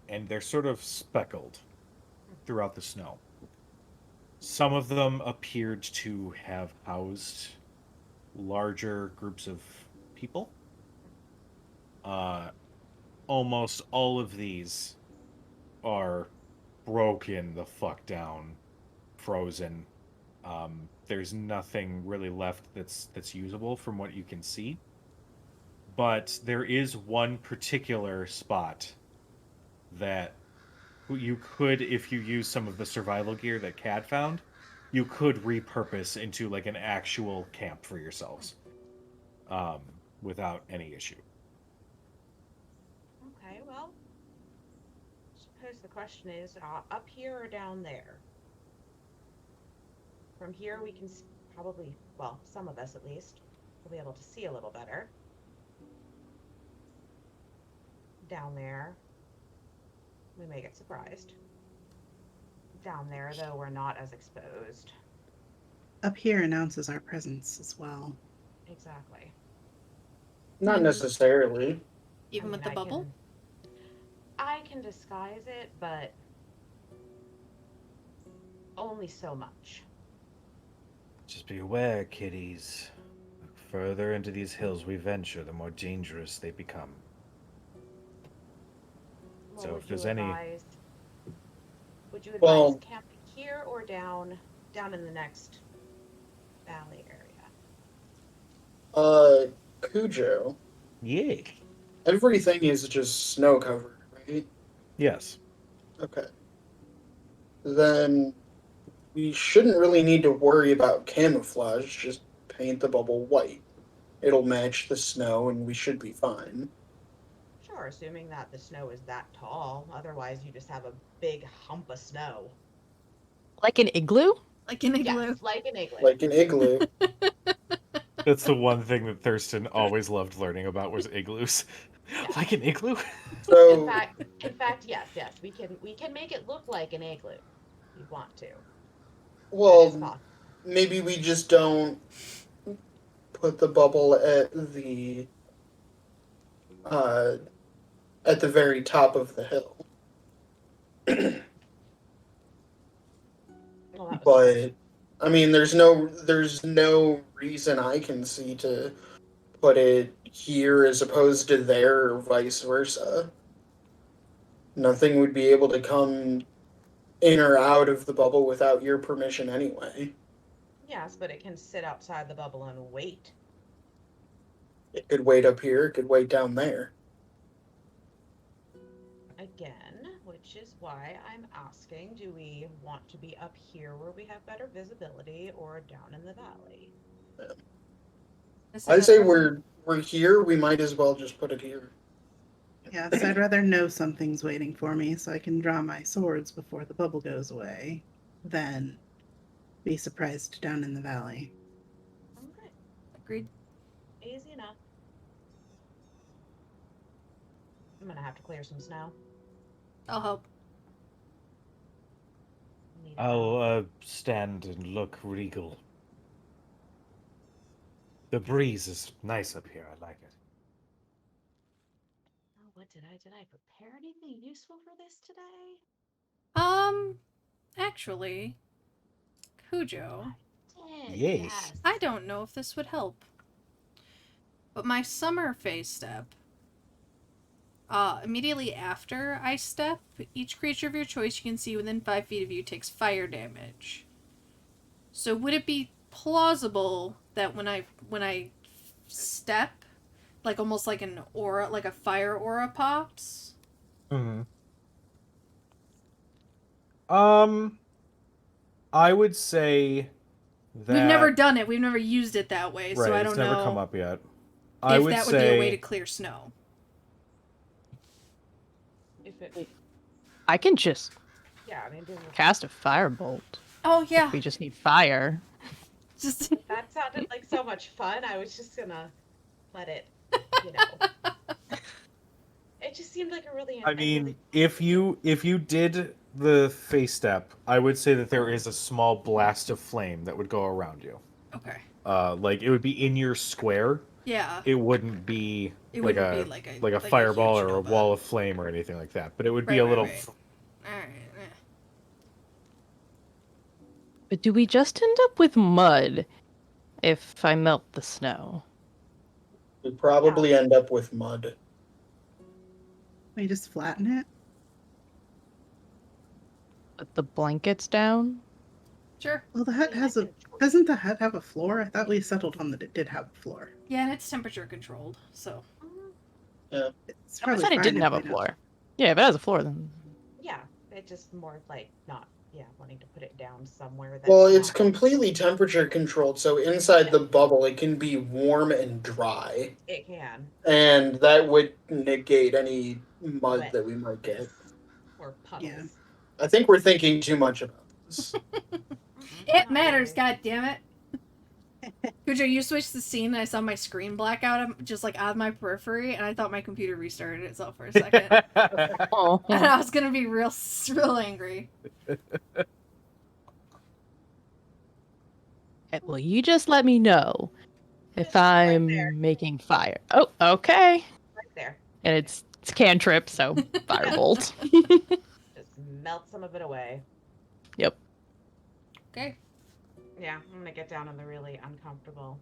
S7: And they're sort of speckled throughout the snow. Some of them appeared to have housed larger groups of people. Uh, Almost all of these are broken the fuck down, frozen. There's nothing really left that's usable from what you can see. But there is one particular spot that you could, if you use some of the survival gear that Cad found, you could repurpose into like an actual camp for yourselves, um, without any issue.
S4: Okay, well, suppose the question is up here or down there? From here, we can probably, well, some of us at least, will be able to see a little better. Down there, we may get surprised. Down there, though, we're not as exposed.
S5: Up here announces our presence as well.
S4: Exactly.
S3: Not
S1: Even-
S3: necessarily.
S1: Even with the bubble?
S4: I can disguise it, but only so much.
S7: Just be aware, kiddies. The further into these hills we venture, the more dangerous they become.
S4: Well,
S7: So
S4: would
S7: if there's
S4: you
S7: any-
S4: advise? Would you advise
S3: Well-
S4: camping here or down in the next valley area?
S3: Cujo,
S7: Yeah.
S3: everything is just snow covered, right?
S7: Yes.
S3: Okay. Then we shouldn't really need to worry about camouflage. Just paint the bubble white. It'll match the snow and we should be fine.
S4: Sure, assuming that the snow is that tall. Otherwise, you just have a big hump of snow.
S6: Like an igloo?
S1: Like an igloo.
S4: Yes, like an igloo.
S3: Like an igloo.
S7: That's the one thing that Thurston always loved learning about was igloos. Like an igloo?
S3: So
S4: In fact, yes, we can make it look like an igloo. If you want to. That is
S3: well,
S4: possible.
S3: maybe we just don't put the bubble uh at the very top of the hill.
S4: Well, that was
S3: But I mean, there's no reason I can see to put it here as opposed to there or vice versa. Nothing would be able to come in or out of the bubble without your permission anyway.
S4: yes, but it can sit outside the bubble and wait.
S3: It could wait up here, it could wait down there.
S4: Again, which is why I'm asking, do we want to be up here where we have better visibility or down in the valley?
S3: I say we're here, we might as well just put it here.
S5: Yes, I'd rather know something's waiting for me so I can draw my swords before the bubble goes away than be surprised down in the valley.
S4: Okay,
S1: Agreed.
S4: easy enough. I'm gonna have to clear some snow.
S1: I'll help.
S4: Need
S7: I'll stand and look regal. The breeze is nice up here. I like it.
S4: Oh, what did I prepare anything useful for this today?
S1: Actually, Cujo,
S4: Did,
S7: Yay.
S4: yes.
S1: I don't know if this would help, but my summer phase step, immediately after I step, each creature of your choice you can see within 5 feet of you takes fire damage. So would it be plausible that when I step, like almost like an aura, like a fire aura pops?
S7: Mm-hmm. I would say that
S1: We've never done it. We've never used it that way, so
S7: right.
S1: I
S7: It's
S1: don't
S7: never
S1: know
S7: come up yet. I
S1: if
S7: would
S1: that would be a way to
S7: say
S1: clear snow.
S4: If it,
S6: I can just
S4: yeah, I mean,
S6: cast a firebolt.
S1: Oh yeah,
S6: We just need fire.
S1: just
S4: that sounded like so much fun. I was just gonna let it, you know. It just seemed like a really.
S7: I mean, if you did the face step, I would say that there is a small blast of flame that would go around you.
S1: okay.
S7: Like it would be in your square.
S1: Yeah,
S7: It wouldn't be
S1: it
S7: like
S1: wouldn't
S7: a
S1: be like a
S7: like a
S1: huge
S7: fireball or a
S1: nova.
S7: wall of flame or anything like that. But it would be a little.
S1: Right. All right.
S6: But do we just end up with mud if I melt the snow?
S3: We probably end up with mud.
S5: We just flatten it.
S6: Put the blankets down?
S1: Sure.
S5: Well, the hut has a. Doesn't the hut have a floor? I thought we settled on that it did have a floor.
S1: Yeah, and it's temperature controlled, so.
S5: It's
S6: I
S5: probably
S6: said it
S5: fine
S6: didn't
S5: if
S6: have a
S5: we don't-
S6: floor. Yeah, if it has a floor, then
S4: Yeah, it just more like not, wanting to put it down somewhere. That's
S3: Well, it's
S4: not-
S3: completely temperature controlled, so inside the bubble it can be warm and dry.
S4: It can.
S3: And that would negate any mud
S4: Wet.
S3: that we might get.
S4: Or puddles.
S3: I think we're thinking too much about this.
S1: It
S4: Not
S1: matters,
S4: really.
S1: God damn it. Cujo, you switched the scene and I saw my screen black out, just like out of my periphery, and I thought my computer restarted itself for a second.
S6: oh,
S1: And I was gonna be real angry.
S6: well, you just let me know if
S4: It's right
S6: I'm
S4: there.
S6: making fire. Oh, okay.
S4: Right there.
S6: And it's cantrip, so firebolt.
S4: Just melt some of it away.
S6: Yep.
S1: Okay.
S4: Yeah, I'm gonna get down in the really uncomfortable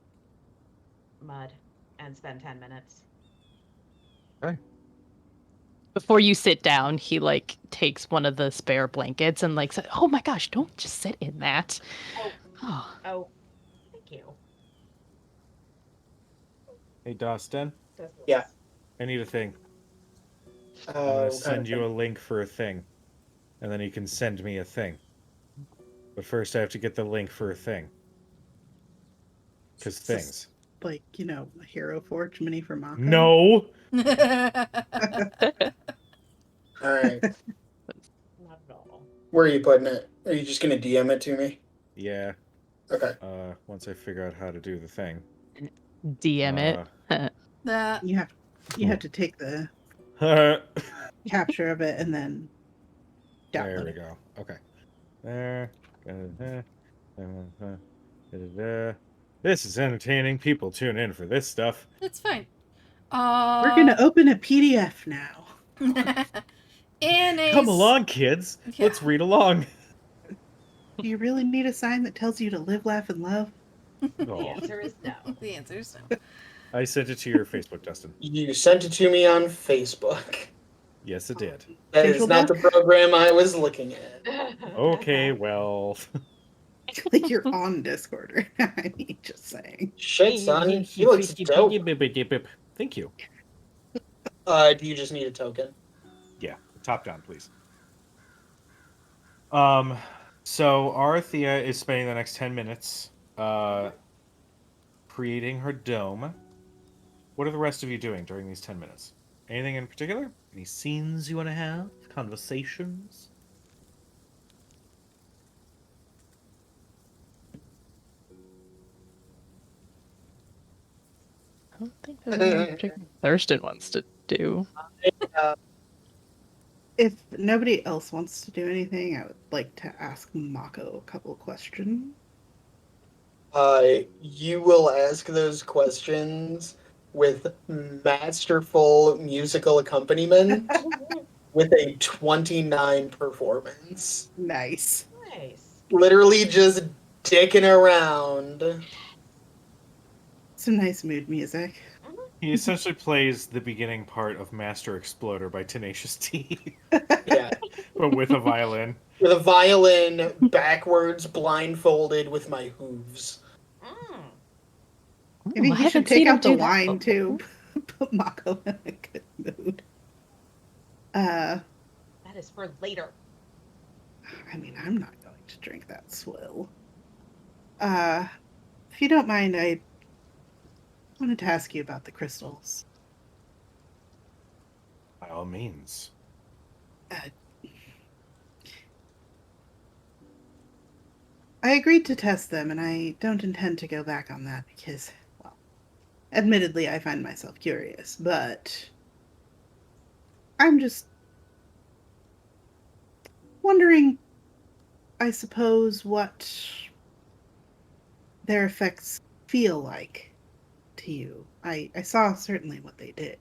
S4: mud and spend 10 minutes.
S6: Before you sit down, he like takes one of the spare blankets and like says, "Oh my gosh, don't just sit in that."
S4: Oh. Oh, thank you.
S7: Hey, Dustin,
S3: Yeah.
S7: I need a thing. I'm
S3: what
S7: gonna
S3: kind
S7: send
S3: of
S7: you
S3: thing?
S7: a link for a thing, and then you can send me a thing. But first, I have to get the link for a thing. Because
S5: It's just
S7: things.
S5: like, a hero forge mini for Mako.
S7: No.
S3: All right.
S4: Not at all.
S3: Where are you putting it? Are you just gonna DM it to me?
S7: Yeah.
S3: Okay.
S7: Once I figure out how to do the thing.
S6: DM it.
S1: That.
S5: You have to take the
S7: There
S5: capture of it and then download
S7: we
S5: it.
S7: go. Okay. There. This is entertaining. People tune in for this stuff.
S1: That's fine.
S5: We're gonna open a PDF now.
S1: In a
S7: Come along, kids.
S1: Yeah.
S7: Let's read along.
S5: Do you really need a sign that tells you to live, laugh, and love?
S4: The
S7: Oh,
S4: answer is no.
S1: The answer is no.
S7: I sent it to your Facebook, Dustin.
S3: You sent it to me on Facebook.
S7: Yes, it did.
S3: That is
S5: Visual
S3: not the program I was looking at.
S7: Okay, well.
S5: Like you're on Discord. I mean, just saying.
S3: Shit, son. He looks dope.
S7: Thank you.
S3: Do you just need a token?
S7: Yeah, top down, please. So Arathea is spending the next 10 minutes creating her dome. What are the rest of you doing during these 10 minutes? Anything in particular? Any scenes you want to have? Conversations?
S6: I don't think there's anything particular Thurston wants to do.
S5: If nobody else wants to do anything, I would like to ask Mako a couple questions.
S3: You will ask those questions with masterful musical accompaniment with a 29 performance.
S5: Nice.
S4: Nice.
S3: Literally just dicking around.
S5: Some nice mood music.
S4: Mhm.
S7: He essentially plays the beginning part of Master Exploder by Tenacious D,
S3: Yeah.
S7: but with a violin.
S3: With a violin, backwards, blindfolded with my hooves.
S4: Mm.
S5: Maybe
S6: I
S5: he should
S6: haven't seen
S5: take
S6: him
S5: out the
S6: do that
S5: wine
S6: before.
S5: too. Put Mako in a good mood. Uh,
S4: That is for later.
S5: I mean, I'm not going to drink that swill. If you don't mind, I wanted to ask you about the crystals.
S7: By all means.
S5: Uh, I agreed to test them, and I don't intend to go back on that because, well, admittedly, I find myself curious, but I'm just wondering, I suppose, what their effects feel like to you. I saw certainly what they did.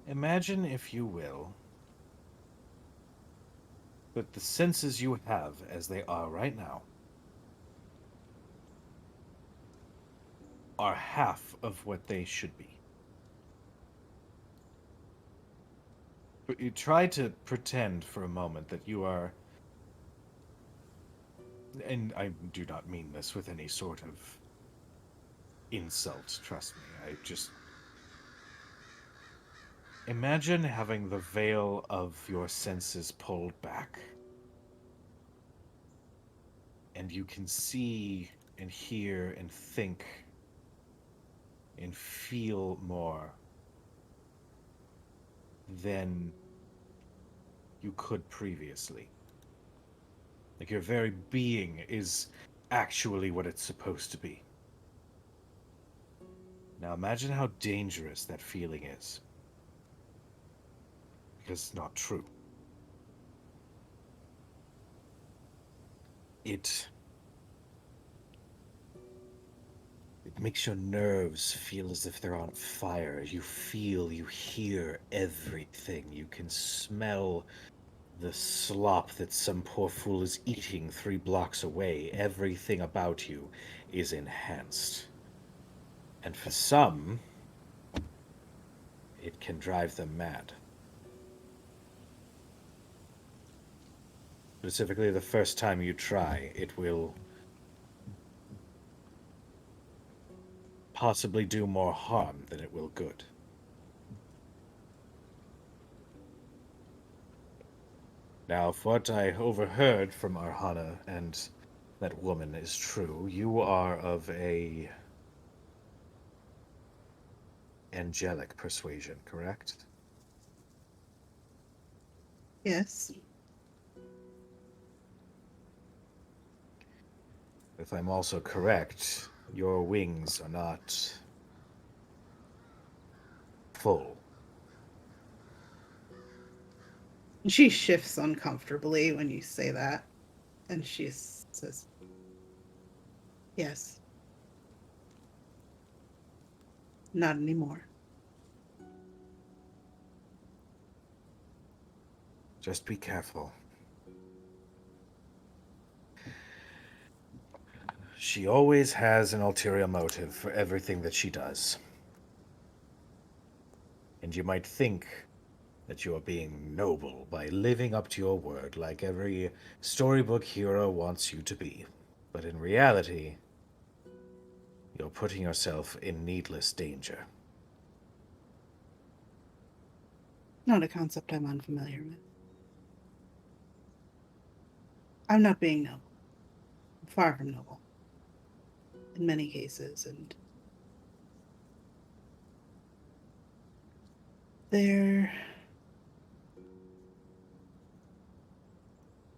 S7: Imagine, if you will, that the senses you have as they are right now are half of what they should be. But you try to pretend for a moment that you are, and I do not mean this with any sort of insult, trust me. I just imagine having the veil of your senses pulled back, and you can see and hear and think and feel more than you could previously. Like your very being is actually what it's supposed to be. Now imagine how dangerous that feeling is. Because it's not true. It makes your nerves feel as if they're on fire. You feel, you hear everything. You can smell the slop that some poor fool is eating 3 blocks away. Everything about you is enhanced. And for some, it can drive them mad. Specifically, the first time you try, it will possibly do more harm than it will good. Now, if what I overheard from Arhana and that woman is true, you are of a angelic persuasion, correct?
S5: Yes.
S7: If I'm also correct, your wings are not full.
S5: She shifts uncomfortably when you say that, and she says, "Yes, not anymore."
S7: Just be careful. She always has an ulterior motive for everything that she does. And you might think that you are being noble by living up to your word like every storybook hero wants you to be. But in reality, you're putting yourself in needless danger.
S5: Not a concept I'm unfamiliar with. I'm not being noble. far from noble in many cases, and there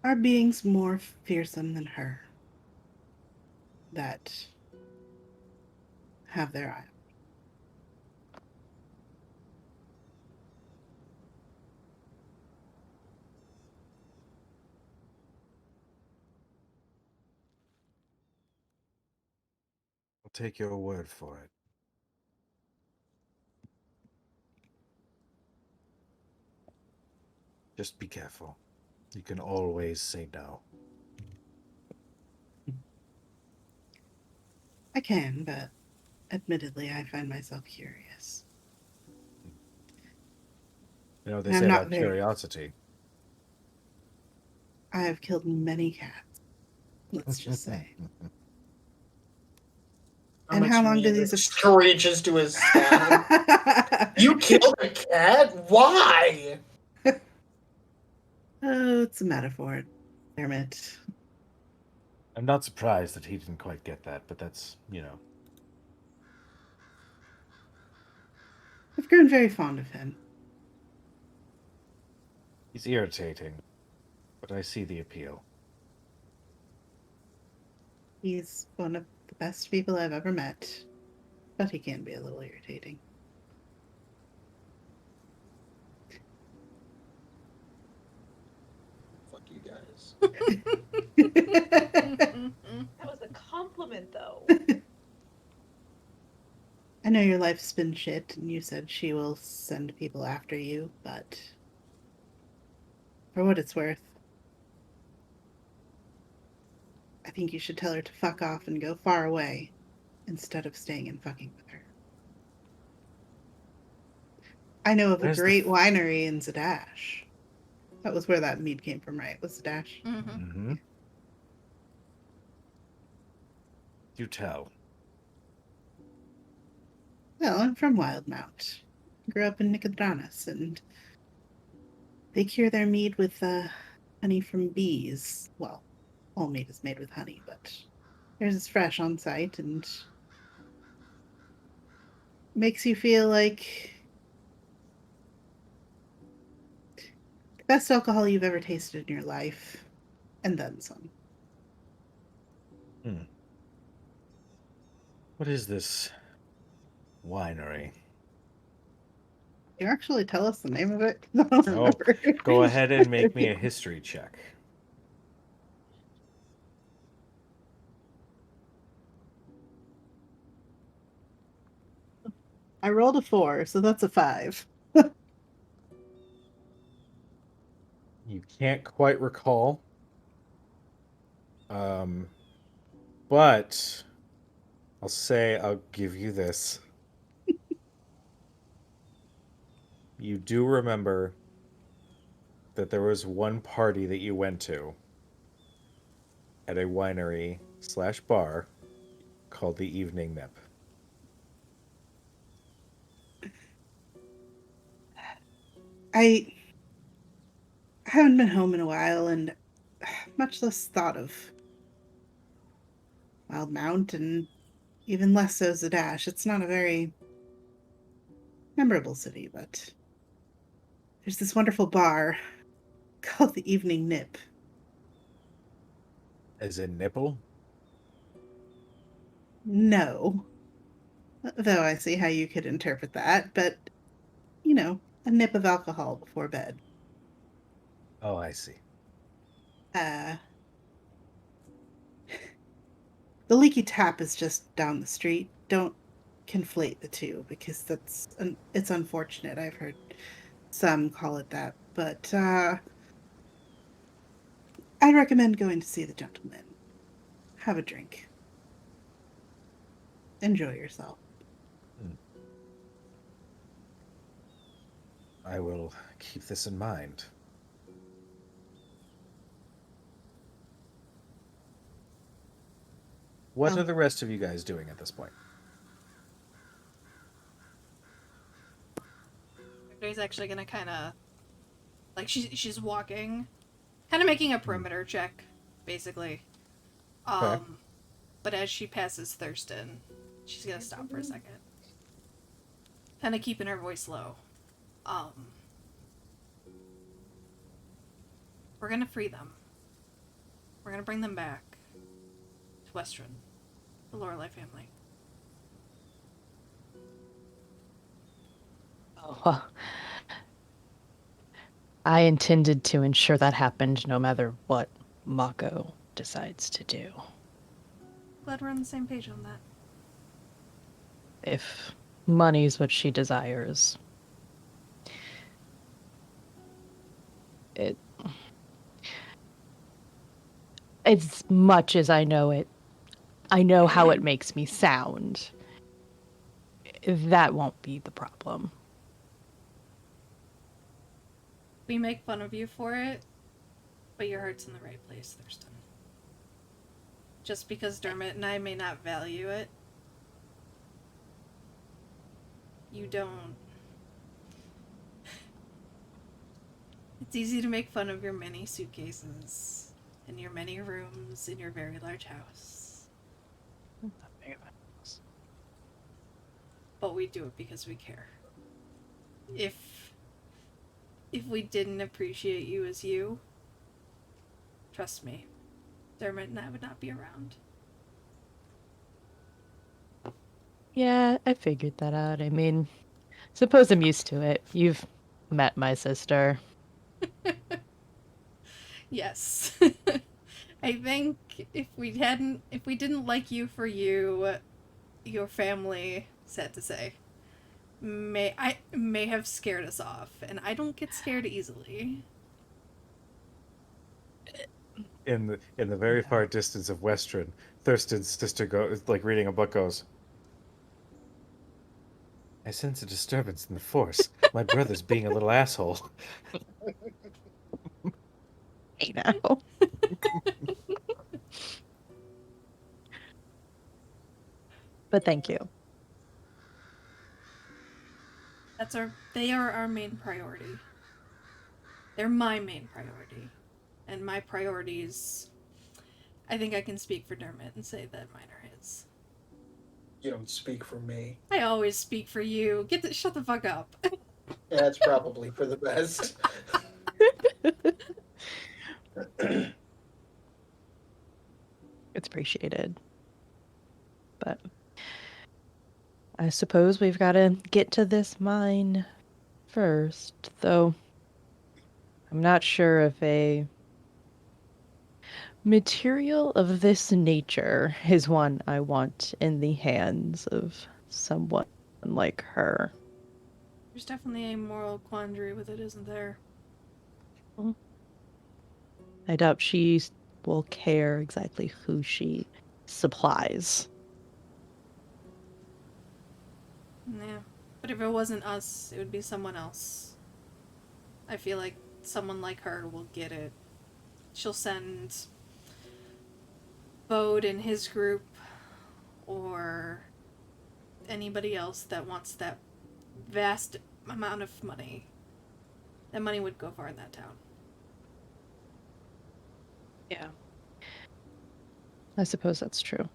S5: are beings more fearsome than her that have their eye.
S7: I'll take your word for it. Just be careful. You can always say no.
S5: I can, but admittedly, I find myself curious.
S7: You know what they
S5: And I'm
S7: say
S5: not
S7: about
S5: very.
S7: curiosity.
S5: I have killed many cats, let's just say.
S3: How
S5: And
S3: much
S5: how long do
S3: meat
S5: these
S3: reaches to his stab? You killed a cat? Why?
S5: Oh, it's a metaphor, Dermot.
S7: I'm not surprised that he didn't quite get that, but that's,
S5: I've grown very fond of him.
S7: he's irritating, but I see the appeal.
S5: He's one of the best people I've ever met, but he can be a little irritating.
S3: Fuck you guys.
S4: That was a compliment, though.
S5: I know your life's been shit, and you said she will send people after you, but for what it's worth, I think you should tell her to fuck off and go far away instead of staying and fucking with her. I know of a
S7: Where's the
S5: great winery in Zadash. That was where that mead came from, right? Was Zadash?
S1: Mm-hmm.
S7: Mm-hmm. You tell.
S5: Well, I'm from Wildmount. Grew up in Nicodranas, and they cure their mead with honey from bees. Well, all mead is made with honey, but theirs is fresh on site and makes you feel like the best alcohol you've ever tasted in your life, and then some.
S7: What is this winery?
S5: You actually tell us the name of it? I don't
S7: Oh,
S5: remember.
S7: go ahead and make me a history check.
S5: I rolled a 4, so that's a 5.
S7: You can't quite recall. Um, but I'll give you this. You do remember that there was one party that you went to at a winery/bar called the Evening Nip.
S5: I haven't been home in a while, and much less thought of Wildmount, and even less so Zadash. It's not a very memorable city, but there's this wonderful bar called the Evening Nip.
S7: As in nipple?
S5: No, though I see how you could interpret that, but a nip of alcohol before bed.
S7: Oh, I see.
S5: Uh, the Leaky Tap is just down the street. Don't conflate the two because it's unfortunate. I've heard some call it that, but I'd recommend going to see the gentleman. Have a drink. Enjoy yourself.
S7: I will keep this in mind. What
S5: Well,
S7: are the rest of you guys doing at this point?
S1: Everybody's actually gonna kind of like she's walking, kind of making a perimeter check, basically, But as she passes Thurston, she's gonna stop for a second. Kind of keeping her voice low. We're gonna free them. We're gonna bring them back to Western, the Lorelei family.
S6: Oh, well, I intended to ensure that happened no matter what Mako decides to do.
S1: Glad we're on the same page on that.
S6: If money's what she desires, as much as I know it, I know how it makes me sound. That won't be the problem.
S1: We make fun of you for it, but your heart's in the right place, Thurston. Just because Dermot and I may not value it, you don't. It's easy to make fun of your many suitcases and your many rooms in your very large house. But we do it because we care. If we didn't appreciate you as you, trust me, Dermot and I would not be around.
S6: Yeah, I figured that out. I mean, suppose I'm used to it. You've met my sister.
S1: Yes. I think if we didn't like you for you, your family, sad to say, may have scared us off, and I don't get scared easily.
S7: In the very far distance of Western, Thurston's sister goes, like reading a book, goes, I sense a disturbance in the force. My brother's being a little asshole.
S6: Hey now. But thank you.
S1: They are our main priority. They're my main priority. And my priorities, I think I can speak for Dermot and say that mine are his.
S3: You don't speak for me.
S1: I always speak for you. Shut the fuck up.
S3: Yeah, it's probably for the best.
S6: It's appreciated. But I suppose we've got to get to this mine first, though I'm not sure if a material of this nature is one I want in the hands of someone like her.
S1: There's definitely a moral quandary with it, isn't there?
S6: I doubt she will care exactly who she supplies.
S1: Yeah. But if it wasn't us, it would be someone else. I feel like someone like her will get it. She'll send Bode and his group, or anybody else that wants that vast amount of money. That money would go far in that town.
S6: Yeah. I suppose that's true.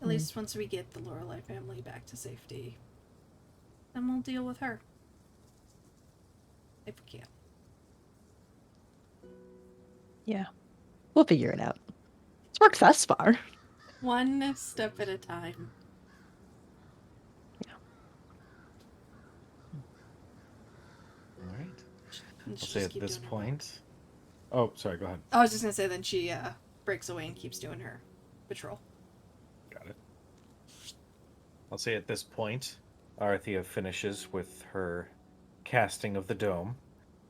S1: At least once we get the Lorelei family back to safety, then we'll deal with her. If we can.
S6: Yeah. We'll figure it out. It's worked thus far.
S1: One step at a time.
S6: Yeah.
S7: All right.
S1: And
S7: I'll
S1: she'll
S7: say
S1: just
S7: at
S1: keep
S7: this
S1: doing her
S7: point. Oh, sorry. Go ahead.
S1: I was just gonna say then she breaks away and keeps doing her patrol.
S7: Got it. I'll say at this point, Arthea finishes with her casting of the dome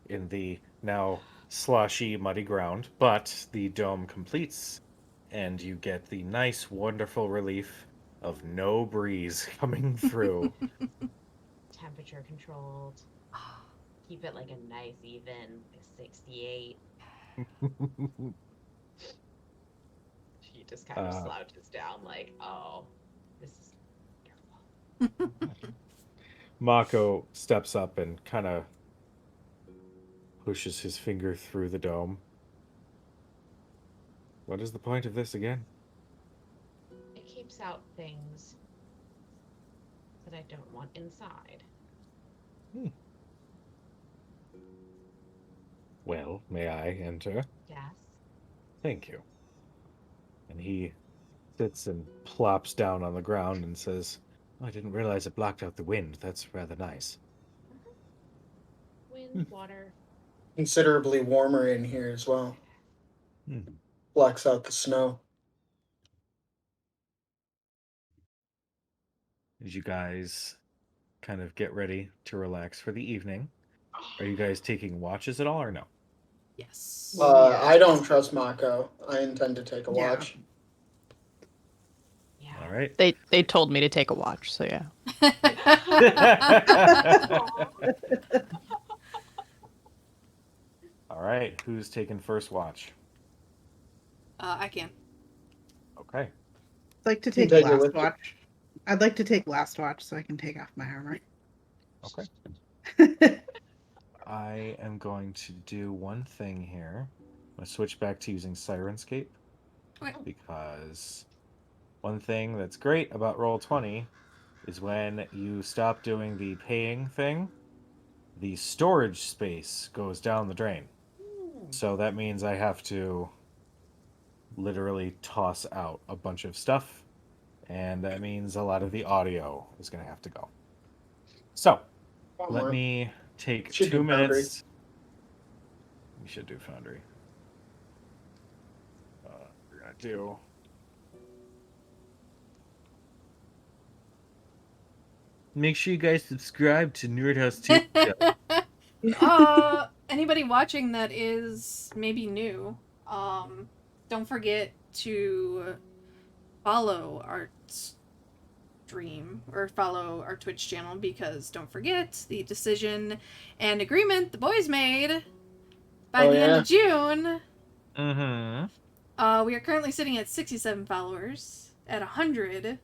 S7: in the now sloshy, muddy ground, but the dome completes, and you get the nice, wonderful relief of no breeze coming through.
S4: Temperature controlled. Keep it like a nice even, like 68. She just kind of slouches down like, oh, this is careful.
S7: Mako steps up and kind of pushes his finger through the dome. What is the point of this again?
S4: It keeps out things that I don't want inside.
S7: Well, may I enter?
S4: Yes.
S7: Thank you. And he sits and plops down on the ground and says, "Oh, I didn't realize it blocked out the wind. That's rather nice."
S4: Wind, water.
S3: Considerably warmer in here as well.
S7: Hmm.
S3: Blocks out the snow.
S7: As you guys kind of get ready to relax for the evening, are you guys taking watches at all or no?
S1: Yes.
S5: Yeah.
S3: I don't trust Mako. I intend to take a
S5: Yeah.
S3: watch.
S4: Yeah.
S7: All right.
S6: They told me to take a watch, so yeah.
S7: All right. Who's taking first watch?
S1: I can.
S7: Okay.
S5: I'd like to
S3: You
S5: take
S3: take it
S5: last
S3: with you.
S5: watch. I'd like to take last watch so I can take off my armor.
S7: Okay. I am going to do one thing here. I'm going to switch back to using Sirenscape
S1: Okay.
S7: because one thing that's great about Roll20 is when you stop doing the paying thing, the storage space goes down the drain. So that means I have to literally toss out a bunch of stuff, and that means a lot of the audio is going to have to go. So, let me take
S3: Should
S7: 2
S3: do Foundry.
S7: minutes. We should do Foundry. We're going to do... Make sure you guys subscribe to Nerdhouse Tabletop.
S1: Anybody watching that is maybe new, don't forget to follow our stream or follow our Twitch channel, because don't forget the decision and agreement the boys made by the end of June.
S7: Mm-hmm.
S1: We are currently sitting at 67 followers. At 100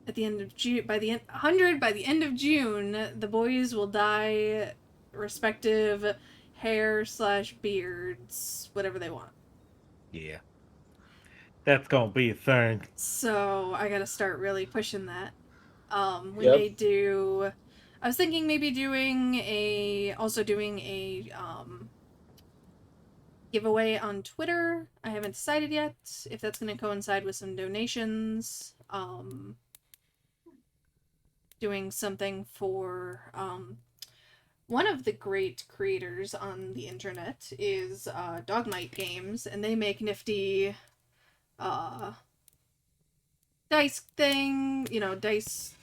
S1: at the end of June, by the end of June, the boys will dye respective hair/beards, whatever they want.
S7: Yeah. That's gonna be a thing.
S1: So I gotta start really pushing that. We
S3: Yep.
S1: may do. I was thinking maybe doing a giveaway on Twitter. I haven't decided yet if that's gonna coincide with some donations. Doing something for one of the great creators on the internet is Dogmite Games, and they make nifty dice dice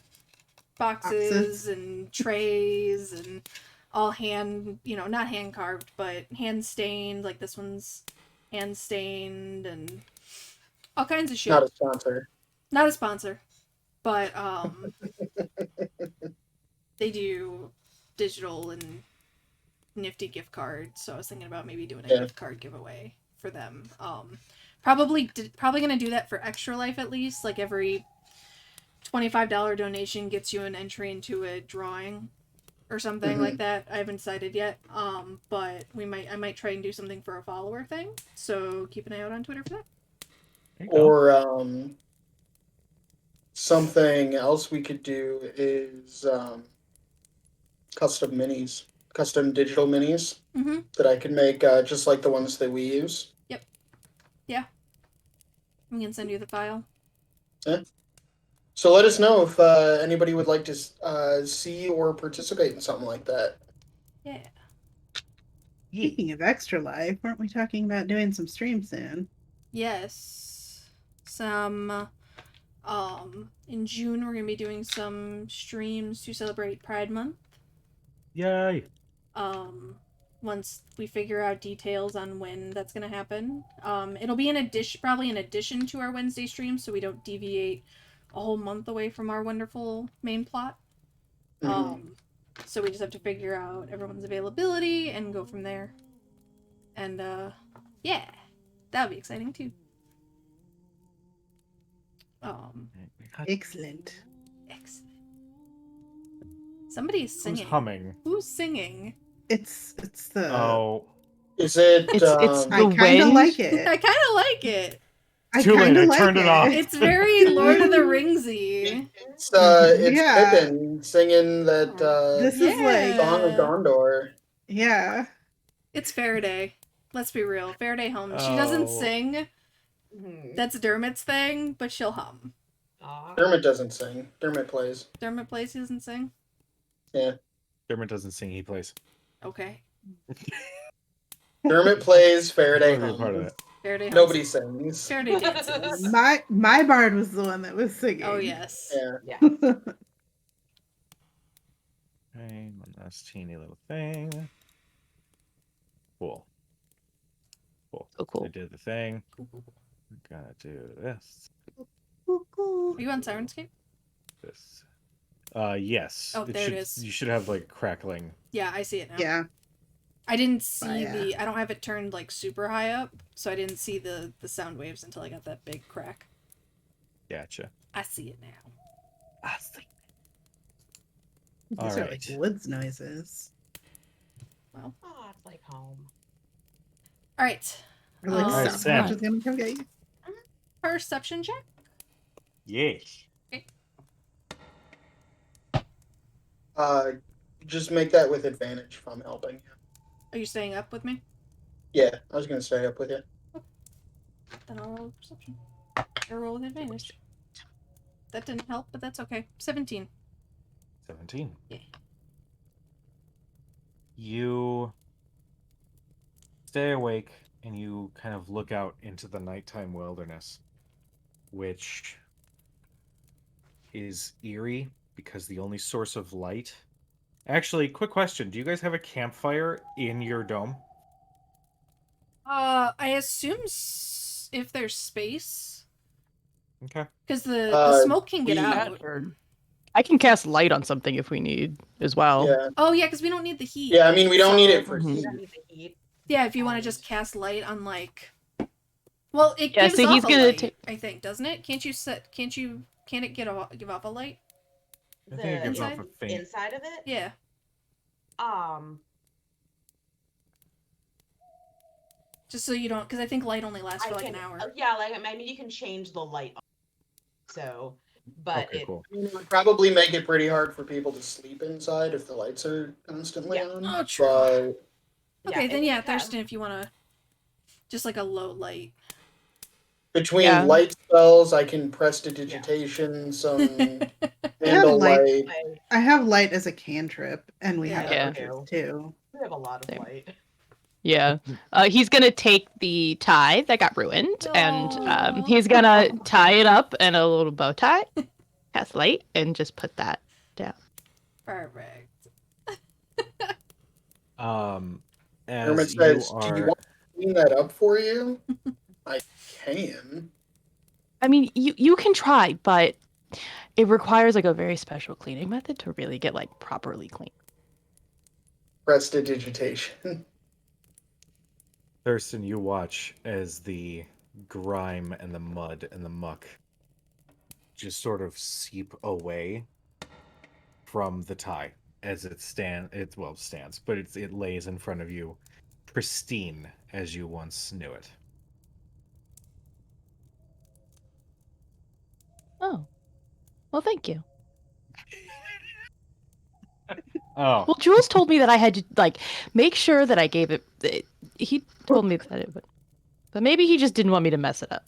S1: boxes and trays, and all hand, not hand carved, but hand stained. Like this one's hand stained, and all kinds of shit.
S3: Not a sponsor.
S1: Not a sponsor, but they do digital and nifty gift cards. So I was thinking about maybe doing a gift card giveaway for them. Probably gonna do that for Extra Life at least. Like every $25 donation gets you an entry into a drawing or something like that. I haven't decided yet. But I might try and do something for a follower thing. So keep an eye out on Twitter for that.
S3: Or something else we could do is custom minis, custom digital minis that I can make just like the ones that we use.
S1: Yep. Yeah. I'm gonna send you the file.
S3: Yeah. So let us know if anybody would like to see or participate in something like that.
S1: Yeah.
S5: Speaking of Extra Life, weren't we talking about doing some streams soon?
S1: Yes. Some in June we're gonna be doing some streams to celebrate Pride Month.
S7: Yay!
S1: Once we figure out details on when that's gonna happen. It'll be probably in addition to our Wednesday stream, so we don't deviate a whole month away from our wonderful main plot. So we just have to figure out everyone's availability and go from there. And yeah, that'll be exciting too.
S5: Excellent.
S1: Somebody is singing.
S7: Who's humming?
S1: Who's singing?
S5: It's the
S3: Is it?
S6: It's
S5: I
S6: the
S5: kind of
S6: wind.
S5: like
S1: I
S5: it.
S1: kind of like it.
S5: I
S7: Too late,
S5: kind of
S7: I
S5: like
S7: turned it off.
S1: It's very Lord of the Ringsy.
S3: It's
S5: Yeah.
S3: Pippin singing that
S5: This is like,
S3: song of Gondor.
S5: yeah.
S1: It's Faraday. Let's be real. Faraday hums. She
S7: Oh.
S1: doesn't sing.
S4: Mhm.
S1: That's Dermot's thing, but she'll hum.
S4: Aw.
S3: Dermot doesn't sing. Dermot plays.
S1: Dermot plays, he doesn't sing.
S3: Yeah.
S7: Dermot doesn't sing, he plays.
S1: Okay.
S3: Dermot plays. Faraday
S7: Totally a part of
S3: hums.
S7: it.
S1: Faraday hums.
S3: Nobody sings.
S1: Faraday dances.
S5: My bard was the one that was singing.
S1: Oh, yes.
S3: Yeah.
S4: Yeah.
S7: Okay, one last teeny little thing. Cool. Cool.
S6: So cool.
S7: I did the thing. Gotta do this.
S1: Are you on Sirenscape?
S7: This. Yes.
S1: Oh, there it
S7: should,
S1: is.
S7: You should have like crackling.
S1: Yeah, I see it now.
S5: Yeah.
S1: I didn't see
S5: yeah.
S1: I don't have it turned like super high up, so I didn't see the sound waves until I got that big crack.
S7: Gotcha.
S1: I see it now.
S7: I see.
S5: These are like
S7: Alright.
S5: woods noises.
S1: Well.
S4: Oh, it's like home.
S1: All right.
S5: Or like
S1: Alright,
S5: Sasquatch
S6: Sam.
S5: is gonna come get you.
S1: Perception check.
S7: Yes.
S3: Just make that with advantage if I'm helping.
S1: Are you staying up with me?
S3: Yeah, I was gonna stay up with you.
S1: Then I'll roll perception. Or roll with advantage. That didn't help, but that's okay. 17.
S7: 17.
S1: Yeah.
S7: You stay awake and you kind of look out into the nighttime wilderness, which is eerie because the only source of light. Actually, quick question. Do you guys have a campfire in your dome?
S1: I assume if there's space,
S7: Okay.
S1: because the smoke can get
S3: we-
S1: out.
S6: I can cast light on something if we need as well.
S3: Yeah.
S1: Oh yeah, because we don't need the heat.
S3: Yeah, I mean we don't need it
S1: So-
S3: for
S6: Mhm.
S4: We
S3: heat.
S4: don't need the heat.
S1: Yeah, if you want to just cast light on like, well, it
S6: Yeah,
S1: gives
S6: so
S1: off
S6: he's
S1: a
S6: gonna
S1: light,
S6: ta-
S1: I think, doesn't it? Can't it give off a light?
S7: I think it gives
S1: off
S7: a faint-
S4: inside of it.
S1: Yeah. Just so you don't, because I think light only lasts for like an hour.
S4: Yeah, like I mean, you can change the light. So, but
S7: Okay, cool.
S3: It would probably make it pretty hard for people to sleep inside if the lights are constantly
S4: Yeah.
S3: on.
S1: Oh, true.
S3: But
S1: Okay, then
S4: if
S1: yeah,
S4: you can-
S1: Thurston, if you want to, just like a low light.
S3: between
S6: Yeah.
S3: light spells, I can prestidigitation, some candle
S5: light.
S3: light.
S5: I have light as a cantrip, and we have
S6: Yeah.
S5: archers too.
S4: We have a lot of
S6: Same.
S4: light.
S6: Yeah. He's gonna take the tie that got ruined and
S1: No.
S6: he's gonna tie it up in a little bow tie, cast light, and just put that down.
S1: Perfect.
S3: Hermit
S7: As you
S3: says, "Do you
S7: are
S3: want me to clean that up for you?" I can.
S6: I mean, you can try, but it requires like a very special cleaning method to really get like properly clean.
S3: Prestidigitation.
S7: Thurston, you watch as the grime and the mud and the muck just sort of seep away from the tie as it stands, but it lays in front of you, pristine as you once knew it.
S6: Oh. Well, thank you.
S7: Oh,
S6: Well, Jules told me that I had to like make sure that I gave it. He told me that it would, but maybe he just didn't want me to mess it up.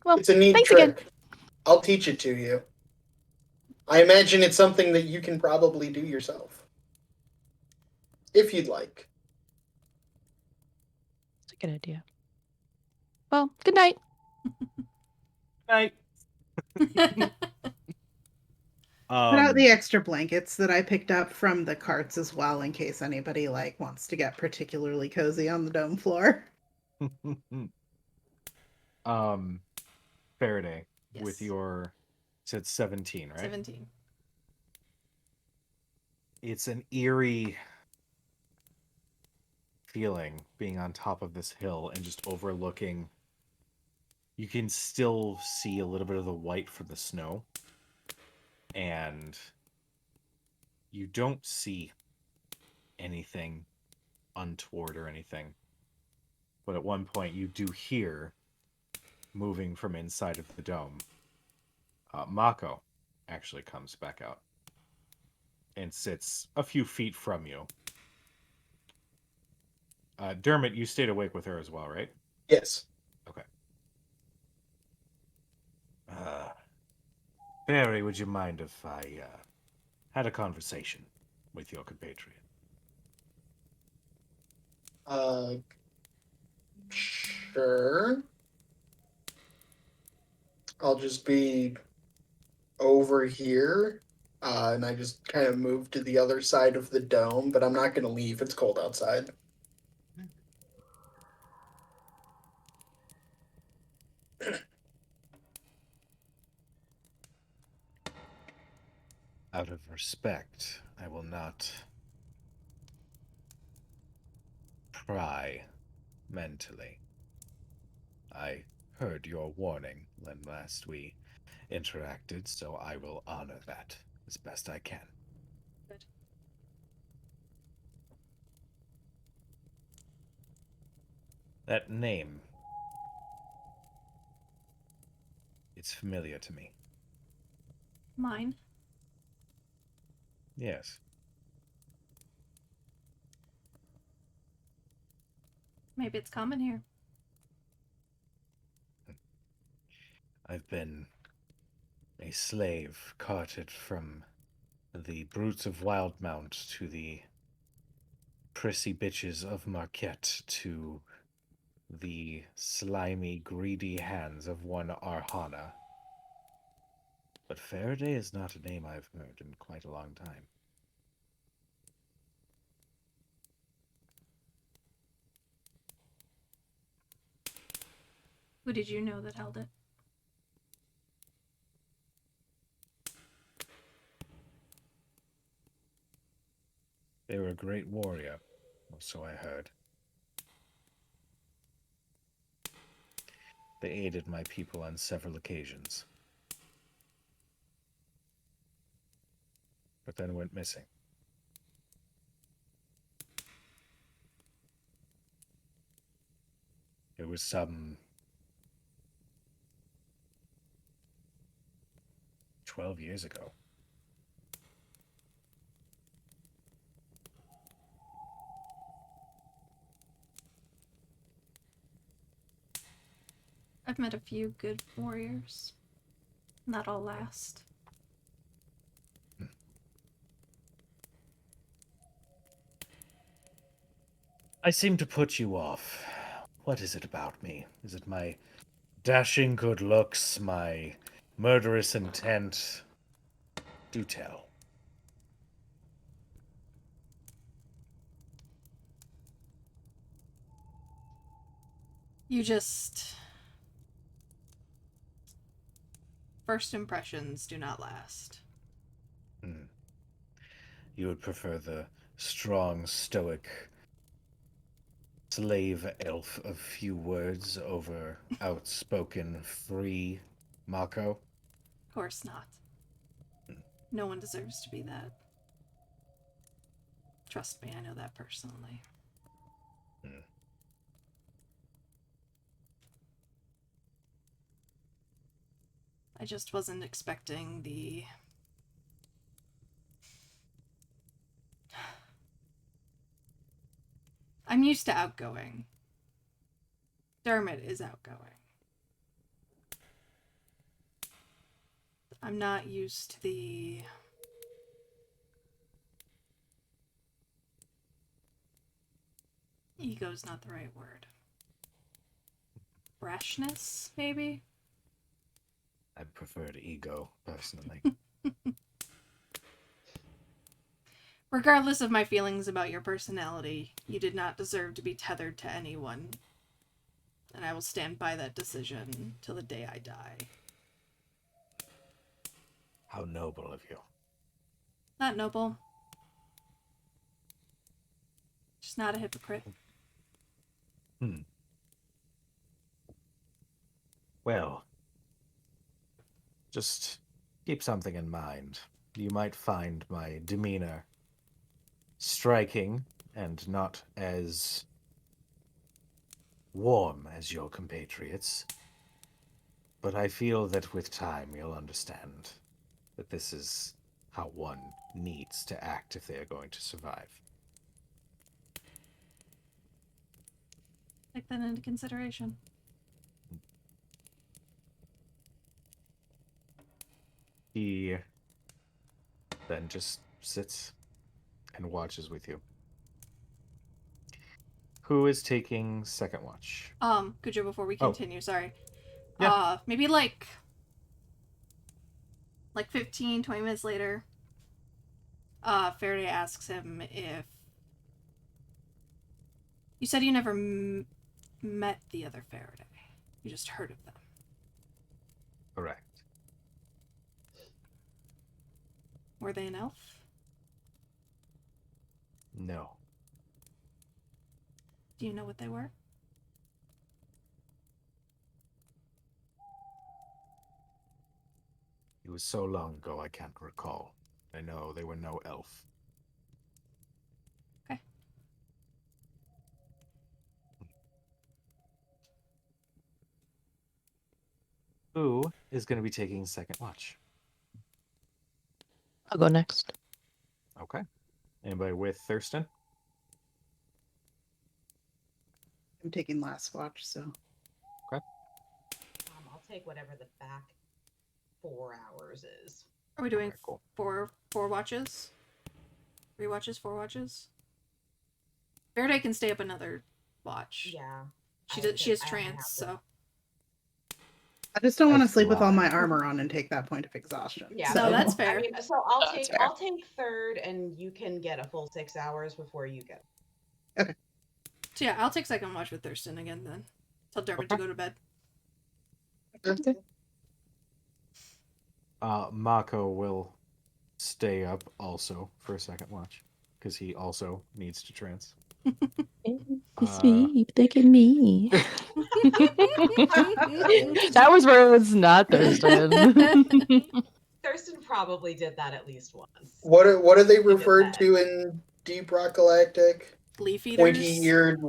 S6: Well,
S3: It's a neat
S6: thanks
S3: trick.
S6: again.
S3: I'll teach it to you. I imagine it's something that you can probably do yourself. If you'd like.
S6: It's a good idea. Well, good night.
S7: night.
S5: Put out the extra blankets that I picked up from the carts as well, in case anybody like wants to get particularly cozy on the dome floor.
S7: Faraday,
S1: Yes.
S7: with your said 17, right?
S1: 17.
S7: It's an eerie feeling being on top of this hill and just overlooking. You can still see a little bit of the white from the snow, and you don't see anything untoward or anything. But at one point, you do hear, moving from inside of the dome, Mako actually comes back out and sits a few feet from you. Dermot, you stayed awake with her as well, right?
S3: Yes.
S7: Okay. Barry, would you mind if I had a conversation with your compatriot?
S3: Sure. I'll just be over here. And I just kind of move to the other side of the dome, but I'm not going to leave. It's cold outside.
S7: Out of respect, I will not pry mentally. I heard your warning when last we interacted, so I will honor that as best I can.
S1: Good.
S7: That name, it's familiar to me.
S1: Mine.
S7: Yes.
S1: Maybe it's common here.
S7: I've been a slave carted from the brutes of Wildmount to the prissy bitches of Marquette to the slimy, greedy hands of one Arhana. But Faraday is not a name I've heard in quite a long time.
S1: Who did you know that held it?
S7: They were a great warrior, or so I heard. They aided my people on several occasions, but then went missing. It was some 12 years ago.
S1: I've met a few good warriors. Not all last.
S7: I seem to put you off. What is it about me? Is it my dashing good looks, my murderous intent? Do tell.
S1: You just... First impressions do not last.
S7: You would prefer the strong, stoic slave elf of few words over outspoken, free Mako?
S1: Of course not. No one deserves to be that. Trust me, I know that personally. I just wasn't expecting the... I'm used to outgoing. Dermot is outgoing. I'm not used to the... Ego's not the right word. Brashness, maybe?
S7: I preferred ego, personally.
S1: Regardless of my feelings about your personality, you did not deserve to be tethered to anyone. And I will stand by that decision till the day I die.
S7: How noble of you.
S1: Not noble. Just not a hypocrite.
S7: Well, just keep something in mind. You might find my demeanor striking and not as warm as your compatriots. But I feel that with time you'll understand that this is how one needs to act if they are going to survive.
S1: Take that into consideration.
S7: He then just sits and watches with you. Who is taking second watch?
S1: Kujo, before we
S7: Oh.
S1: continue, sorry.
S7: Yeah.
S1: Maybe like 15, 20 minutes later, Faraday asks him if... You said you never met the other Faraday. You just heard of them.
S7: Correct.
S1: Were they an elf?
S7: No.
S1: Do you know what they were?
S7: It was so long ago I can't recall. I know they were no elf.
S1: Okay.
S7: Who is going to be taking second watch?
S6: I'll go next.
S7: Okay. Anybody with Thurston?
S5: I'm taking last watch, so
S4: I'll take whatever the back 4 hours is.
S1: Are we doing
S7: Okay, cool.
S1: four watches? 3 watches, 4 watches? Faraday can stay up another watch.
S4: Yeah.
S1: She has
S4: I
S1: trance,
S4: have to.
S1: so...
S5: I just don't want to
S7: That's
S5: sleep with all my
S7: why.
S5: armor on and take that point of exhaustion.
S4: Yeah,
S1: No,
S5: so.
S1: that's fair.
S4: I mean, so I'll
S5: That's
S4: take
S5: fair.
S4: I'll take third, and you can get a full 6 hours before you get.
S1: So yeah, I'll take second watch with Thurston again then. Tell Dermot to
S7: Okay.
S1: go to bed.
S5: Okay.
S7: Mako will stay up also for a second watch because he also needs to trance.
S6: Sleep, look at me. That was Rose, not Thurston.
S4: Thurston probably did that at least once.
S3: What are they
S4: did
S3: referred
S4: that.
S3: to in Deep Rock Galactic?
S1: Leaf eaters.
S3: Pointy-eared,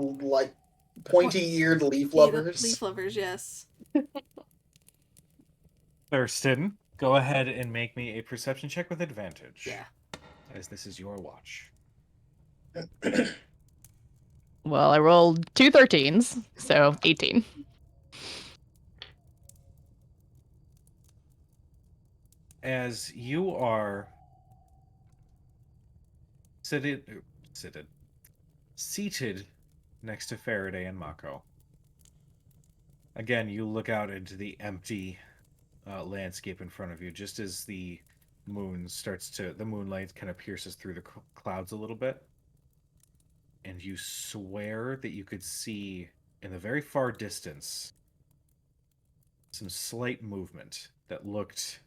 S3: pointy-eared leaf lovers.
S1: Leaf lovers, yes.
S7: Thurston, go ahead and make me a perception check with advantage.
S1: Yeah.
S7: As this is your watch.
S6: Well, I rolled 2 13s, so 18.
S7: As you are seated next to Faraday and Mako. Again, you look out into the empty landscape in front of you, just as the the moonlight kind of pierces through the clouds a little bit. And you swear that you could see in the very far distance some slight movement that looked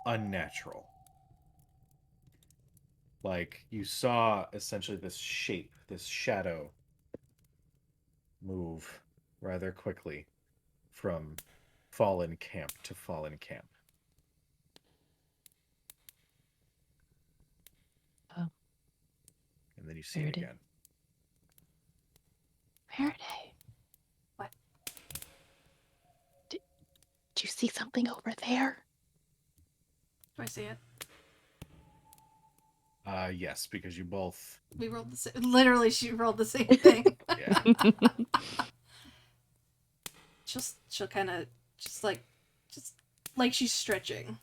S7: unnatural. Like you saw essentially this shape, this shadow move rather quickly from fallen camp to fallen camp.
S6: Oh.
S7: And then you see
S6: There
S7: it
S6: it is.
S7: again.
S6: Faraday.
S1: What?
S6: Did you see something over there?
S1: Do I see it?
S7: Yes, because you both.
S1: We rolled the same... Literally, she rolled the same thing.
S7: Yeah.
S1: She'll kind of... Just like she's stretching.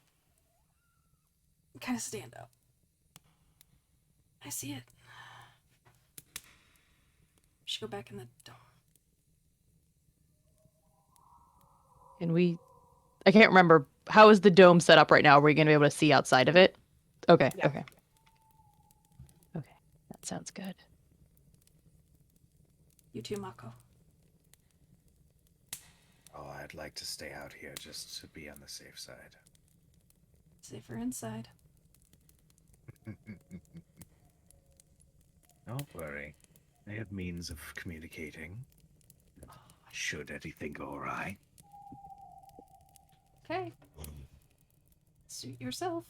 S1: Kind of stand up. I see it. We should go back in the dome.
S6: And I can't remember. How is the dome set up right now? Are we going to be able to see outside of it? Okay,
S4: Yeah.
S6: okay. Okay, that sounds good.
S1: You too, Mako.
S7: Oh, I'd like to stay out here just to be on the safe side.
S1: Safer inside.
S7: Don't worry. I have means of communicating. Should anything go awry.
S1: Okay. Suit yourself.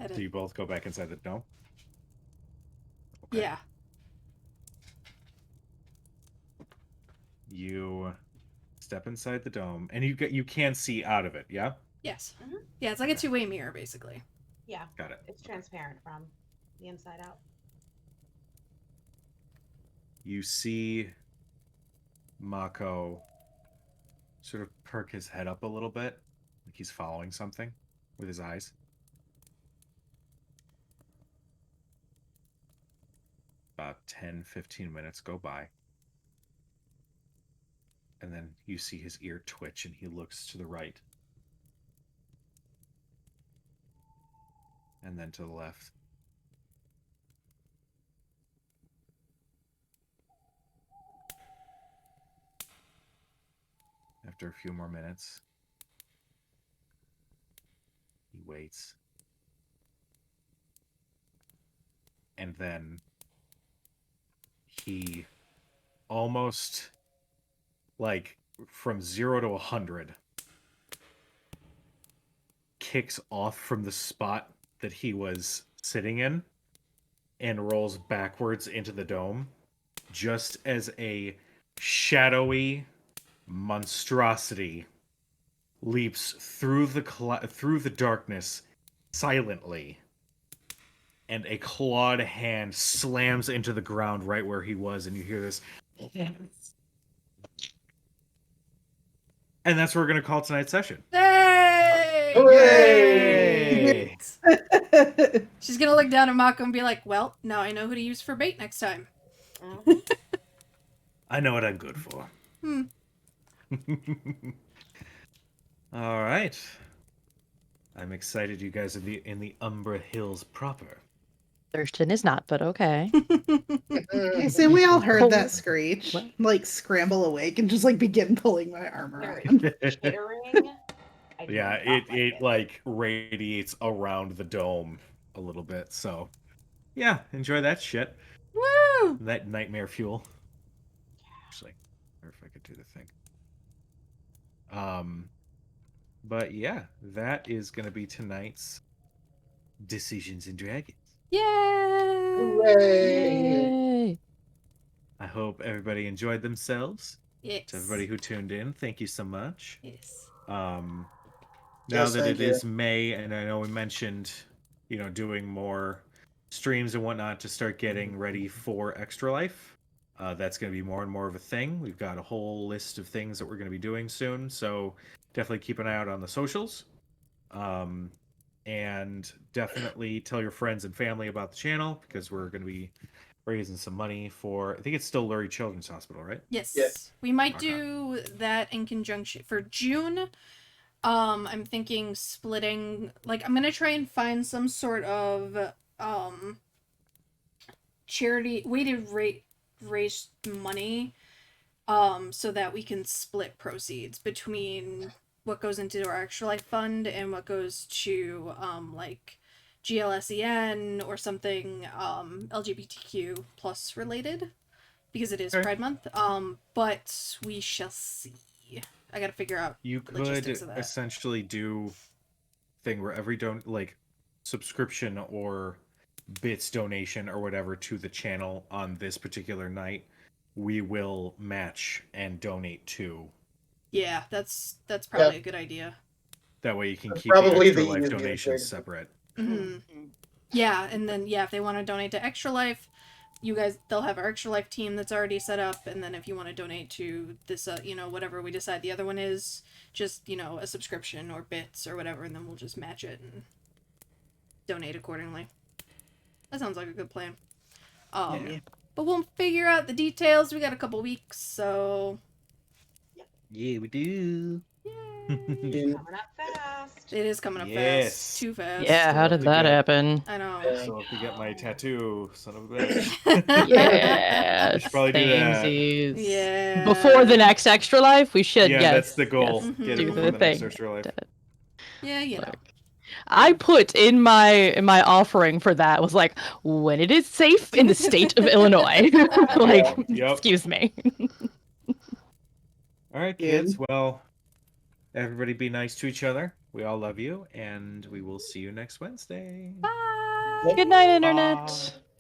S1: Had
S2: So
S1: a-
S2: you both go back inside the dome?
S1: Yeah.
S2: You step inside the dome, and you can see out of it, yeah?
S1: Yes.
S4: Mhm.
S1: Yeah, it's like a
S2: Okay.
S1: two-way mirror, basically.
S4: Yeah,
S2: Got it.
S4: it's transparent from the inside out.
S2: You see Mako sort of perk his head up a little bit, like he's following something with his eyes. About 10, 15 minutes go by. And then you see his ear twitch and he looks to the right. And then to the left. After a few more minutes, he waits. And then he almost, like, from 0 to 100, kicks off from the spot that he was sitting in and rolls backwards into the dome, just as a shadowy monstrosity leaps through the darkness silently, and a clawed hand slams into the ground right where he was, and you hear this. And that's where we're going to call tonight's session.
S1: Hey!
S2: Yay!
S1: She's gonna look down at Mako and be like, well, now I know who to use for bait next time.
S4: Mhm.
S2: I know what I'm good for. All right. I'm excited you guys are in the Umbra Hills proper.
S6: Thurston is not, but okay.
S5: I assume we all heard that
S6: Cold.
S5: screech,
S6: What?
S5: like scramble awake and just like begin pulling my armor
S4: Very
S5: on.
S4: chittering. I do
S2: Yeah,
S4: not
S2: it like radiates around the dome a little bit. So, yeah, enjoy that shit.
S1: Woo!
S2: That nightmare fuel. Actually, or if I could do the thing. But yeah, that is going to be tonight's Decisions and Dragons.
S1: Yay!
S3: Hooray!
S6: Yay.
S2: I hope everybody enjoyed themselves.
S1: Yes.
S2: To everybody who tuned in, thank you so much.
S1: Yes.
S2: Now
S3: Yes,
S2: that
S3: thank
S2: it
S3: you.
S2: is May, and I know we mentioned, doing more streams and whatnot to start getting ready for Extra Life. That's going to be more and more of a thing. We've got a whole list of things that we're going to be doing soon, so definitely keep an eye out on the socials. And definitely tell your friends and family about the channel, because we're going to be raising some money for, I think it's still Lurie Children's Hospital, right?
S1: Yes.
S3: Yeah.
S1: We might
S2: Okay.
S1: do that in conjunction for June. I'm thinking splitting, like, I'm gonna try and find some sort of charity way to raise money so that we can split proceeds between what goes into our Extra Life Fund and what goes to like GLSEN or something LGBTQ plus related, because it is
S2: Okay.
S1: Pride Month. But we shall see. I gotta figure out
S2: You could
S1: logistics of that.
S2: essentially do thing where every subscription or bits donation or whatever to the channel on this particular night, we will match and donate to.
S1: Yeah, that's probably a good idea.
S2: That way you can
S3: That's
S2: keep the
S3: probably
S2: Extra
S3: the
S2: Life
S3: easiest way to
S2: donations
S3: do it.
S2: separate.
S1: Hmm. Yeah, and then if they want to donate to Extra Life, you guys, they'll have our Extra Life team that's already set up, and then if you want to donate to this, whatever we decide the other one is, just a subscription or bits or whatever, and then we'll just match it and donate accordingly. That sounds like a good plan.
S5: Yeah.
S1: But we'll figure out the details. We got a couple weeks, so
S2: Yeah, we do.
S1: yay!
S4: Coming up fast.
S1: It is coming up
S2: Yes.
S1: fast, too fast.
S6: Yeah, how
S2: Still
S6: did
S2: have to
S6: that
S2: get-
S6: happen?
S1: I know.
S3: Yeah.
S2: So I have to get my tattoo, son of a bitch.
S6: Yeah,
S2: We should probably do that.
S6: samesies.
S1: Yeah.
S6: Before the next Extra Life, we should,
S2: Yeah,
S6: yes.
S2: that's the goal.
S1: yes.
S2: Get
S1: Do
S2: it
S1: the
S2: before the next
S6: thing.
S2: Extra Life.
S1: Yeah,
S6: Look, I put in my offering for that was like, when it is safe in the state of Illinois. Like,
S2: Yep.
S6: excuse me.
S2: All right,
S5: Good.
S2: kids. Well, everybody be nice to each other. We all love you, and we will see you next Wednesday.
S1: Bye.
S3: Yep.
S6: Good night, Internet.
S2: Bye.